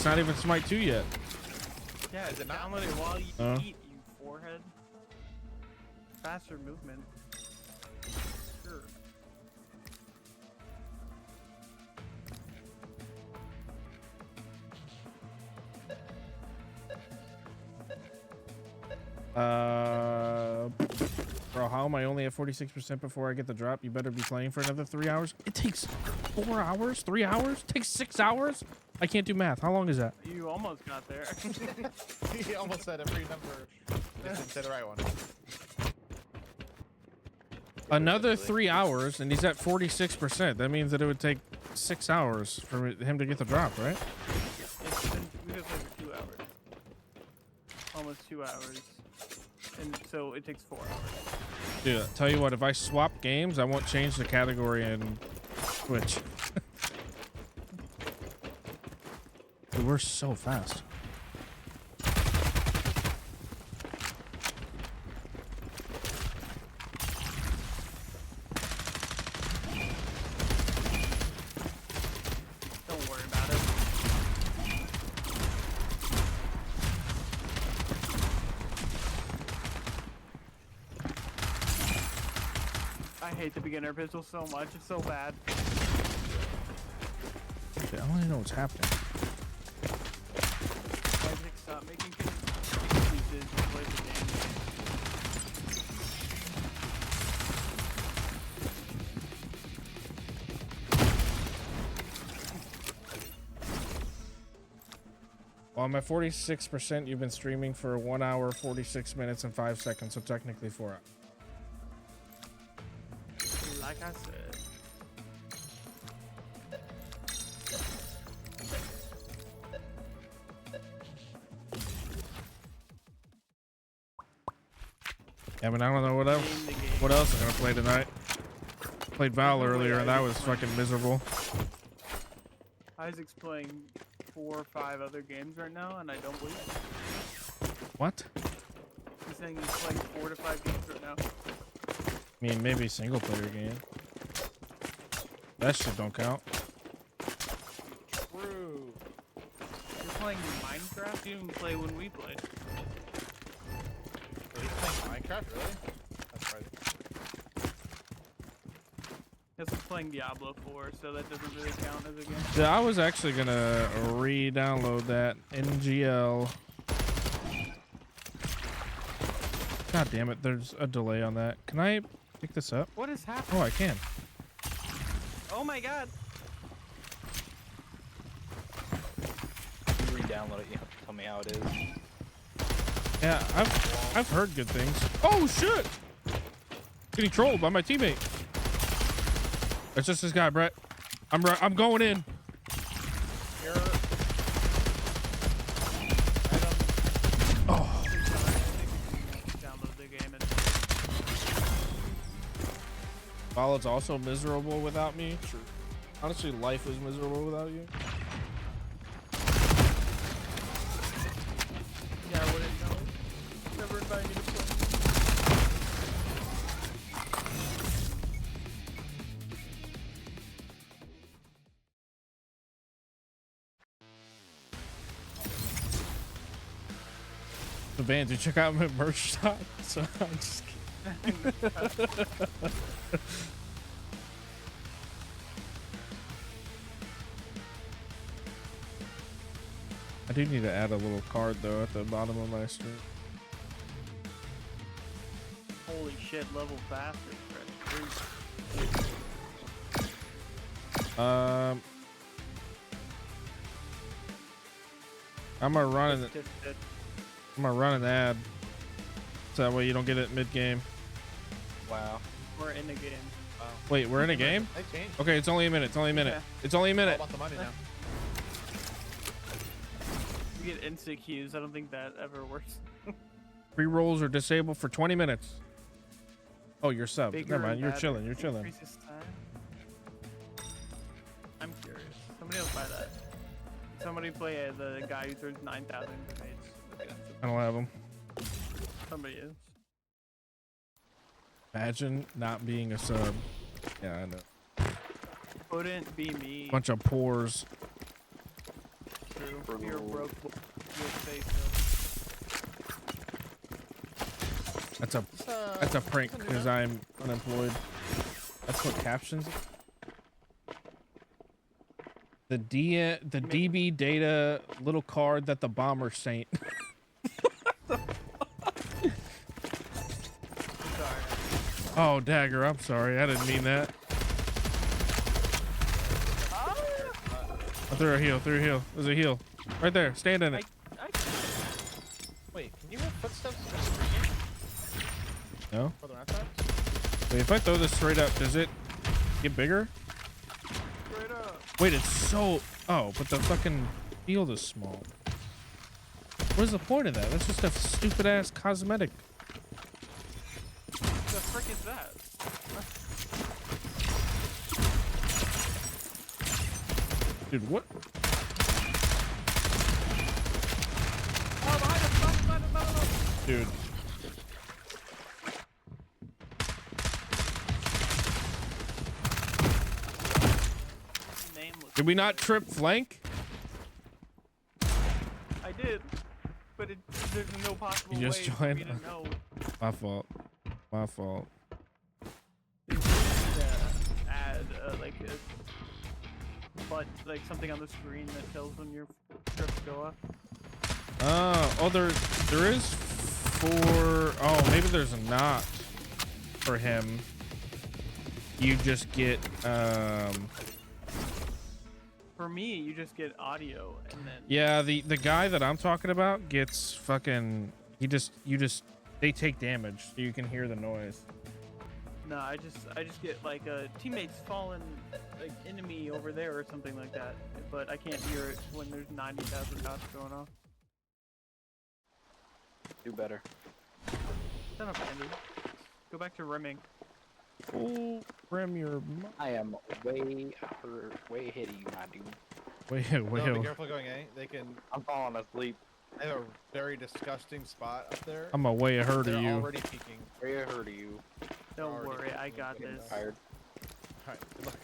It's not even Smite 2 yet. Yeah, Is it not? download it while you Oh. eat, you forehead. Faster movement. Sure. Bro, how am I only at 46% before I get the drop? You better be playing for another 3 hours. It takes 4 hours, 3 hours, it takes 6 hours. I can't do math. How long is that? You almost got there. He almost said every number. Just didn't say the right one. Another 3 hours, and he's at 46%. That means that it would take 6 hours for him to get the drop, right? It's been, we just played for 2 hours. Almost 2 hours. And so it takes 4 hours. Dude, tell you what, if I swap games, I won't change the category in Twitch. Dude, we're so fast. Don't worry about it. I hate the beginner pistol so much. It's so bad. Okay, I want to know what's happening. Isaac, stop making excuses to play the game. Well, I'm at 46%. You've been streaming for 1 hour, 46 minutes, and 5 seconds, so technically 4 hours. Like I said. Yeah, but I don't know what else. What else I'm gonna play tonight? Played Val earlier, and that was fucking miserable. Isaac's playing 4 or 5 other games right now, and I don't believe it. What? He's saying he's playing 4 to 5 games right now. I mean, maybe single player game. That shit don't count. True. You're playing Minecraft? You didn't play when we played. Wait, he's playing Minecraft, really? That's right. This is playing Diablo 4, so that doesn't really count as a game. Yeah, I was actually gonna re-download that NGL. God damn it, there's a delay on that. Can I pick this up? What is happening? Oh, I can. Oh my god. You re-download it. You have to tell me how it is. Yeah, I've heard good things. Oh shit! Getting trolled by my teammate. It's just this guy, Brett. I'm going in. Here. Oh. Download the game and While it's also miserable without me. Sure. Honestly, life is miserable without you. yeah, I wouldn't know. Never invited me to play. The band, dude, check out my merch shop. So I'm just kidding. I do need to add a little card though at the bottom of my stream. Holy shit, level faster. I'm gonna run an ad, so that way you don't get it mid game. Wow. We're in the game. Wow. Wait, we're in a game? They changed. Okay, it's only a minute. It's only a minute. Yeah. It's only a All minute. about the money now. We get instant queues. I don't think that ever works. Free rolls are disabled for 20 minutes. Oh, you're sub. Bigger Never mind. and You're badder chilling. You're chilling. increases time. I'm curious. Somebody else buy that. Somebody play the guy who throws 9,000 grenades. I don't have them. Somebody is. Imagine not being a sub. Yeah, I know. Couldn't be me. Bunch of pores. true. You're broke. You're safe. That's a prank because I'm unemployed. That's what captions it. The DB data little card that the bomber sent. Sorry. Oh, dagger, I'm sorry. I didn't mean that. I threw a heal, There's a heal. Right there. Stand in it. Wait, can you hear footsteps in the screen? No? For the last time? Wait, if I throw this straight up, does it get bigger? Straight up. Wait, it's so... Oh, but the fucking field is small. What is the point of that? That's just a stupid ass cosmetic. The frick is that? Dude, what? Oh, behind us, behind us. Dude. Nameless. Did we not trip flank? I did, but there's no possible You just way for joined? me to know. My fault. My fault. You need to add like something on the screen that tells when your trips go up. There is for... Oh, maybe there's not for him. You just get, For me, you just get audio and then... Yeah, the guy that I'm talking about gets fucking... They take damage, so you can hear the noise. No, I just get like teammates falling, like enemy over there or something like that. But I can't hear it when there's 90,000 shots going off. Do better. Son of Andy. Go back to rimming. Oh, rim your... I am way ahead of you, my dude. Wait, No, be careful going A. They can... I'm falling asleep. They have a very disgusting spot up there. I'm a way ahead of They're you. already peeking. Way ahead of you. Don't Already worry, I got getting this. Tired. Alright, good luck.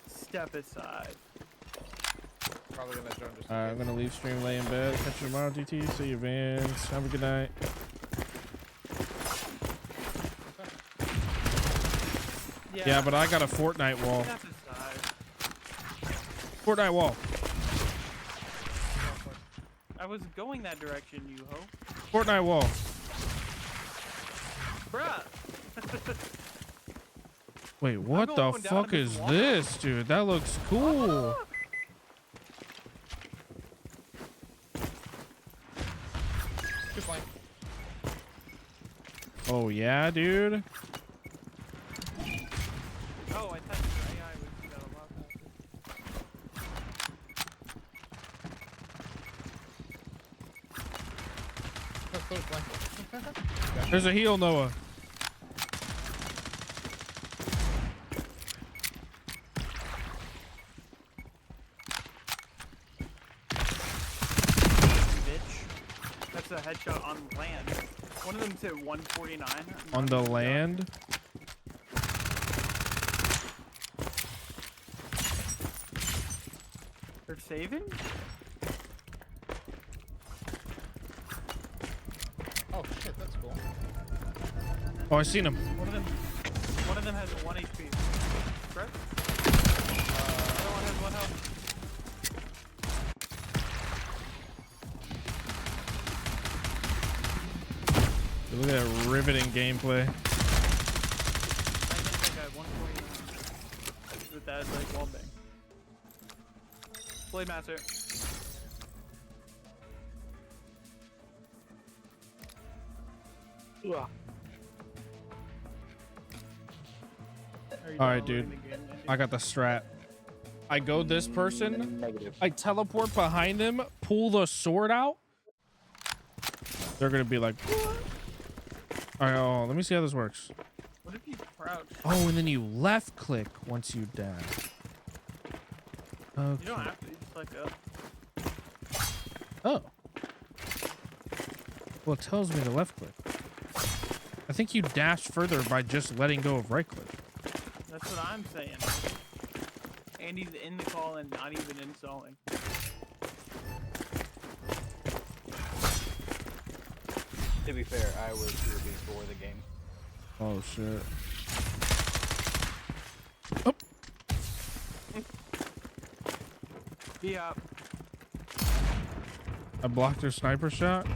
Step aside. Probably gonna join just I'm gonna leave stream, lay in bed, catch you tomorrow, DT. See you, Vans. Have a good night. Yeah, but I got a Fortnite wall. Step aside. Fortnite wall. I was going that direction, you ho. Fortnite wall. Bruh! Wait, what the going down fuck in this is water. this, dude? That looks cool. Good flank. Oh yeah, dude. Oh, I thought your AI would do that a lot faster. Close flank. There's a heal, Noah. Bitch. That's a headshot on land. One of them's hit 149. On the land. They're saving? Oh shit, that's cool. Oh, I seen him. One of them has 1 HP. Correct? The other one has 1 health. Look at that riveting gameplay. I hit that guy 149 with that like wall bang. Blade Master. All right, dude. I got the strat. I go this person. Negative. I teleport behind them, pull the sword out. They're gonna be like, what? All right, oh, let me see how this works. What if you crouch? Oh, and then you left click once you dash. Okay. You don't have to. You just like Oh. Well, it tells me to left click. I think you dash further by just letting go of right click. That's what I'm saying. Andy's in the call and not even installing. To be fair, I was here before the game. Oh shit. Yeah. I blocked her sniper shot.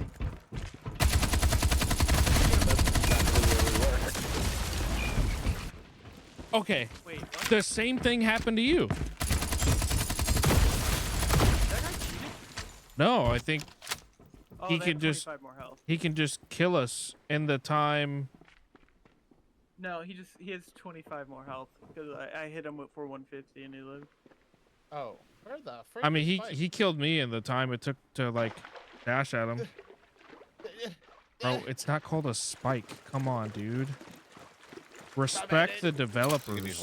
Okay. Wait, what? The same thing happened to you. That guy cheated? No, I think Oh, he they can have just 25 more health. he can just kill us in the time. No, he has 25 more health because I hit him for 150 and he lived. Oh, where the frick? I mean, is Spike? he killed me in the time it took to like dash at him. Bro, it's not called a spike. Come on, dude. Respect the developers.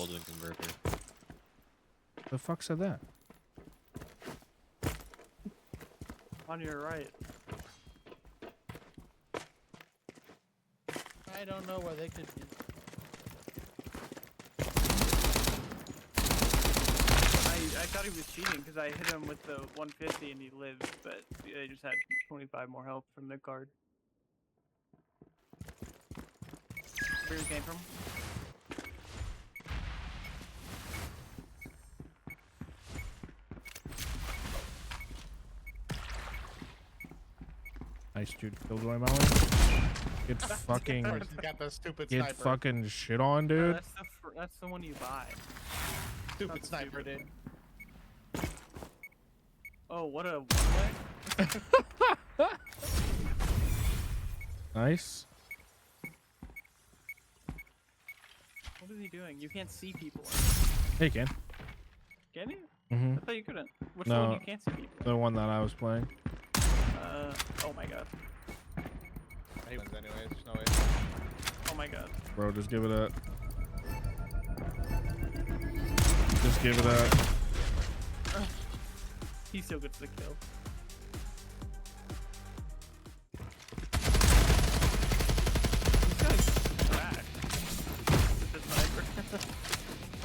The fuck said that? On your right. I don't know where they could. I thought he was cheating because I hit him with the 150 and he lived, but they just had 25 more health from the card. Where you came from? Nice, dude. Killjoy Molly. Get fucking Got the stupid get sniper. fucking shit on, dude. That's the one you buy. Stupid Not sniper, stupid. dude. Oh, what a one-way. Nice. What is he doing? You can't see people. Hey, Ken. Can you? Mm-hmm. I thought you couldn't. Which No. one you can't see people? The one that I was playing. Oh my god. He wins anyways. There's no way. Oh my god. Bro, just give it up. Just give it up. He still gets the kill. This guy's trash. With the sniper.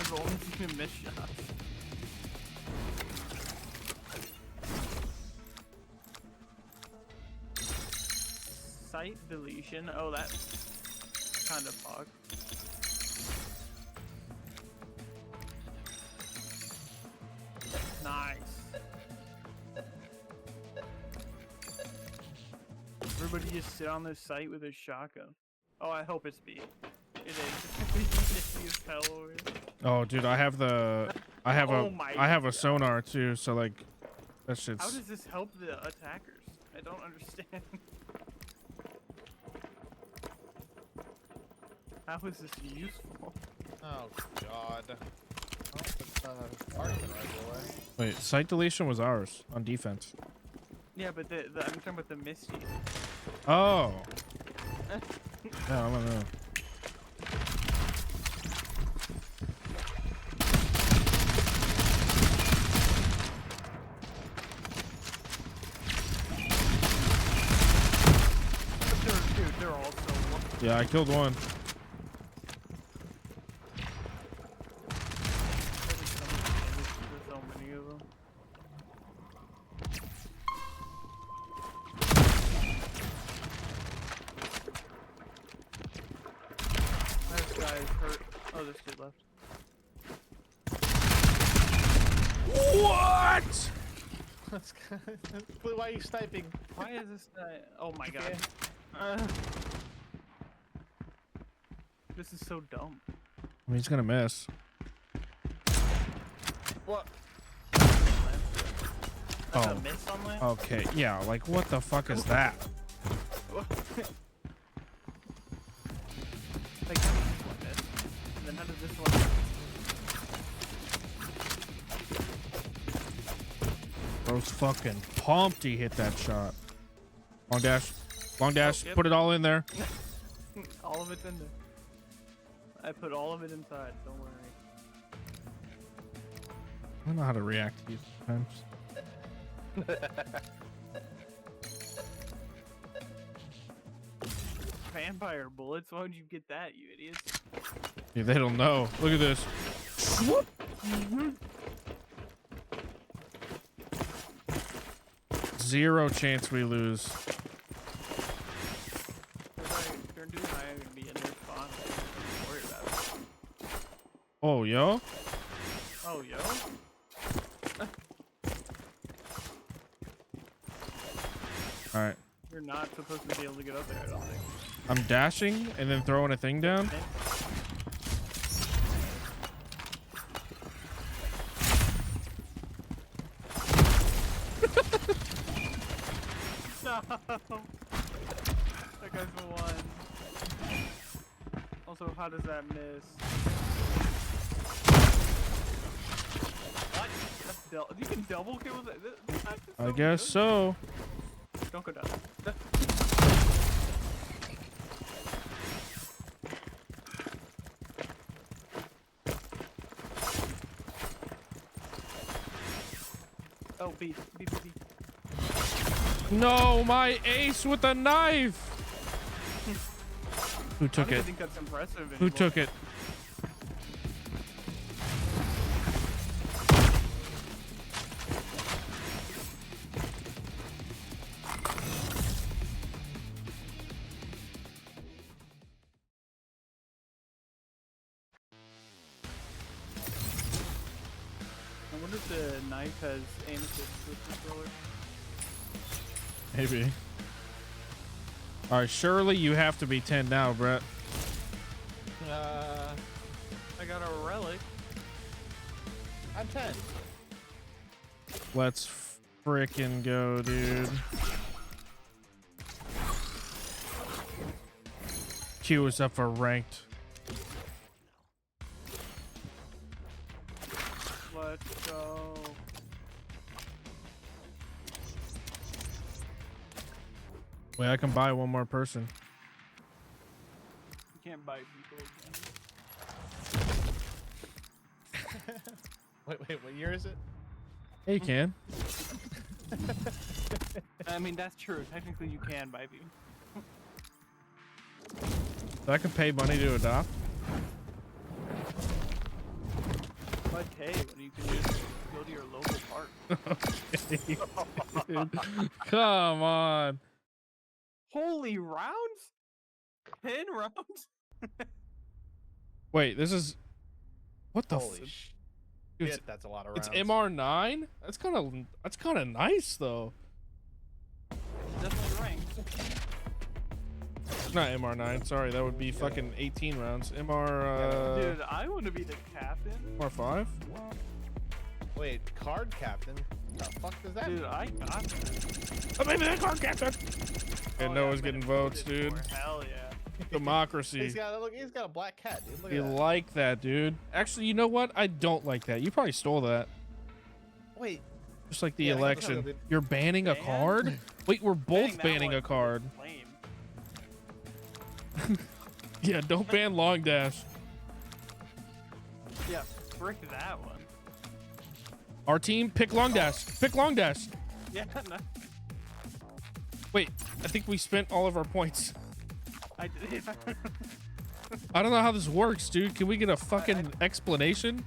I've only seen him miss shots. Site deletion. Oh, that's kind of fucked. Nice. Everybody just sit on this site with a shotgun. Oh, I hope it's B. It is. It's hell over here. Oh, dude, I have a sonar too, so like that shit's. How does this help the attackers? I don't understand. How is this useful? Oh god. Oh, it's argument right away. Wait, site deletion was ours on defense. Yeah, but I'm talking about the Misty. Oh. Yeah, I don't know. They're all so. Yeah, I killed one. There's so many of them. This guy is hurt. Oh, there's two left. What? Blue, why are you sniping? Why is this guy? Oh my god. This is so dumb. I mean, he's gonna miss. What? That's Oh. a miss on that? Okay, yeah, like what the fuck is that? Like, how does this one miss? And then how does this one miss? Bro's fucking pumped he hit that shot. Long dash. Long dash. Oh, yep. Put it all in there. All of it's in there. I put all of it inside, don't worry. I don't know how to react to these times. Vampire bullets? Why would you get that, you idiots? Yeah, they don't know. Look at this. Zero chance we lose. dude, I am gonna be in their spawn. Don't worry about it. Oh, yo. Oh, yo. All right. You're not supposed to be able to get up there, I don't think. I'm dashing and then throwing a thing down. Okay. No. That guy's the one. Also, how does that miss? What? You can double kill with it? This knife is I so guess good. so. Don't go down. Oh, B. No, my ace with a knife. Who took I don't it? think that's impressive Who anymore. took it? I wonder if the knife has aim assist with the controller. Maybe. All right, surely you have to be 10 now, Brett. I got a relic. I'm 10. Let's frickin' go, dude. Q is up for ranked. Let's go. Wait, I can buy one more person. You can't buy people again. Wait, what year is it? Hey, you can. I mean, that's true. Technically, you can buy people. So I can pay money to adopt. But hey, when you can just go to your local park. Dude, come on. Holy rounds? 10 rounds? Wait, this is what the Holy shit, Dude, that's a lot of rounds. it's MR9? That's kind of nice though. Definitely ranked. Not MR9, sorry, that would be fucking 18 rounds. MR Dude, I want to be the captain. MR5? Wait, card captain? The fuck does that Dude, mean? I got this. Oh, maybe that card captain. And Oh, Noah's yeah, getting man, votes, voted dude. for. Hell yeah. Democracy. He's got a black cat, dude. Look You at that. like that, dude? Actually, you know what? I don't like that. You probably stole that. Wait, Just like the Yeah, I election. did. You're banning a Ban? card? Wait, we're both that banning one a card. Lame. Yeah, don't ban long dash. Yeah, frick that one. Our team, pick long dash. Pick long dash. Yeah, no, Wait, I think we spent all of our points. I did. I don't know how this works, dude. Can we get a fucking explanation?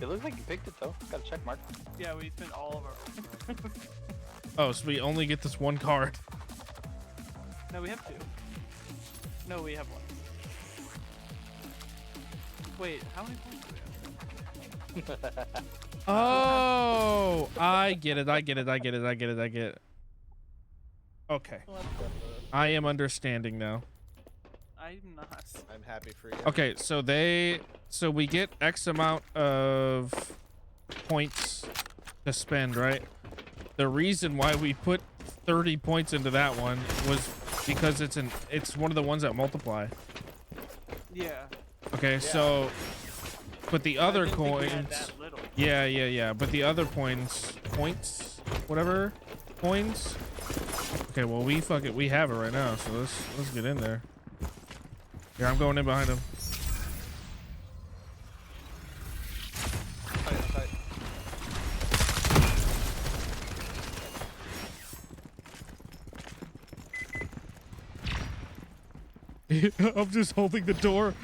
It looks like you picked it though. Got a check mark. Yeah, we spent all of our. Oh, so we only get this one card. No, we have two. No, we have one. Wait, how many points do we have? Oh, I get it. I get it. I get it. I get it. I get it. Okay. I am understanding now. I'm not. I'm happy for you. Okay, so we get X amount of points to spend, right? The reason why we put 30 points into that one was because it's one of the ones that multiply. Yeah. Okay, so but the other I didn't think we had coins, that little. yeah, but the other points, whatever, coins. Okay, well we have it right now, so let's get in there. Here, I'm going in behind him. I'm just holding the door.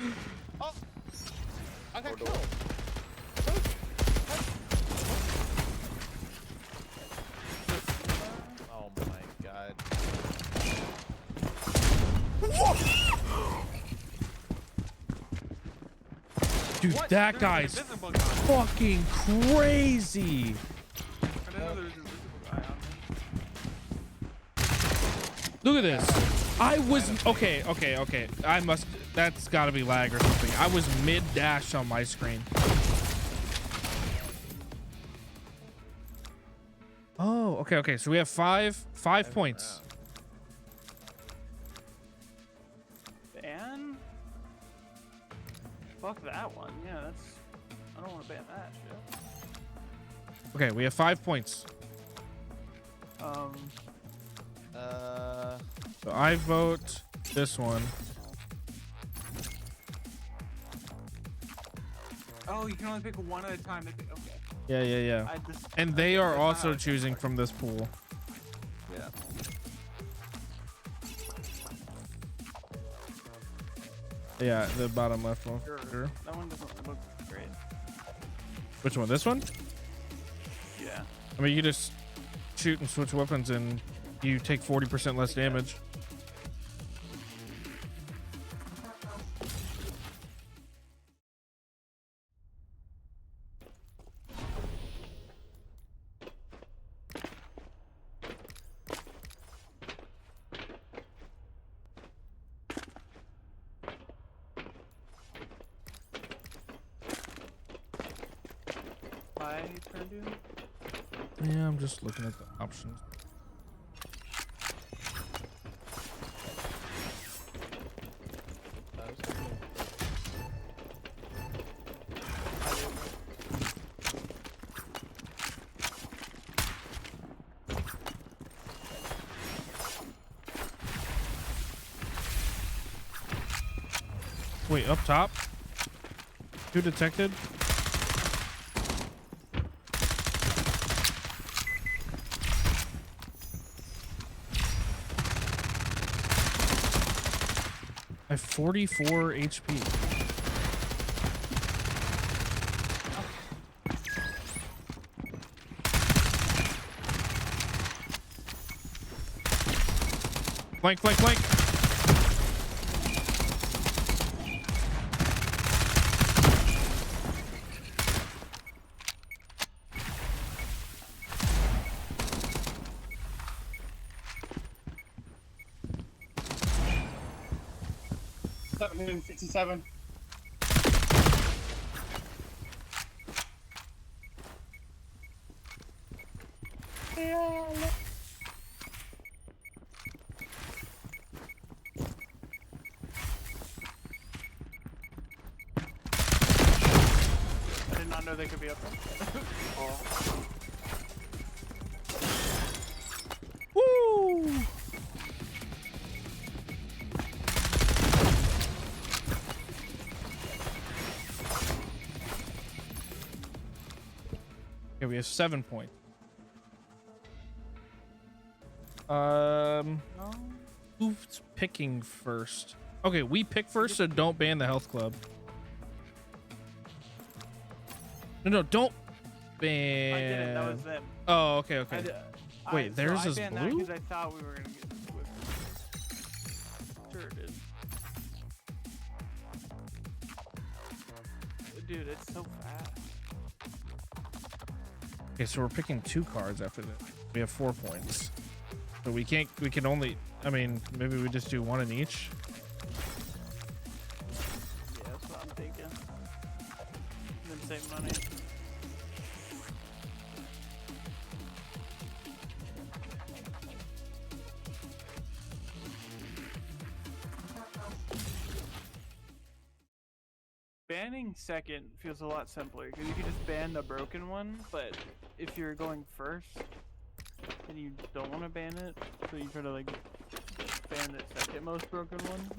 Oh, I got killed. Oh my god. Dude, What? that There's an guy's invisible guy. fucking crazy. I didn't know there was an invisible guy on there. Look at this. I was okay. That's gotta be lag or something. I was mid dash on my screen. Oh, okay. So we have five points. Ban? Fuck that one. Yeah, that's. I don't want to ban that shit. Okay, we have 5 points. So I vote this one. Oh, you can only pick one at a time. Okay. Yeah. And they are also choosing from this pool. Yeah. Yeah, the bottom left one. Sure. That one doesn't look great. Which one? This one? Yeah. I mean, you just shoot and switch weapons and you take 40% less damage. Yeah, I'm just looking at the options. Wait, up top? 2 detected? I have 44 HP. Flank. $767. I did not know they could be up there. Woo! Okay, we have 7 points. Who's picking first? Okay, we pick first, so don't ban the health club. No, don't ban. I didn't. That was them. Oh, okay. Wait, theirs is banned blue? because I thought we were gonna get Swift. Sure it is. Dude, it's so fast. Okay, so we're picking 2 cards after that. We have 4 points. So we can only, I mean, maybe we just do 1 in each. Yeah, that's what I'm thinking. Then save money. Banning second feels a lot simpler because you can just ban the broken one, but if you're going first and you don't want to ban it, so you try to like ban the second most broken one,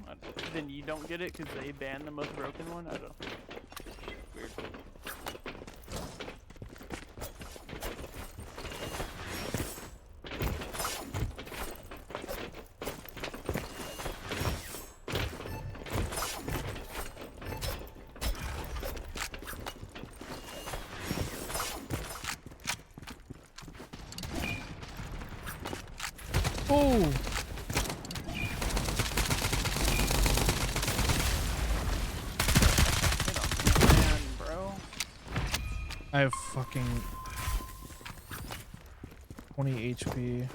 then you don't get it because they ban the most broken one. I don't know. Weird. Oh! I have fucking 20 HP.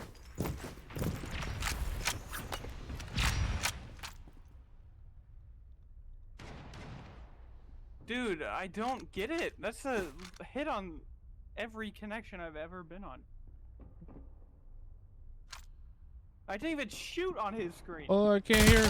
Dude, I don't get it. That's a hit on every connection I've ever been on. I didn't even shoot on his screen. Oh, I can't hear.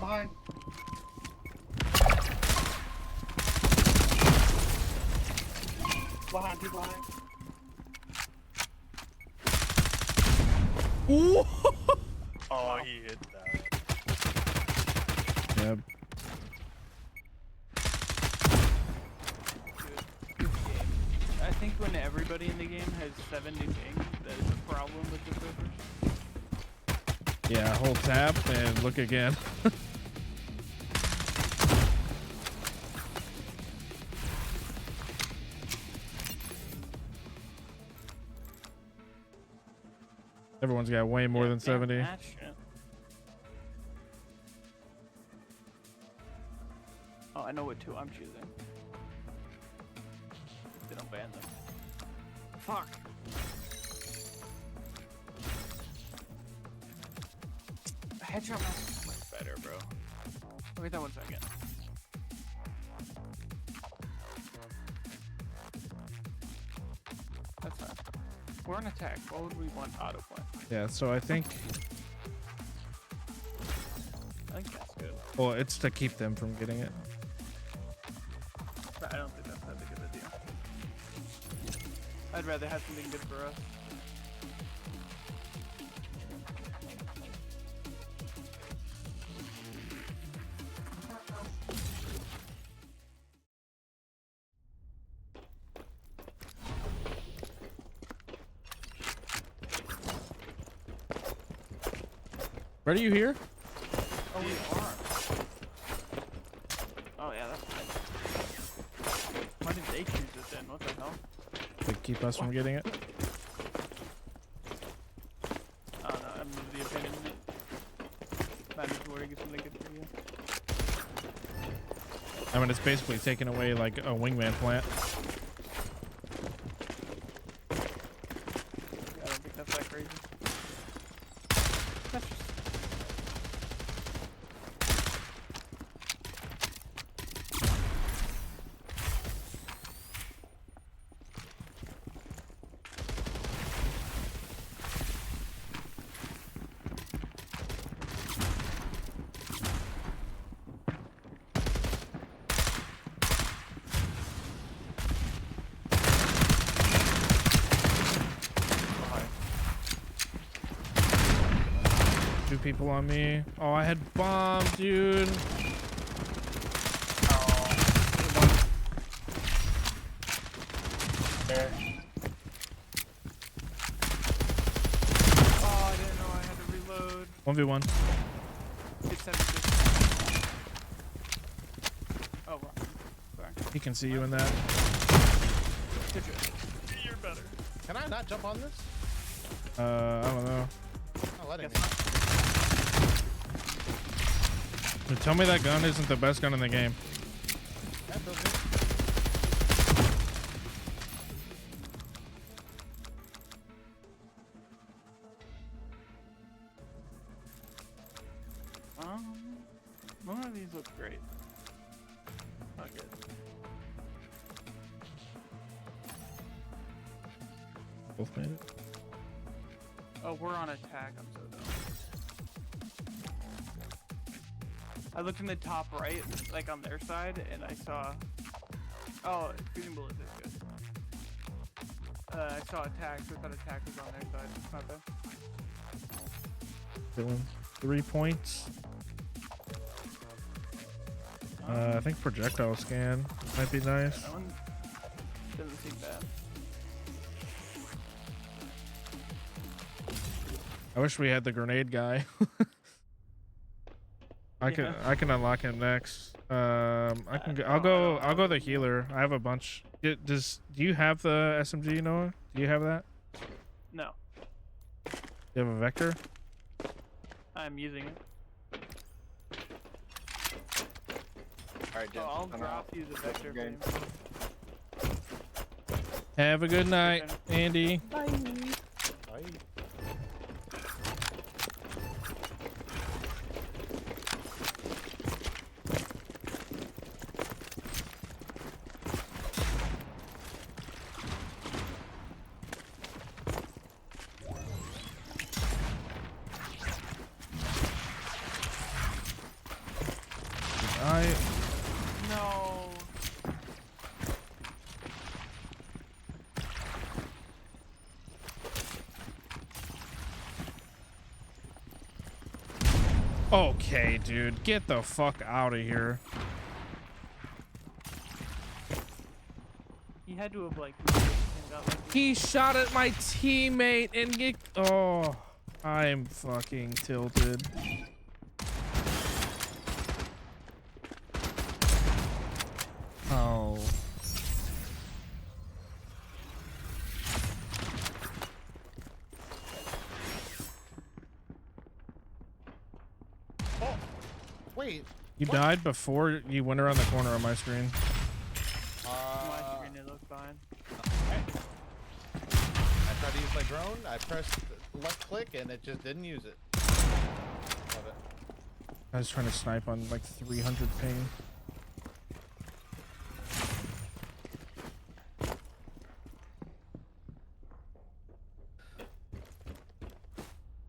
Behind. Behind. Ooh. Oh, he hit that. Yep. I think when everybody in the game has 7 new ping, that is a problem with the server. Yeah, hold tab and look again. Everyone's got way more than 70. That shit. Oh, I know what 2 I'm choosing. They don't ban them. Fuck. Headshot mouse is much better, bro. Wait that 1 second. That's fine. We're on attack. What would we want autoplay? Yeah, so I think, I think that's good. well, it's to keep them from getting it. But I don't think that's that big of a deal. I'd rather have something good for us. Ready, you here? Oh, we are. Oh, yeah, that's nice. Why did they choose this then? What the hell? To keep us from getting it. I don't know. I'm of the opinion that mandatory is something good for you. I mean, it's basically taking away like a wingman plant. Yeah, I don't think that's that crazy. That's just... Two people on me. Oh, I had bomb, dude. Oh, I didn't know I had to reload. 1v1. It's 76. Oh, wrong. Sorry. He can see you in that. Good job. You're better. Can I not jump on this? I don't know. Not letting me. Tell me that gun isn't the best gun in the game. That feels good. None of these look great. Not good. Both made it. Oh, we're on attack. I'm so dumb. I looked in the top right, like on their side, and I saw. Oh, shooting bullets is good. I saw attack, so I thought attack was on their side. Not bad. Feeling 3 points. I think projectile scan might be nice. That one doesn't seem bad. I wish we had the grenade guy. I can unlock him next. I'll go the healer. I have a bunch. Do you have the SMG, Noah? Do you have that? No, Do you have a vector? I'm using it. Alright, So I'll drop you the vector beam. Have a good night, Andy. Bye. Bye. No. Okay, dude, get the fuck out of here. He had to have like. He shot at my teammate and get. Oh, I'm fucking tilted. Oh. Oh, wait. You died before you went around the corner on my screen. My screen, it looked fine. I tried to use my drone. I pressed left click and it just didn't use it. Love it. I was trying to snipe on like 300 ping.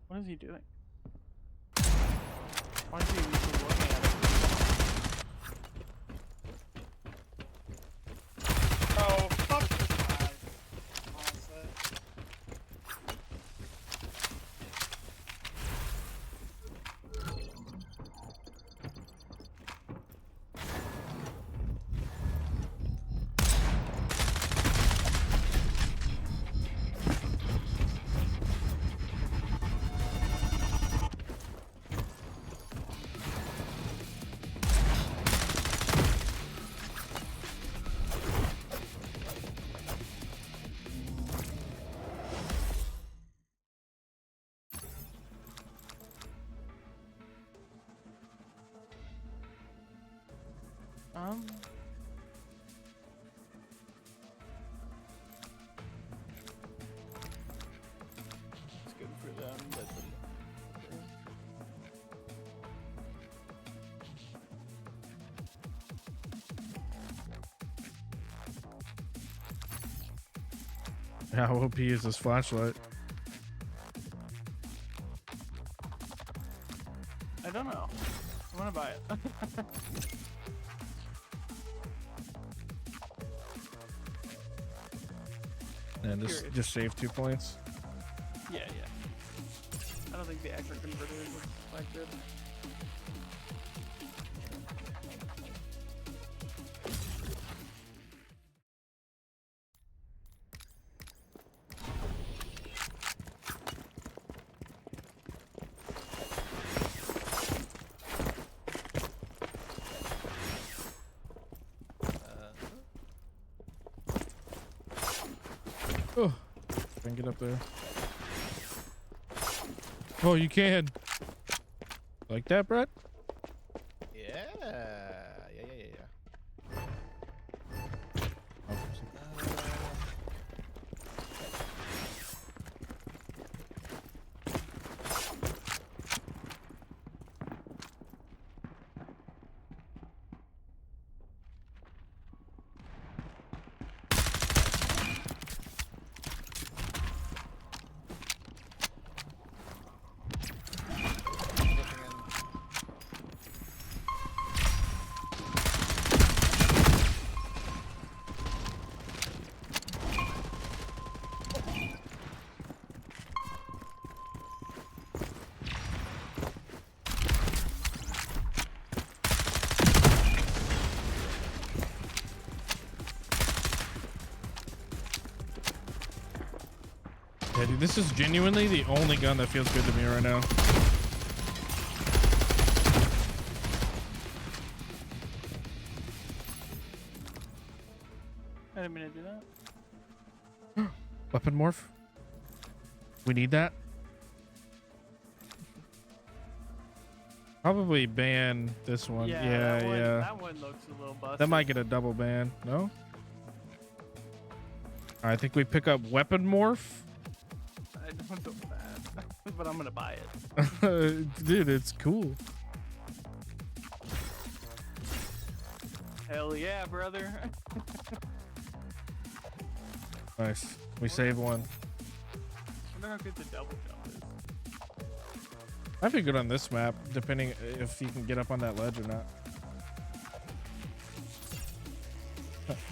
What is he doing? Why is he even looking at it? Oh, fuck this guy. Honestly. It's good for them, but How OP is this flashlight? I don't know. I want to buy it. And just save 2 points. Yeah. I don't think the accurate converter is like good. Oh, I can get up there. Oh, you can. Like that, Brett? Yeah. Yeah, dude, this is genuinely the only gun that feels good to me right now. I didn't mean to do that. Weapon morph. We need that. Probably ban this one. Yeah, that one looks a little busted. That might get a double ban. No? I think we pick up weapon morph. I don't feel bad, but I'm gonna buy it. Dude, it's cool. Hell yeah, brother. Nice. We save one. I wonder how good the double jump is. Might be good on this map, depending if you can get up on that ledge or not.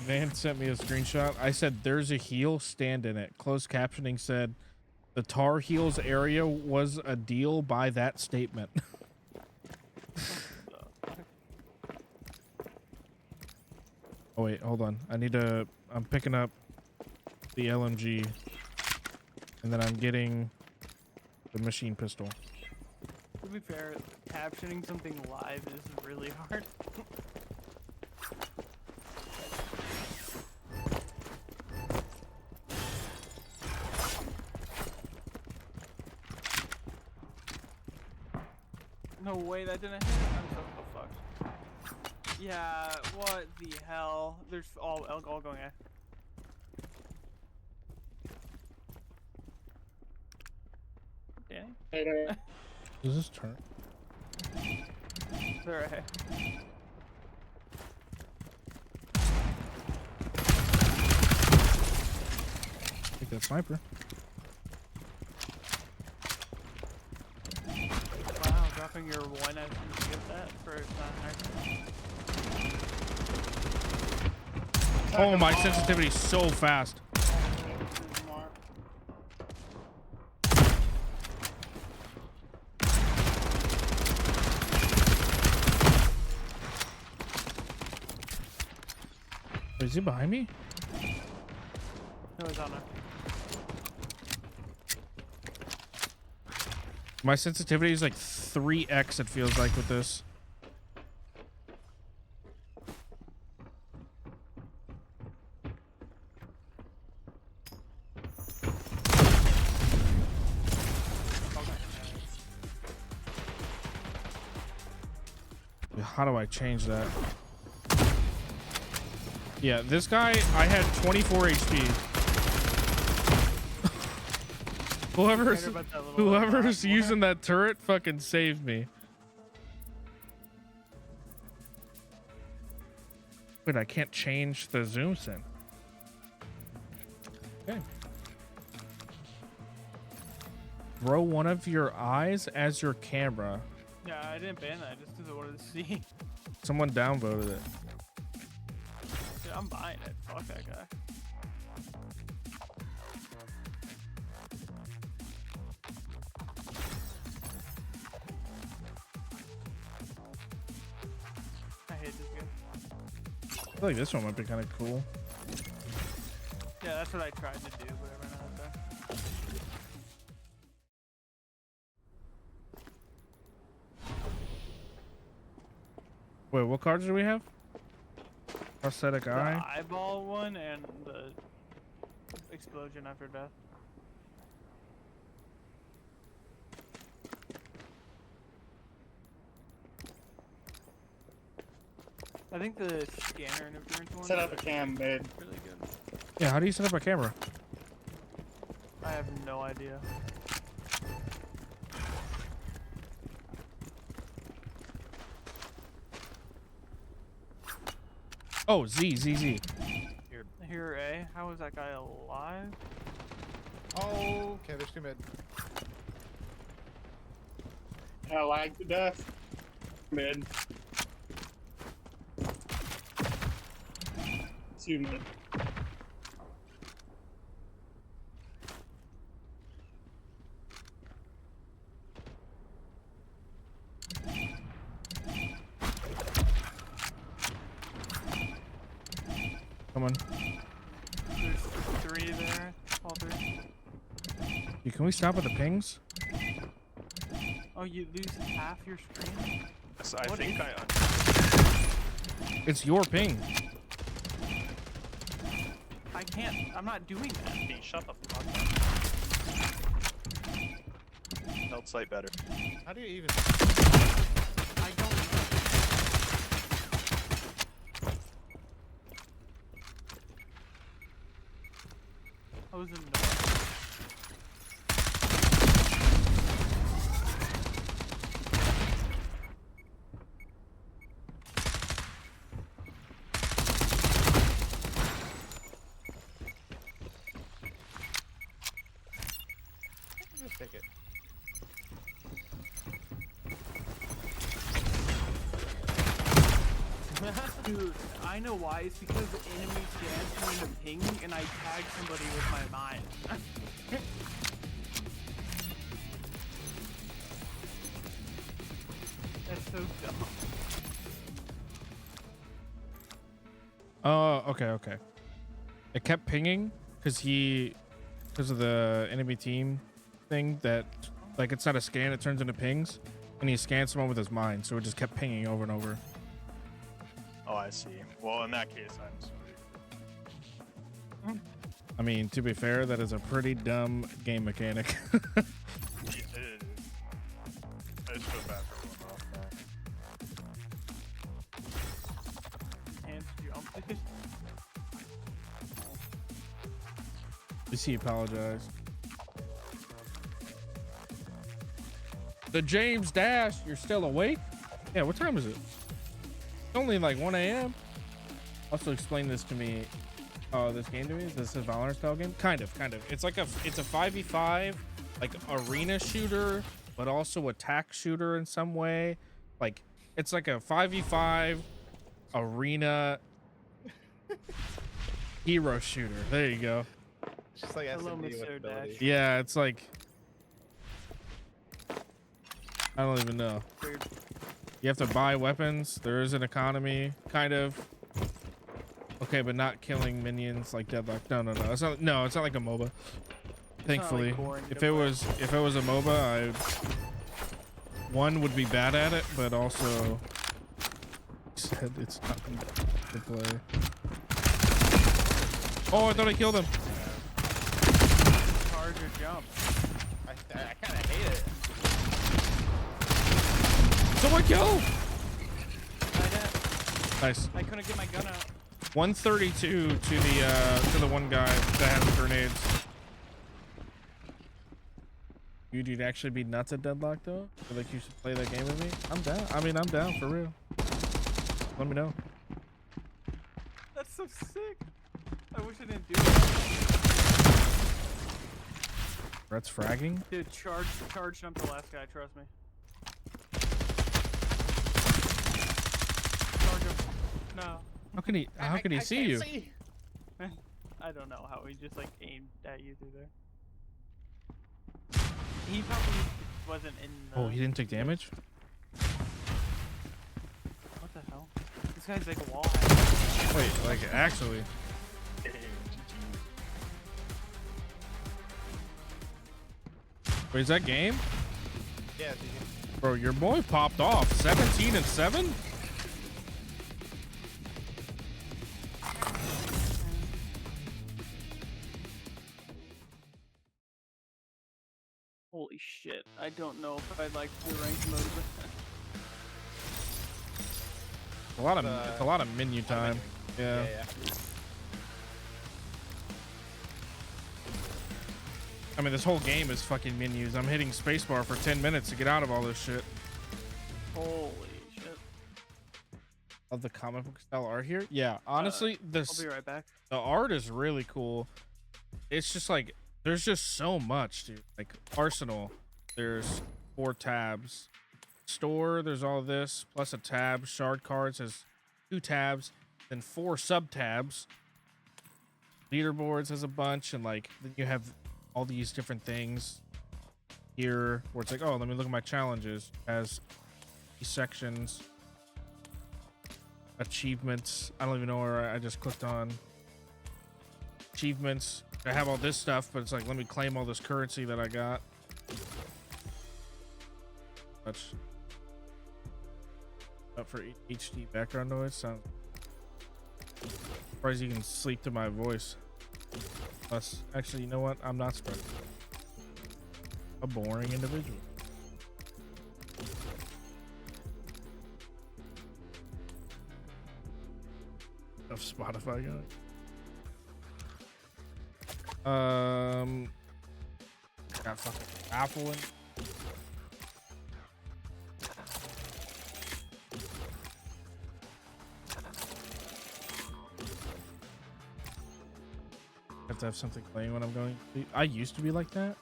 Van sent me a screenshot. I said, there's a heel, stand in it. Closed captioning said, the Tar Heels area was a deal by that statement. Oh wait, hold on. I'm picking up the LMG. And then I'm getting the machine pistol. To be fair, captioning something live is really hard. No way, that didn't hit. I'm so fucked. Yeah, what the hell? There's all going at. Danny? Does this turn? It's alright. Take that sniper. Wow, dropping your one as you get that for a Oh, my sensitivity is so fast. Is he behind me? No, he's on it. My sensitivity is like 3x, it feels like, with this. How do I change that? Yeah, this guy, I had 24 HP. Whoever's using that turret fucking saved me. Wait, I can't change the zoom sim. Okay. Throw one of your eyes as your camera. Yeah, I didn't ban that just because I wanted to see. Someone downvoted it. Dude, I'm buying it. Fuck that guy. I hate this game. I feel like this one might be kind of cool. Yeah, that's what I tried to do, but I ran out of time. Wait, what cards do we have? Prosthetic The eye? eyeball one and the explosion after death. I think the scanner interference one. Set up a cam mid. Really good. Yeah, how do you set up a camera? I have no idea. Oh, Z. Here, A. How is that guy alive? Oh, okay, there's two mid. I like to death. Mid. Two mid. Come on. There's three there. All three. Dude, can we stop at the pings? Oh, you lose half your screen? So I What think is- It's your ping. I can't. I'm not doing that. Hey, shut the fuck up. Held sight better. How do you even? I don't know. I was in the Just take it. Dude, I know why. It's because the enemy scans me in a ping and I tag somebody with my mind. That's so dumb. Oh, okay. It kept pinging because of the enemy team thing that, like, it's not a scan, it turns into pings, and he scans someone with his mind, so it just kept pinging over and over. Oh, I see. Well, in that case, I'm sorry. I mean, to be fair, that is a pretty dumb game mechanic. I just feel bad for everyone else. Hands jump. You see, he apologized. The James Dash, you're still awake? Yeah, what time is it? It's only like 1 a.m. Also explain this to me. This game to me? Is this a Valorant style game? Kind of. It's a 5v5, like arena shooter, but also attack shooter in some way. Like, it's like a 5v5 arena hero shooter. There you go. It's just like Hello, SMD with Mr. abilities. Dash. Yeah, it's like, I don't even know. Weird. You have to buy weapons. There is an economy, kind of. Okay, but not killing minions like Deadlock. No. It's not like a MOBA. Thankfully, like boring if to it play. was a MOBA, one would be bad at it, but also said it's not to play. Oh, I thought I killed him. Charge or jump. I kind of hate it. Someone kill! I did. Nice. I couldn't get my gun out. 132 to the one guy that has the grenades. You'd actually be nuts at Deadlock though? I feel like you should play that game with me. I'm down. I mean, I'm down for real. Let me know. That's so sick. I wish I didn't do that. Brett's fragging. Dude, charge jump the last guy. Trust me. Charge him. No. How can he see you? I don't know how he just like aimed at you through there. He probably wasn't in the... Oh, he didn't take damage? What the hell? This guy's like a wall hack. Wait, like actually. Wait, is that game? Yeah, Bro, your boy popped off. 17-7? Holy shit. I don't know if I'd like to do ranked mode with that. It's a lot of menu time. Yeah. I mean, this whole game is fucking menus. I'm hitting spacebar for 10 minutes to get out of all this shit. Holy shit. Of the comic book style art here? Yeah, honestly, I'll be right back. the art is really cool. It's just like, there's just so much, dude. Like, Arsenal, there's 4 tabs. Store, there's all this, plus a tab. Shard cards has 2 tabs, then 4 sub-tabs. Leaderboards has a bunch, and like, then you have all these different things here where it's like, oh, let me look at my challenges. Has these sections. Achievements. I don't even know where I just clicked on. Achievements. I have all this stuff, but it's like, let me claim all this currency that I got. That's up for HD background noise. Sounds surprised you can sleep to my voice. Plus, actually, you know what? I'm not surprised. A boring individual. Of Spotify guy. Got fucking Apple in. Have to have something playing when I'm going to sleep. I used to be like that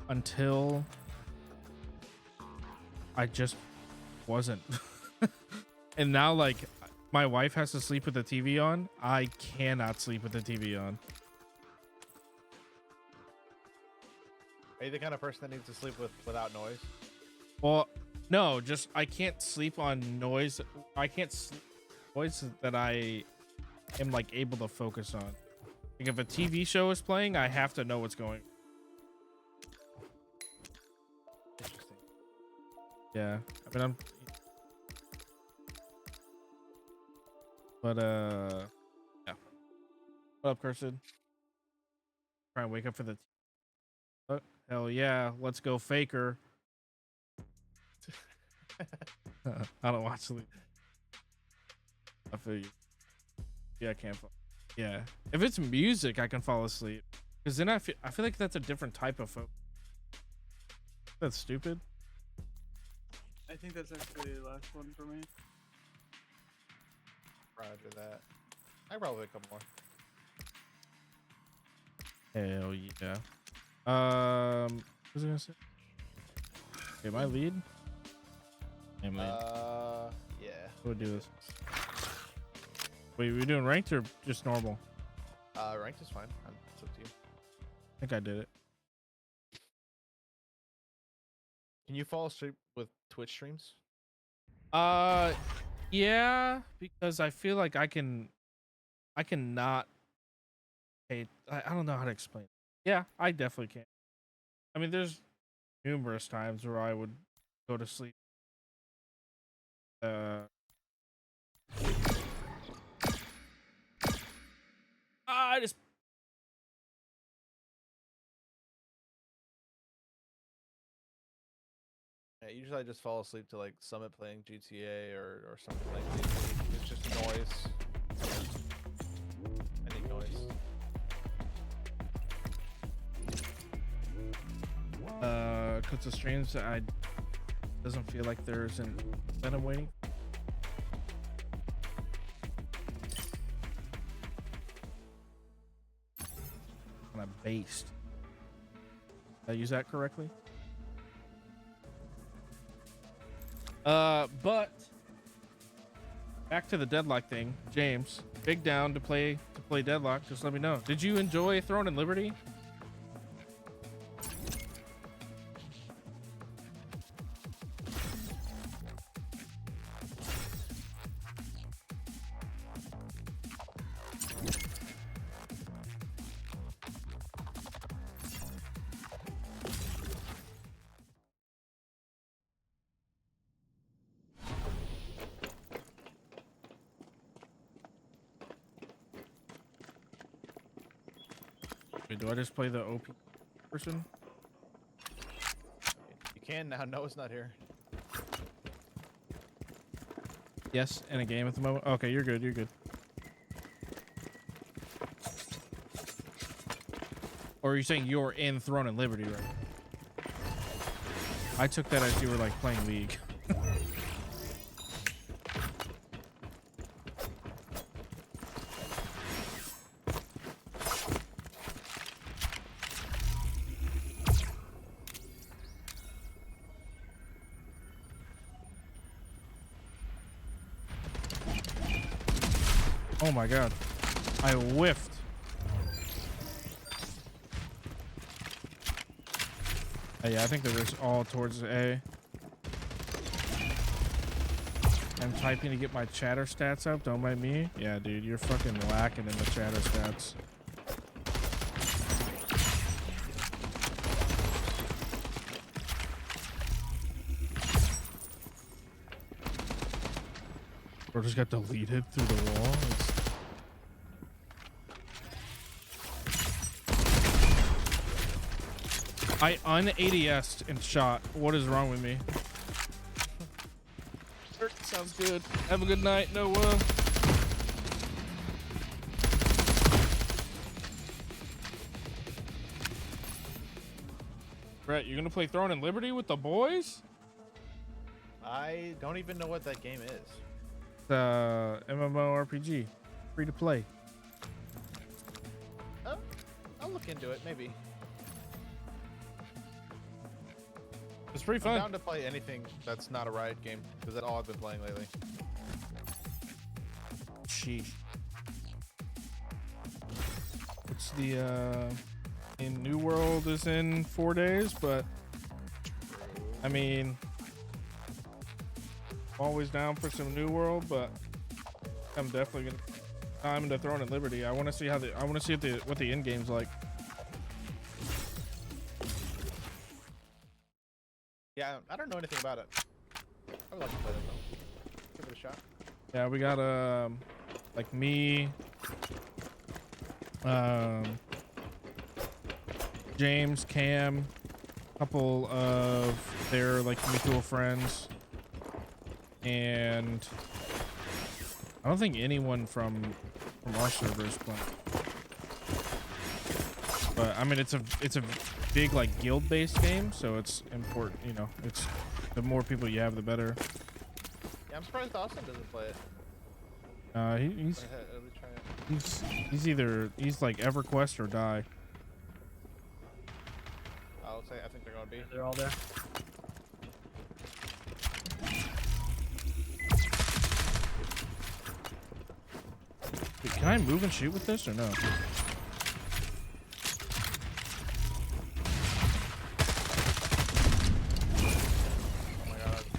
until I just wasn't. And now, like, my wife has to sleep with the TV on. I cannot sleep with the TV on. Are you the kind of person that needs to sleep without noise? Well, no, just I can't sleep on noise. I can't sleep noise that I am like able to focus on. Like if a TV show is playing, I have to know what's going. Interesting. Yeah, I mean but yeah. What up, Cursed? Try and wake up for the. Oh, hell yeah, let's go Faker. I don't watch sleep. I feel you. Yeah, I can't fall. Yeah, if it's music, I can fall asleep. Because then I feel like that's a different type of focus. That's stupid. I think that's actually the last one for me. Roger that. I probably a couple more. Hell yeah. What was I gonna say? Okay, my lead. Am I? Yeah. We'll do this. Wait, we doing ranked or just normal? Ranked is fine. It's up to you. I think I did it. Can you fall asleep with Twitch streams? Yeah, because I feel like I cannot. Hey, I don't know how to explain it. Yeah, I definitely can. I mean, there's numerous times where I would go to sleep. I just. Yeah, usually I just fall asleep to like Summit playing GTA or something like that. It's just noise. Any noise. Cause the streams doesn't feel like there's an that I'm waiting. Kind of based. Did I use that correctly? But back to the deadlock thing, James. Big down to play deadlock. Just let me know. Did you enjoy Throne and Liberty? Wait, do I just play the OP person? You can now. Noah's not here. Yes, in a game at the moment. Okay, you're good. You're good. Or are you saying you're in Throne and Liberty, right? I took that as you were like playing League. Oh my god. I whiffed. Yeah, I think they're just all towards A. I'm typing to get my chatter stats up. Don't mind me. Yeah, dude, you're fucking lacking in the chatter stats. Or just got deleted through the wall. I un-ADS'd and shot. What is wrong with me? Sounds good. Have a good night, Noah. Brett, you're gonna play Throne and Liberty with the boys? I don't even know what that game is. The MMORPG, free to play. Oh, I'll look into it, maybe. It's pretty I'm fun. down to play anything that's not a Riot game, because that's all I've been playing lately. Sheesh. It's the in New World is in 4 days, but I mean, always down for some New World, but I'm definitely gonna. I'm into Throne and Liberty. I want to see how the. I want to see what the end game's like. Yeah, I don't know anything about it. I would like to play it though. Give it a shot. Yeah, we got like me, James, Cam, a couple of their like mutual friends, and I don't think anyone from our server is playing. But I mean, it's a big like guild-based game, so it's important. You know, it's the more people you have, the better. Yeah, I'm surprised Austin doesn't play it. He's like EverQuest or die. I'll say I think they're gonna be. They're all there. Wait, can I move and shoot with this or no?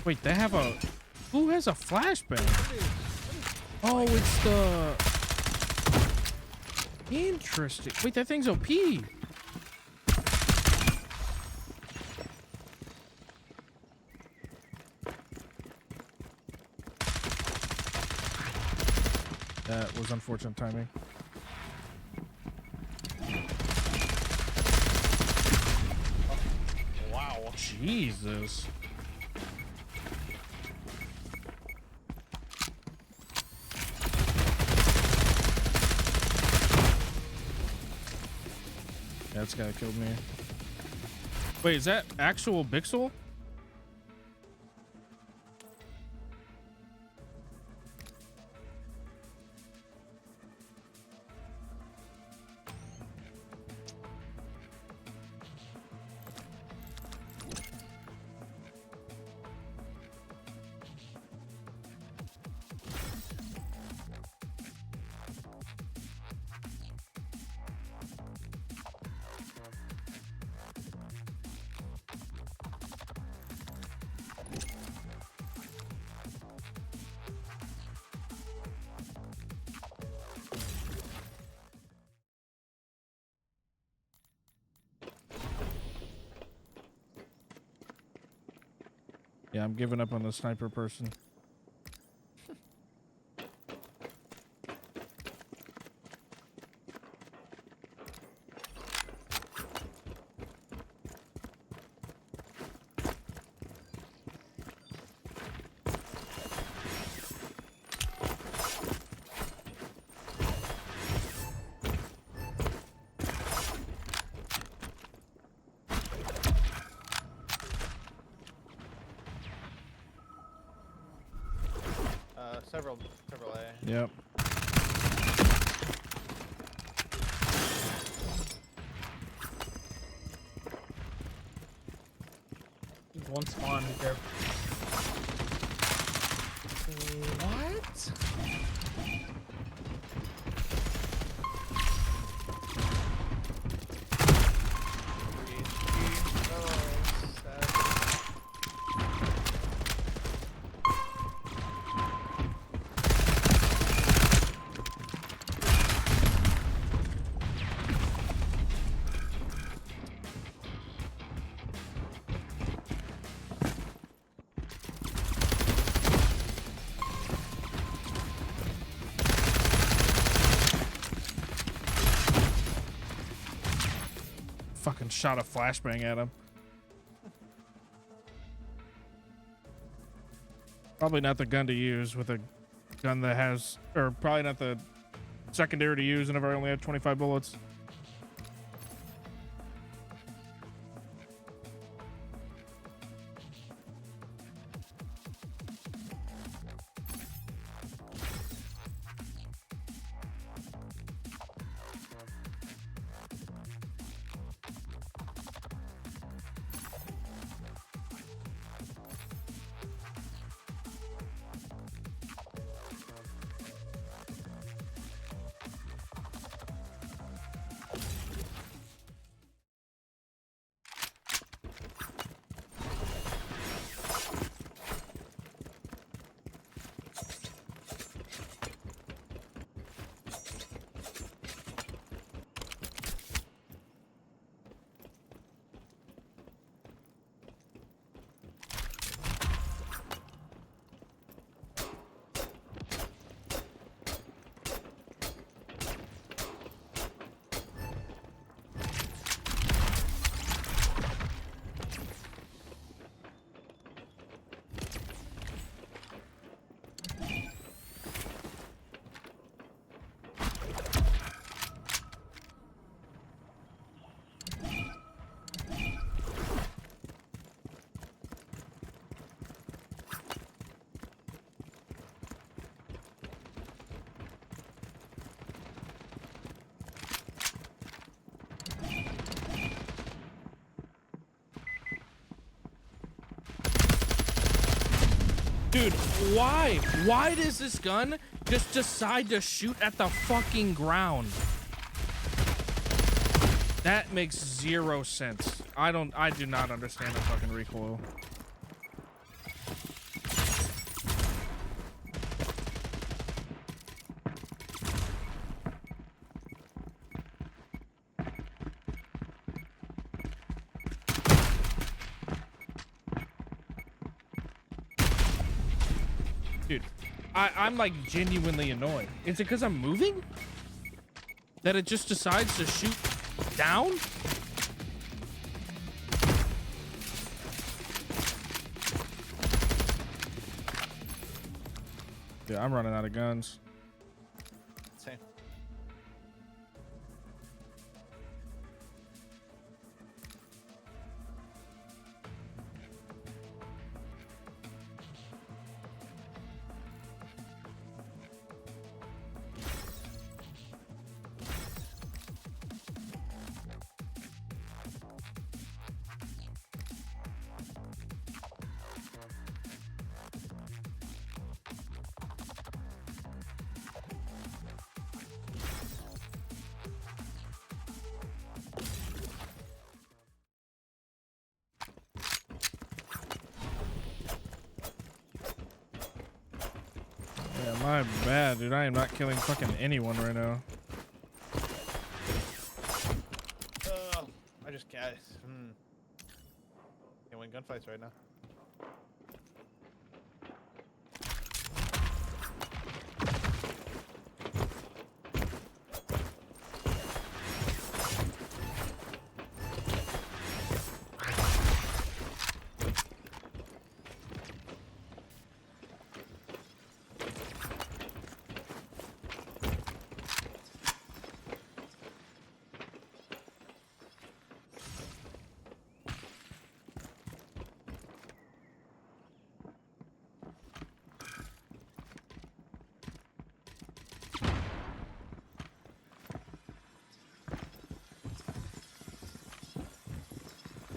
Wait, they have a... Who has a flashbang? Oh, it's the... Interesting. Wait, that thing's OP. That was unfortunate timing. Wow. Jesus. Yeah, this guy killed me. Wait, is that actual Bixel? Yeah, I'm giving up on the sniper person. Several A. Yep. One spawn there. What? shot a flashbang at him. Probably not the gun to use with a gun that has, or probably not the secondary to use whenever I only have 25 bullets. Dude, why? Why does this gun just decide to shoot at the fucking ground? That makes zero sense. I do not understand the fucking recoil. Dude, I'm like genuinely annoyed. Is it because I'm moving? That it just decides to shoot down? Yeah, I'm running out of guns. Same. Yeah, my bad, dude. I am not killing fucking anyone right now. I just can't. Can't win gunfights right now.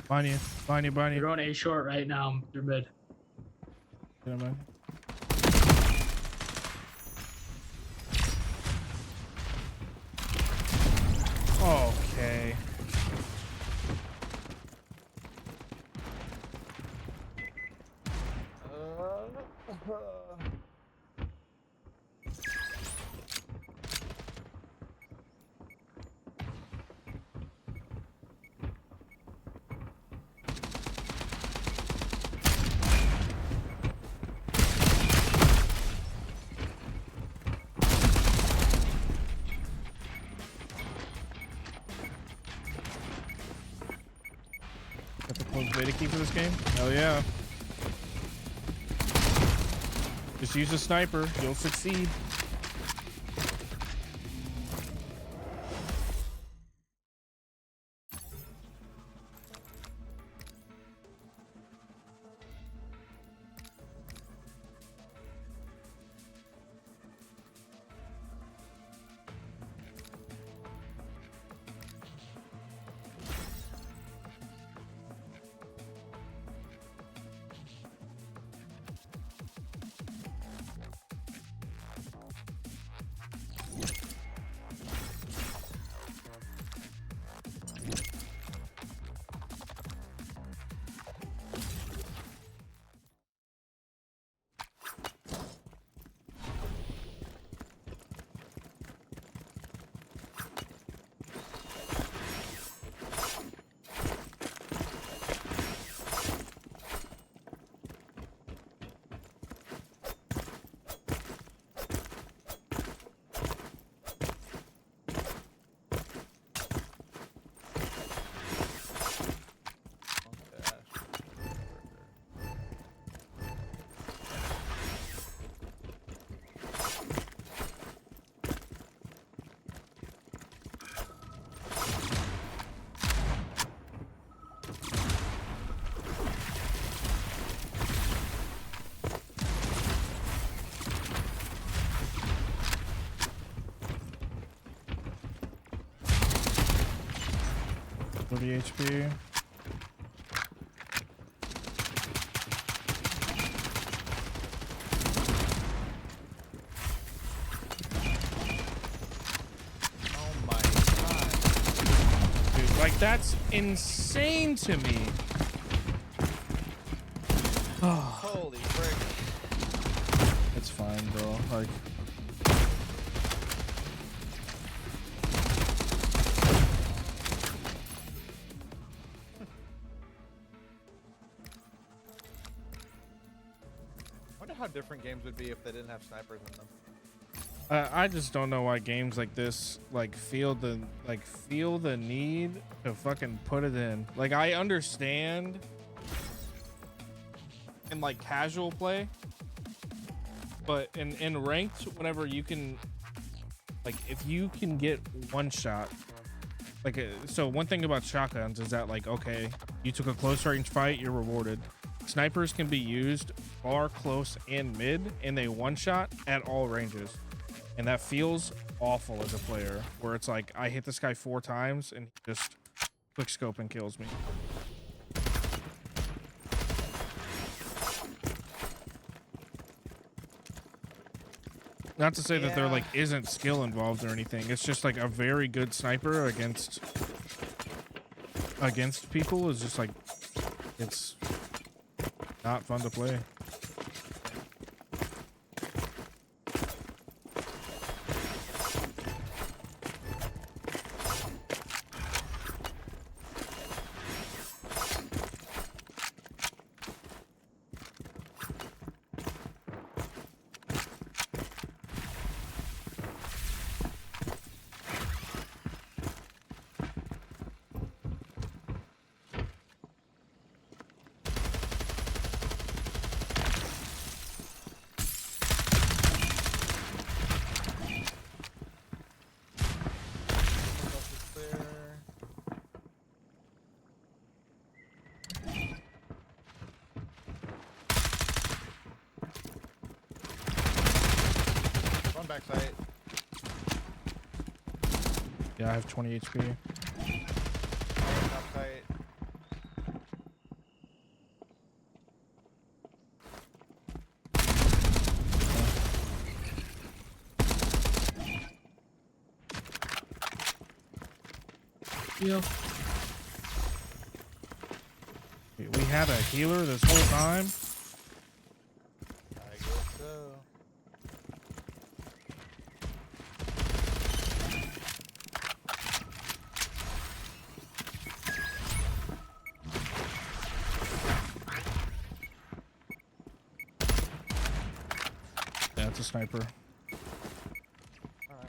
Behind you, behind you, behind you. You're going A short right now. You're mid. Get him, man. Okay. beta key for this game? Hell yeah. Just use a sniper. You'll succeed. HP. Oh my god. Dude, like that's insane to me. Holy frick. It's fine, bro. Like How different games would be if they didn't have snipers in them. I just don't know why games like this feel the need to fucking put it in. Like I understand in like casual play, but in ranked, whenever you can, like if you can get one shot, like so one thing about shotguns is that like okay, you took a close range fight, you're rewarded. Snipers can be used far, close, and mid, and they one-shot at all ranges. And that feels awful as a player, where it's like, I hit this guy 4 times, and he just quick scope and kills me. Not to say that there like isn't skill involved or anything. It's just like a very good sniper against people is just like, it's not fun to play. Backside. Yeah, I have 20 HP. Outside. Yeah. We had a healer this whole time. I guess so. Yeah, it's a sniper. Alright,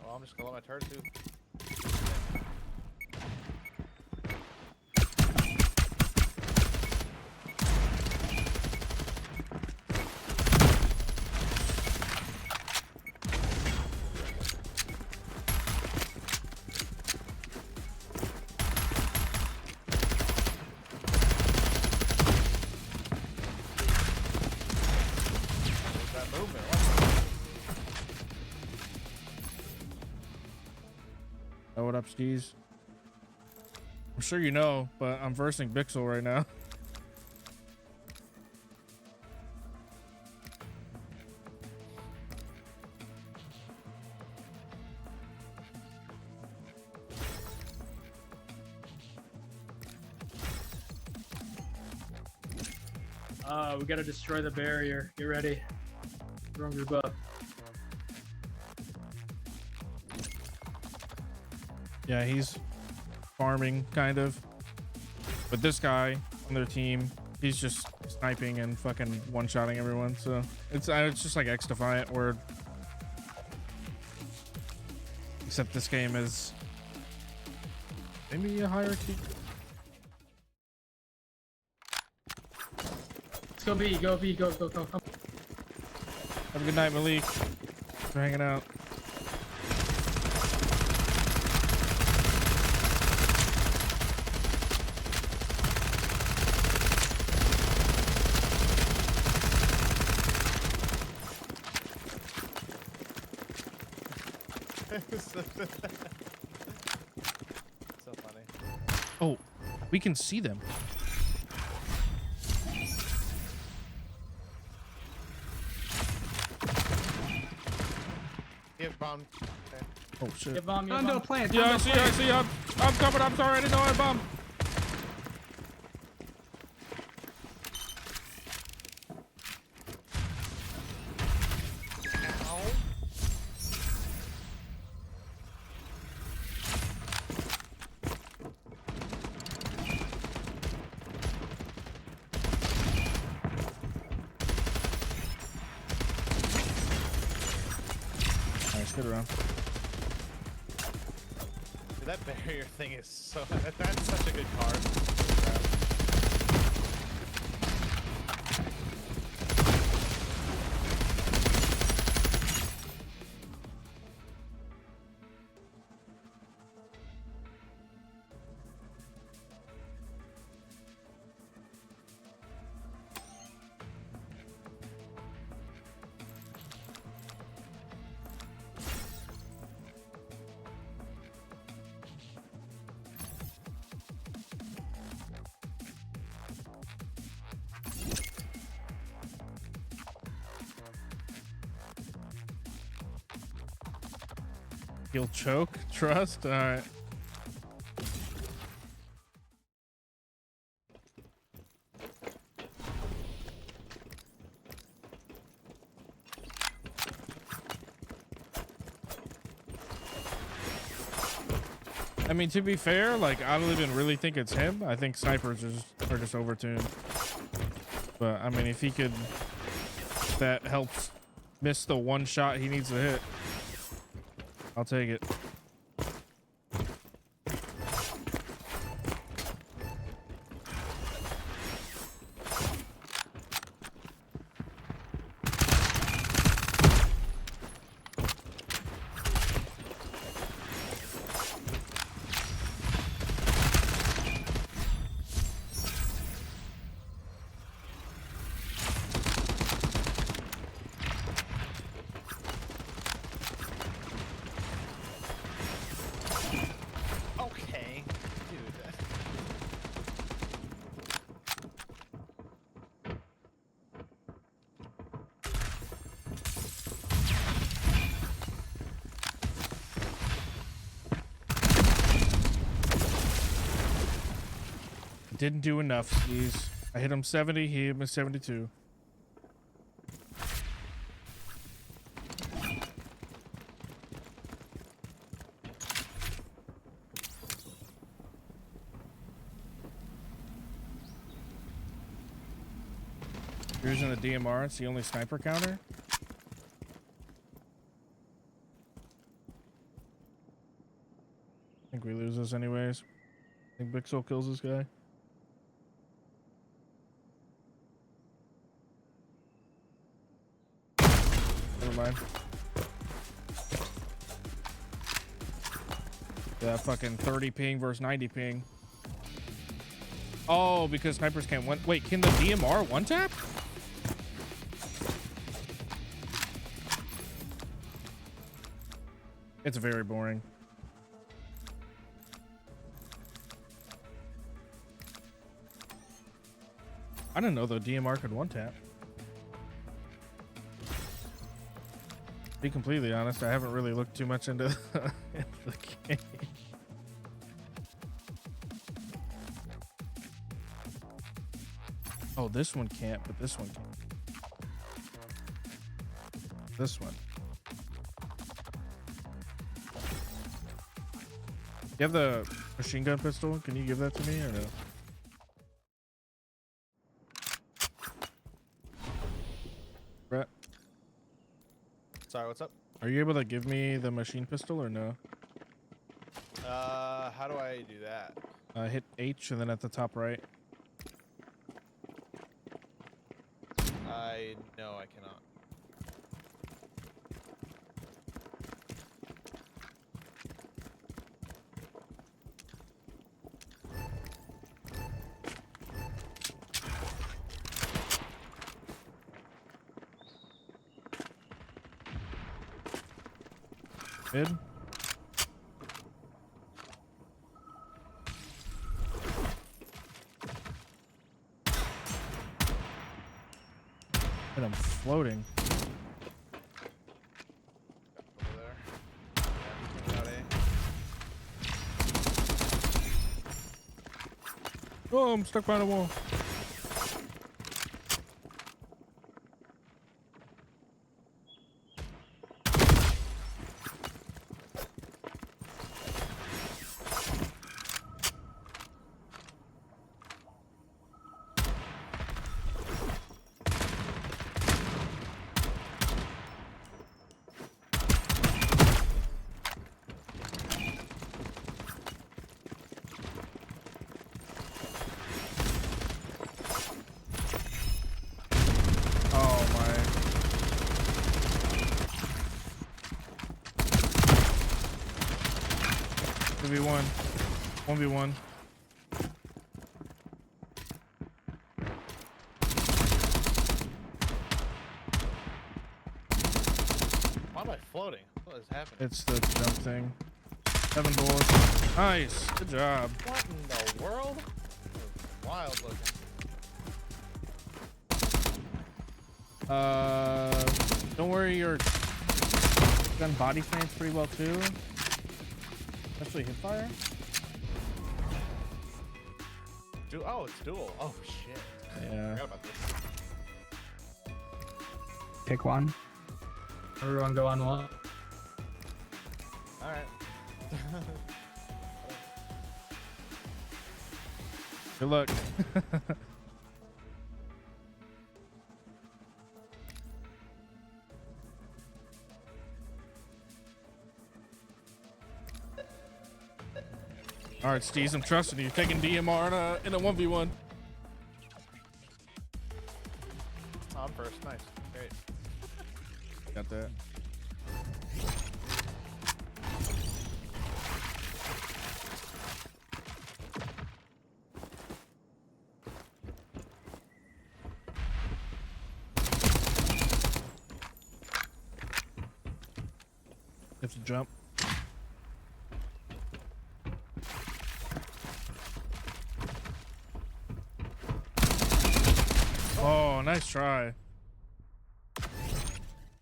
well, I'm just gonna let my turret do. Oh, what up, skis? I'm sure you know, but I'm versing Bixel right now. We gotta destroy the barrier. Get ready. Wrong group up. Yeah, he's farming, kind of. But this guy on their team, he's just sniping and fucking one-shotting everyone. So it's just like X-Defiant, where except this game is maybe a hierarchy. Let's go B. Go B. Go. Come. Have a good night, Malik. Thanks for hanging out. So funny. Oh, we can see them. Get bombed. Okay. Oh shit. Get bomb. Plant. Yeah, I see. I'm coming. I'm sorry. I didn't know I had a bomb. Good around. Dude, that barrier thing is so. That's such a good card. He'll choke. Trust. All right. I mean, to be fair, like, I don't even really think it's him. I think snipers are just overtuned. But I mean, if he could, that helps miss the one shot he needs to hit, I'll take it. Didn't do enough, skis. I hit him 70, he hit me 72. Using the DMR, it's the only sniper counter. I think we lose this anyways. I think Bixel kills this guy. Never mind. Yeah, fucking 30 ping versus 90 ping. Oh, because snipers can't one. Wait, can the DMR one tap? It's very boring. I didn't know the DMR could one tap. To be completely honest, I haven't really looked too much into the game. Oh, this one can't, but this one can. This one. You have the machine gun pistol? Can you give that to me or no? Brett? Sorry, what's up? Are you able to give me the machine pistol or no? How do I do that? Hit H and then at the top right. No, I cannot. Mid. And I'm floating. Over there. Yeah, out A. Oh, I'm stuck behind a wall. Oh my. v1. 1v1. Why am I floating? What is happening? It's the jump thing. 7 doors. Nice. Good job. What in the world? Wild looking. Don't worry, your gun body frames pretty well too. Especially hip fire. Oh, it's dual. Oh shit. Yeah. I forgot about this. Pick one. Everyone go on one. All right. Good luck. All right, Steez, I'm trusting you. Taking DMR in a 1v1. Oh, I'm first. Nice. Great. Got that. Have to jump. Oh, nice try.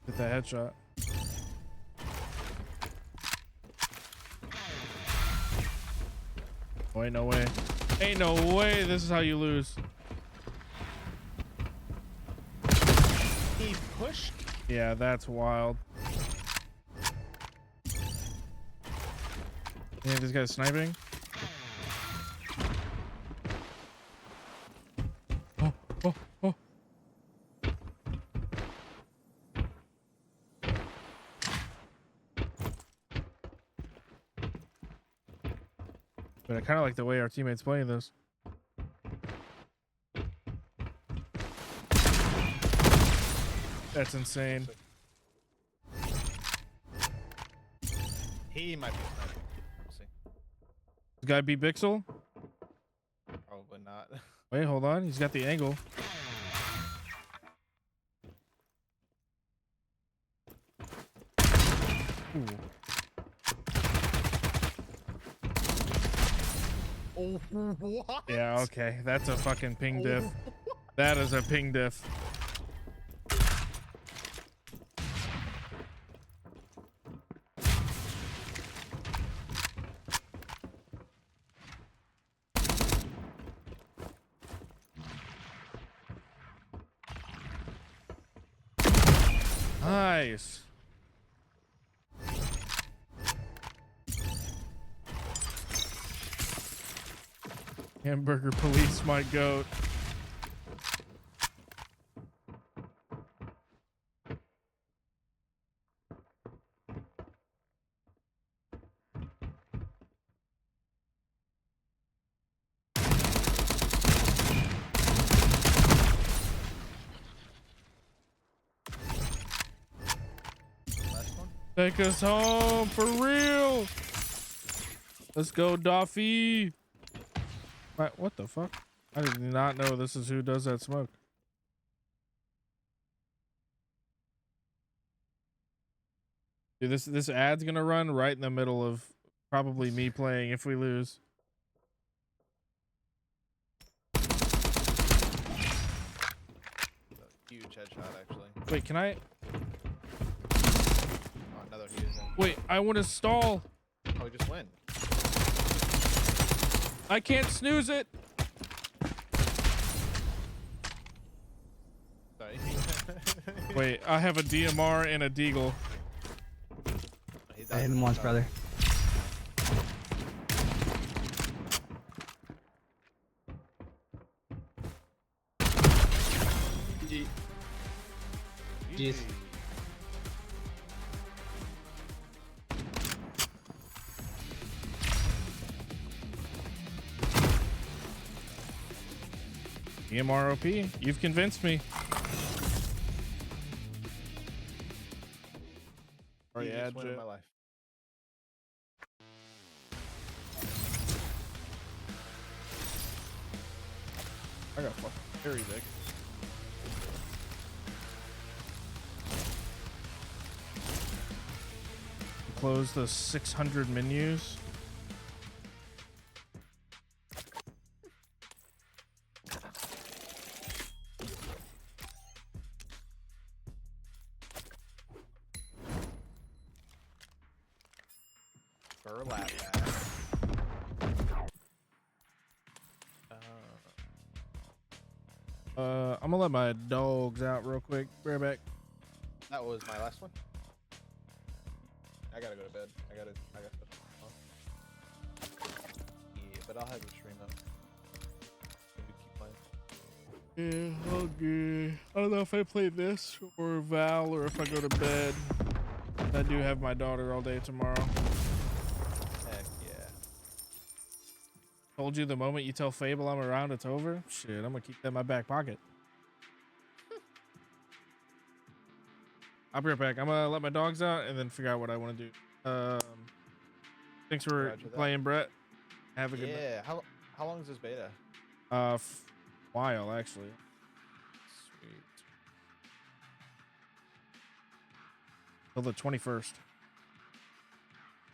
Get that headshot. Oh, ain't no way. Ain't no way this is how you lose. He pushed. Yeah, that's wild. You think this guy's sniping? Oh, oh, oh. But I kind of like the way our teammates playing this. That's insane. He might be sniping. We'll see. This guy beat Bixel? Probably not. Wait, hold on. He's got the angle. Ooh. Oh, what? Yeah, okay. That's a fucking ping diff. That is a ping diff. Nice. Hamburger police, my goat. Take us home for real. Let's go, Doffy. What the fuck? I did not know this is who does that smoke. Dude, this ad's gonna run right in the middle of probably me playing if we lose. Huge headshot, actually. Wait, can I? Oh, another he isn't. Wait, I want to stall. Oh, just win. I can't snooze it. Sorry. Wait, I have a DMR and a deagle. I hit him once, brother. GG. Jeez. DMROP, you've convinced me. Oh yeah, win in my life. I got fucking very big. Close the 600 menus. Burlap bag. I'm gonna let my dogs out real quick. Be right back. That was my last one. I gotta go to bed. I got yeah, but I'll have you stream up. Maybe keep playing. Yeah, okay. I don't know if I play this or Val or if I go to bed. I do have my daughter all day tomorrow. Heck yeah. Told you the moment you tell Fable I'm around, it's over. Shit, I'm gonna keep that in my back pocket. I'll be right back. I'm gonna let my dogs out and then figure out what I want to do. Thanks for playing, Brett. Have a good night. Yeah. How long is this beta? While actually. Sweet. Till the 21st.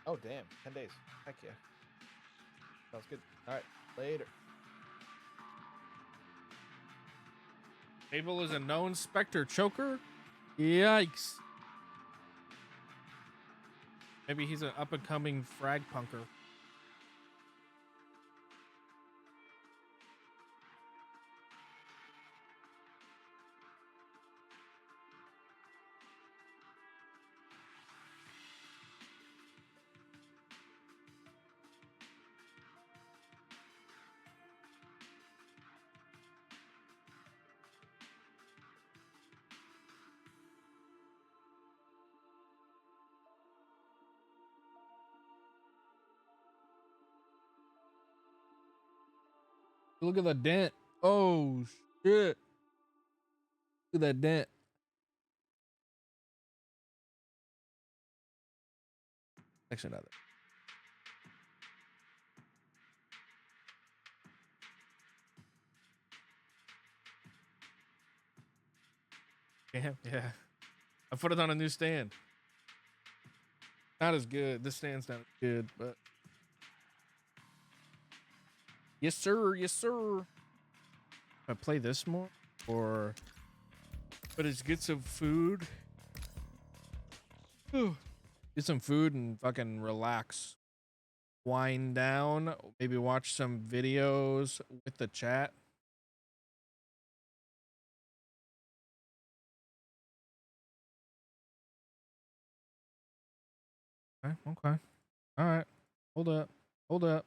Oh damn, 10 days. Heck yeah. Sounds good. All right, later. Fable is a known Spectre choker. Yikes. Maybe he's an up-and-coming FRAGPUNker. Look at the dent. Oh, shit. Look at that dent. Actually, not that. Yeah. I put it on a new stand. Not as good. This stand's not as good, but. Yes, sir. Yes, sir. If I play this more. or but it's get some food. Get some food and fucking relax. Wind down, maybe watch some videos with the chat. Okay, okay. All right. Hold up. Hold up.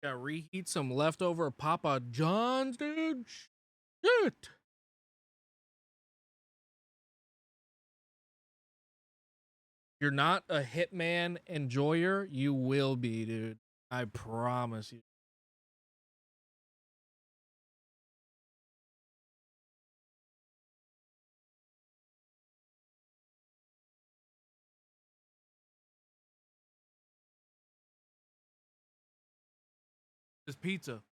Gotta reheat some leftover Papa John's, dude. Shit. You're not a Hitman enjoyer, you will be, dude. I promise you. This pizza.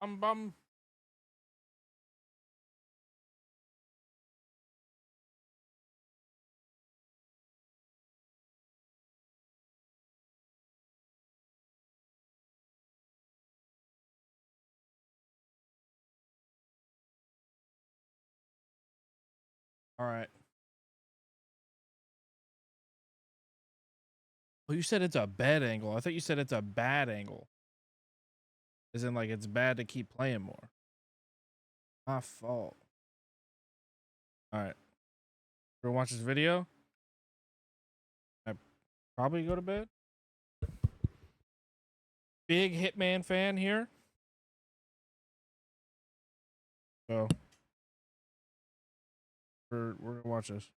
Bum. All right. Oh, you said it's a bad angle. I thought you said it's a bad angle. As in, like, it's bad to keep playing more. My fault. All right. We're gonna watch this video. I probably go to bed. Big Hitman fan here. So we're gonna watch this.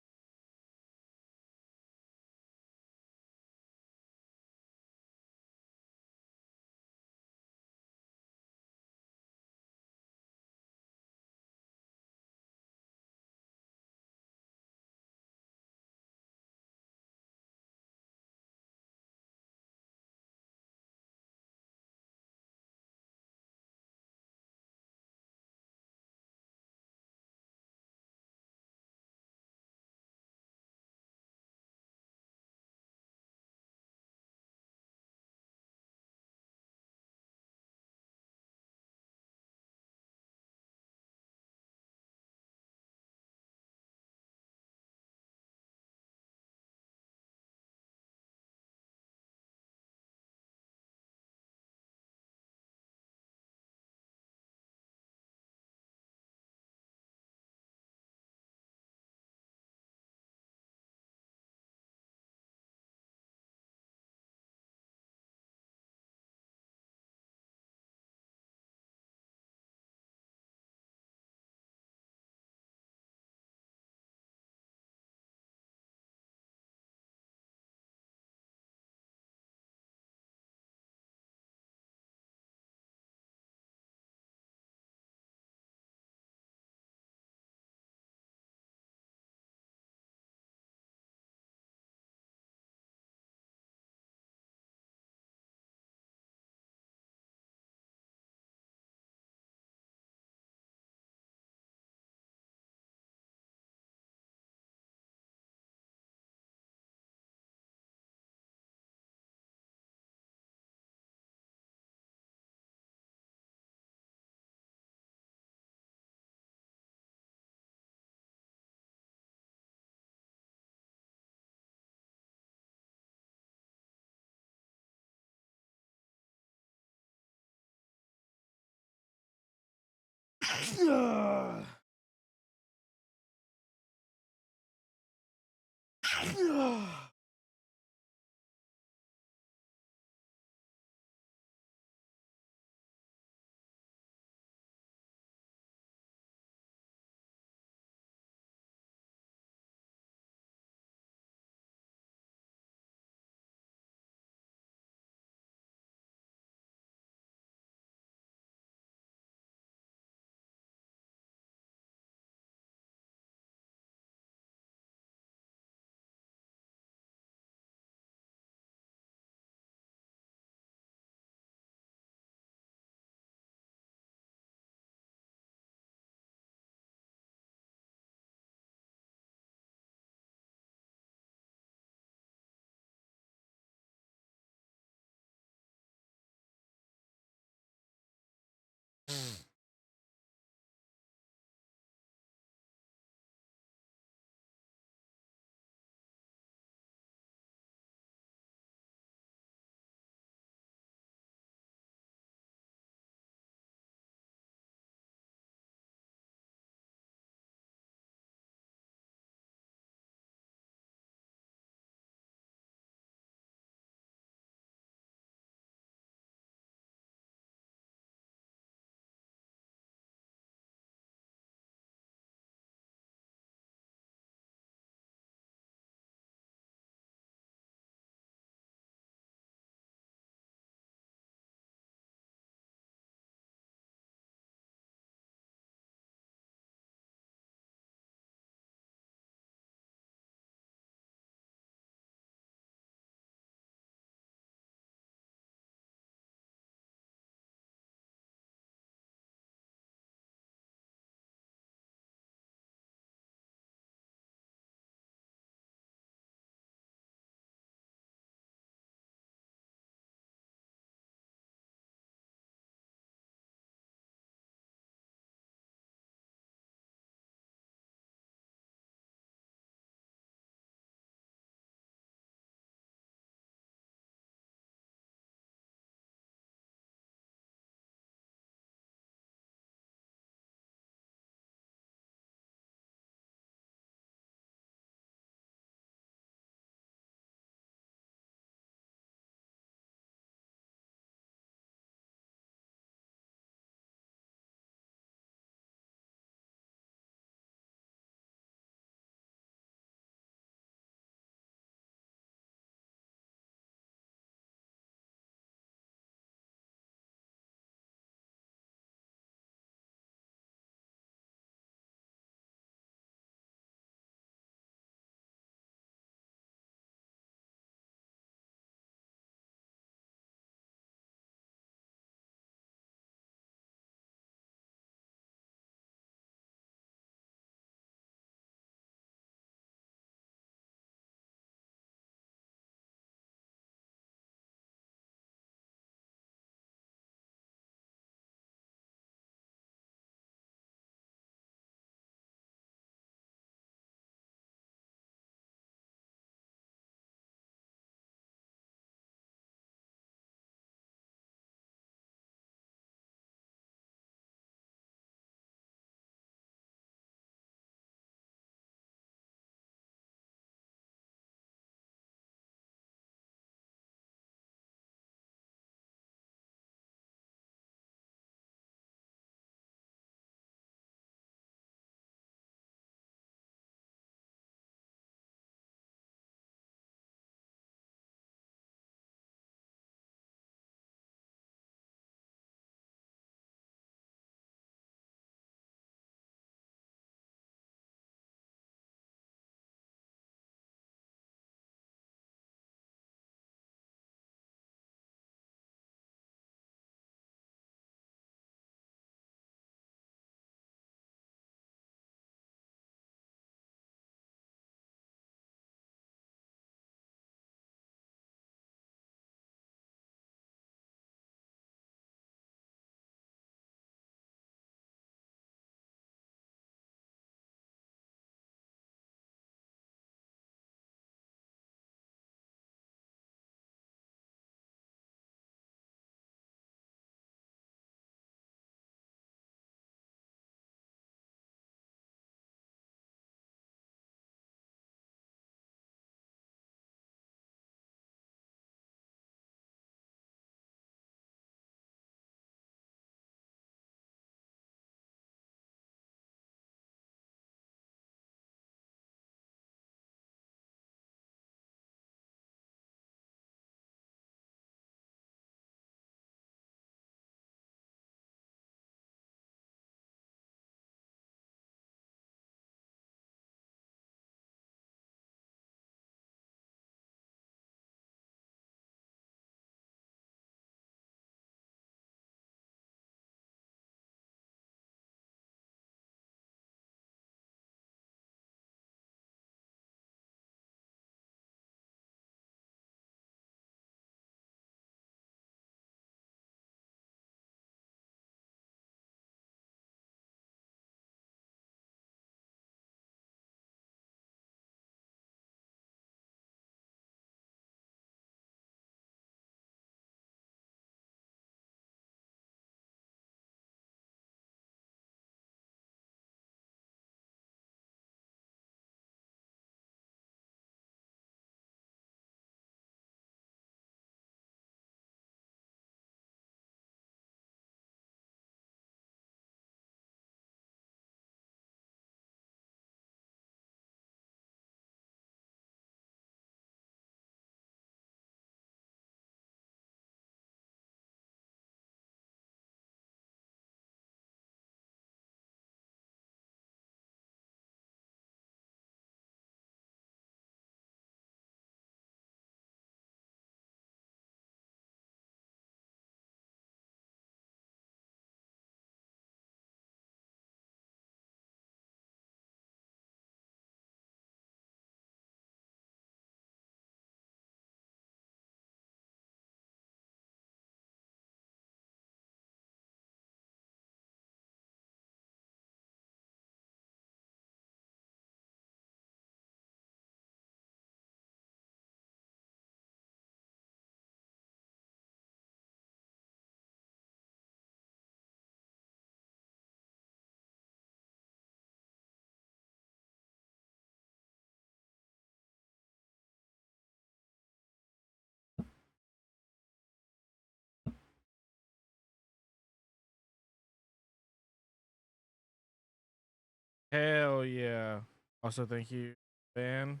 Also, thank you, Van.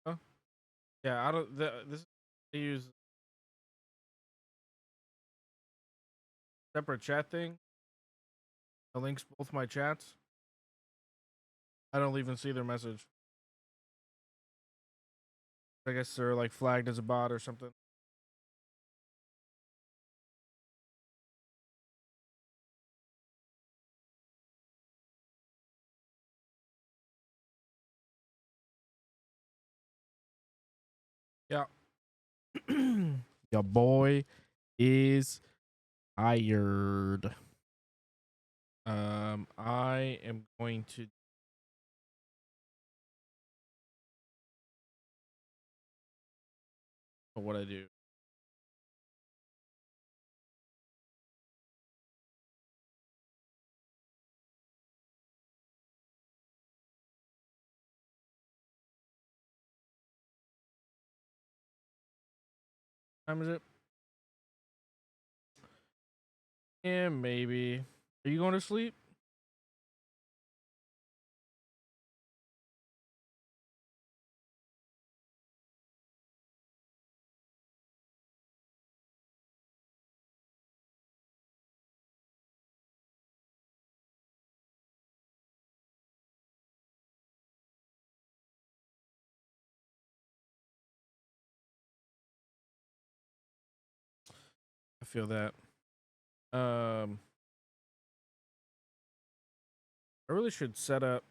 Oh, yeah, I don't. This they use separate chat thing. The links both my chats. I don't even see their message. I guess they're like flagged as a bot or something. Yeah. Your boy is tired. I am going to what I do. What time is it? Yeah, maybe. Are you going to sleep? I feel that. I really should set up.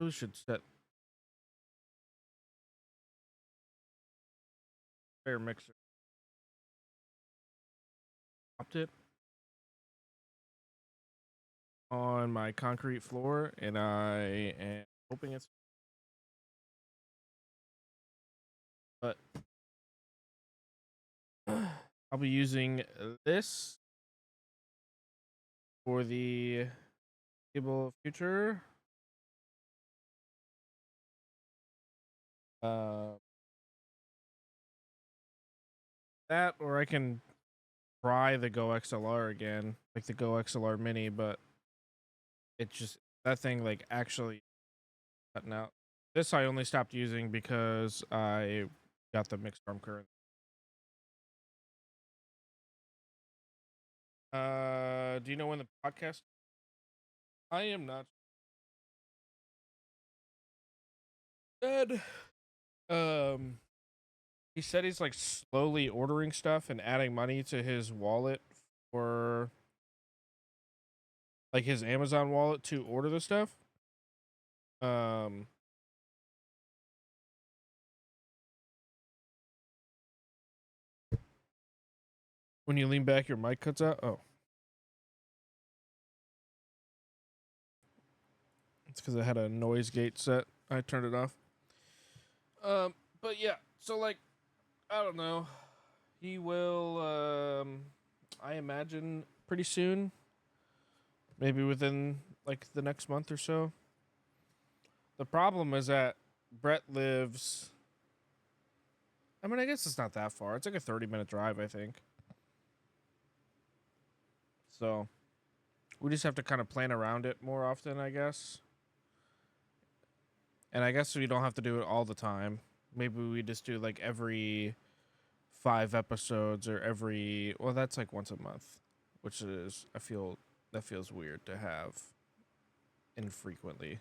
Really should set fair mixer. Dropped it on my concrete floor, and I am hoping it's. But I'll be using this for the table future. That, or I can try the Go XLR again, like the Go XLR Mini, but it just that thing like actually cutting out. This I only stopped using because I got the mixed arm current. Do you know when the podcast? I am not dead. He said he's like slowly ordering stuff and adding money to his wallet for like his Amazon wallet to order the stuff. When you lean back, your mic cuts out. Oh, it's because I had a noise gate set. I turned it off. But yeah, so like, I don't know. He will, I imagine, pretty soon. Maybe within like the next month or so. The problem is that Brett lives. I mean, I guess it's not that far. It's like a 30-minute drive, I think. So we just have to kind of plan around it more often, I guess. And I guess we don't have to do it all the time. Maybe we just do like every 5 episodes or every, well, that's like once a month, which is, I feel that feels weird to have infrequently.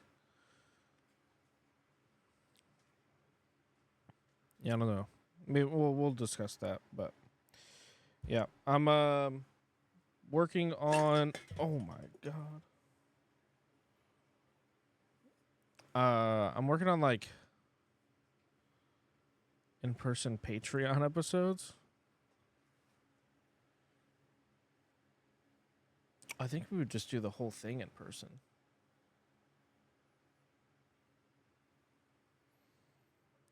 Yeah, I don't know. Maybe we'll discuss that, but yeah, I'm working on. Oh my god. I'm working on like in-person Patreon episodes. I think we would just do the whole thing in person.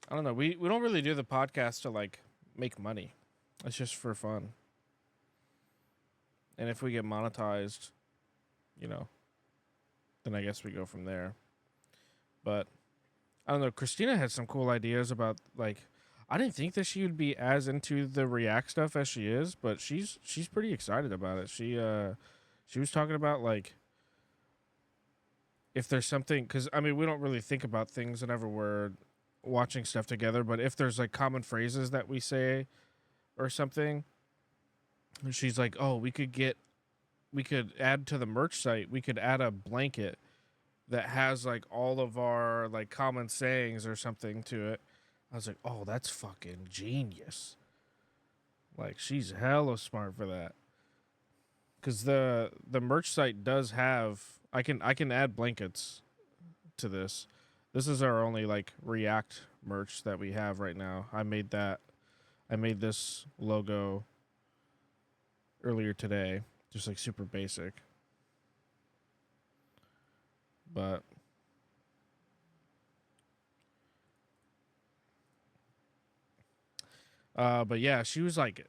I don't know. We don't really do the podcast to like make money. It's just for fun. And if we get monetized, you know, then I guess we go from there. But I don't know. Christina had some cool ideas about like, I didn't think that she would be as into the React stuff as she is, but she's pretty excited about it. She was talking about like if there's something, because I mean we don't really think about things whenever we're watching stuff together, but if there's like common phrases that we say or something, and she's like, oh, we could add to the merch site, we could add a blanket that has like all of our like common sayings or something to it. I was like, oh, that's fucking genius. Like, she's hella smart for that. Because the merch site does have, I can add blankets to this. This is our only like React merch that we have right now. I made this logo earlier today, just like super basic. But yeah, she was like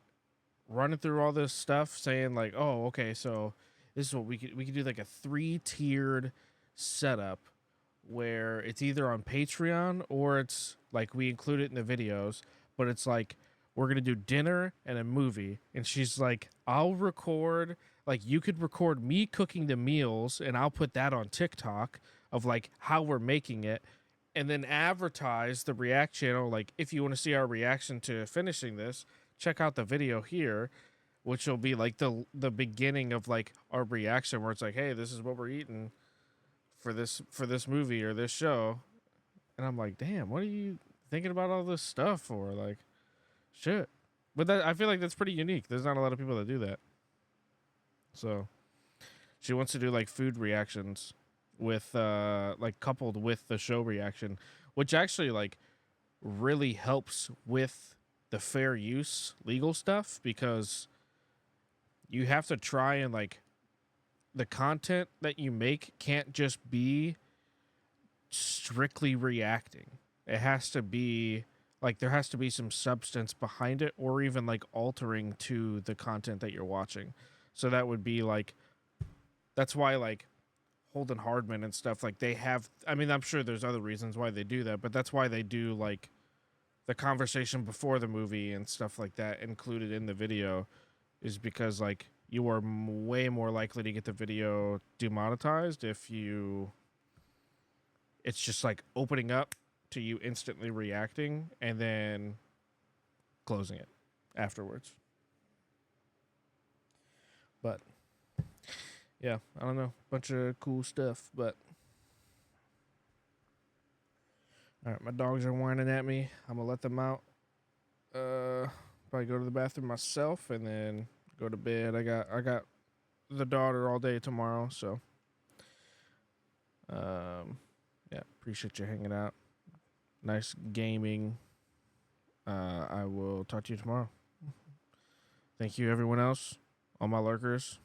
running through all this stuff, saying like, "Oh, okay, so this is what we could do, like a 3-tiered setup where it's either on Patreon or it's like we include it in the videos, but it's like we're gonna do dinner and a movie." And she's like, "I'll record, like you could record me cooking the meals, and I'll put that on TikTok of like how we're making it." And then advertise the React channel. Like, if you want to see our reaction to finishing this, check out the video here, which will be like the beginning of like our reaction, where it's like, hey, this is what we're eating for this movie or this show. And I'm like, damn, what are you thinking about all this stuff for? Like, shit. But that, I feel like that's pretty unique. There's not a lot of people that do that. So she wants to do like food reactions with like coupled with the show reaction, which actually like really helps with the fair use legal stuff, because you have to try and like the content that you make can't just be strictly reacting. It has to be like, there has to be some substance behind it, or even like altering to the content that you're watching. So that would be like, that's why like Holden Hardman and stuff, like they have, I mean, I'm sure there's other reasons why they do that, but that's why they do like the conversation before the movie and stuff like that included in the video, is because like you are way more likely to get the video demonetized if it's just like opening up to you instantly reacting and then closing it afterwards. But yeah, I don't know. Bunch of cool stuff, but all right, my dogs are whining at me. I'm gonna let them out. Probably go to the bathroom myself and then go to bed. I got the daughter all day tomorrow, so yeah, appreciate you hanging out. Nice gaming. I will talk to you tomorrow. Thank you, everyone else, all my lurkers.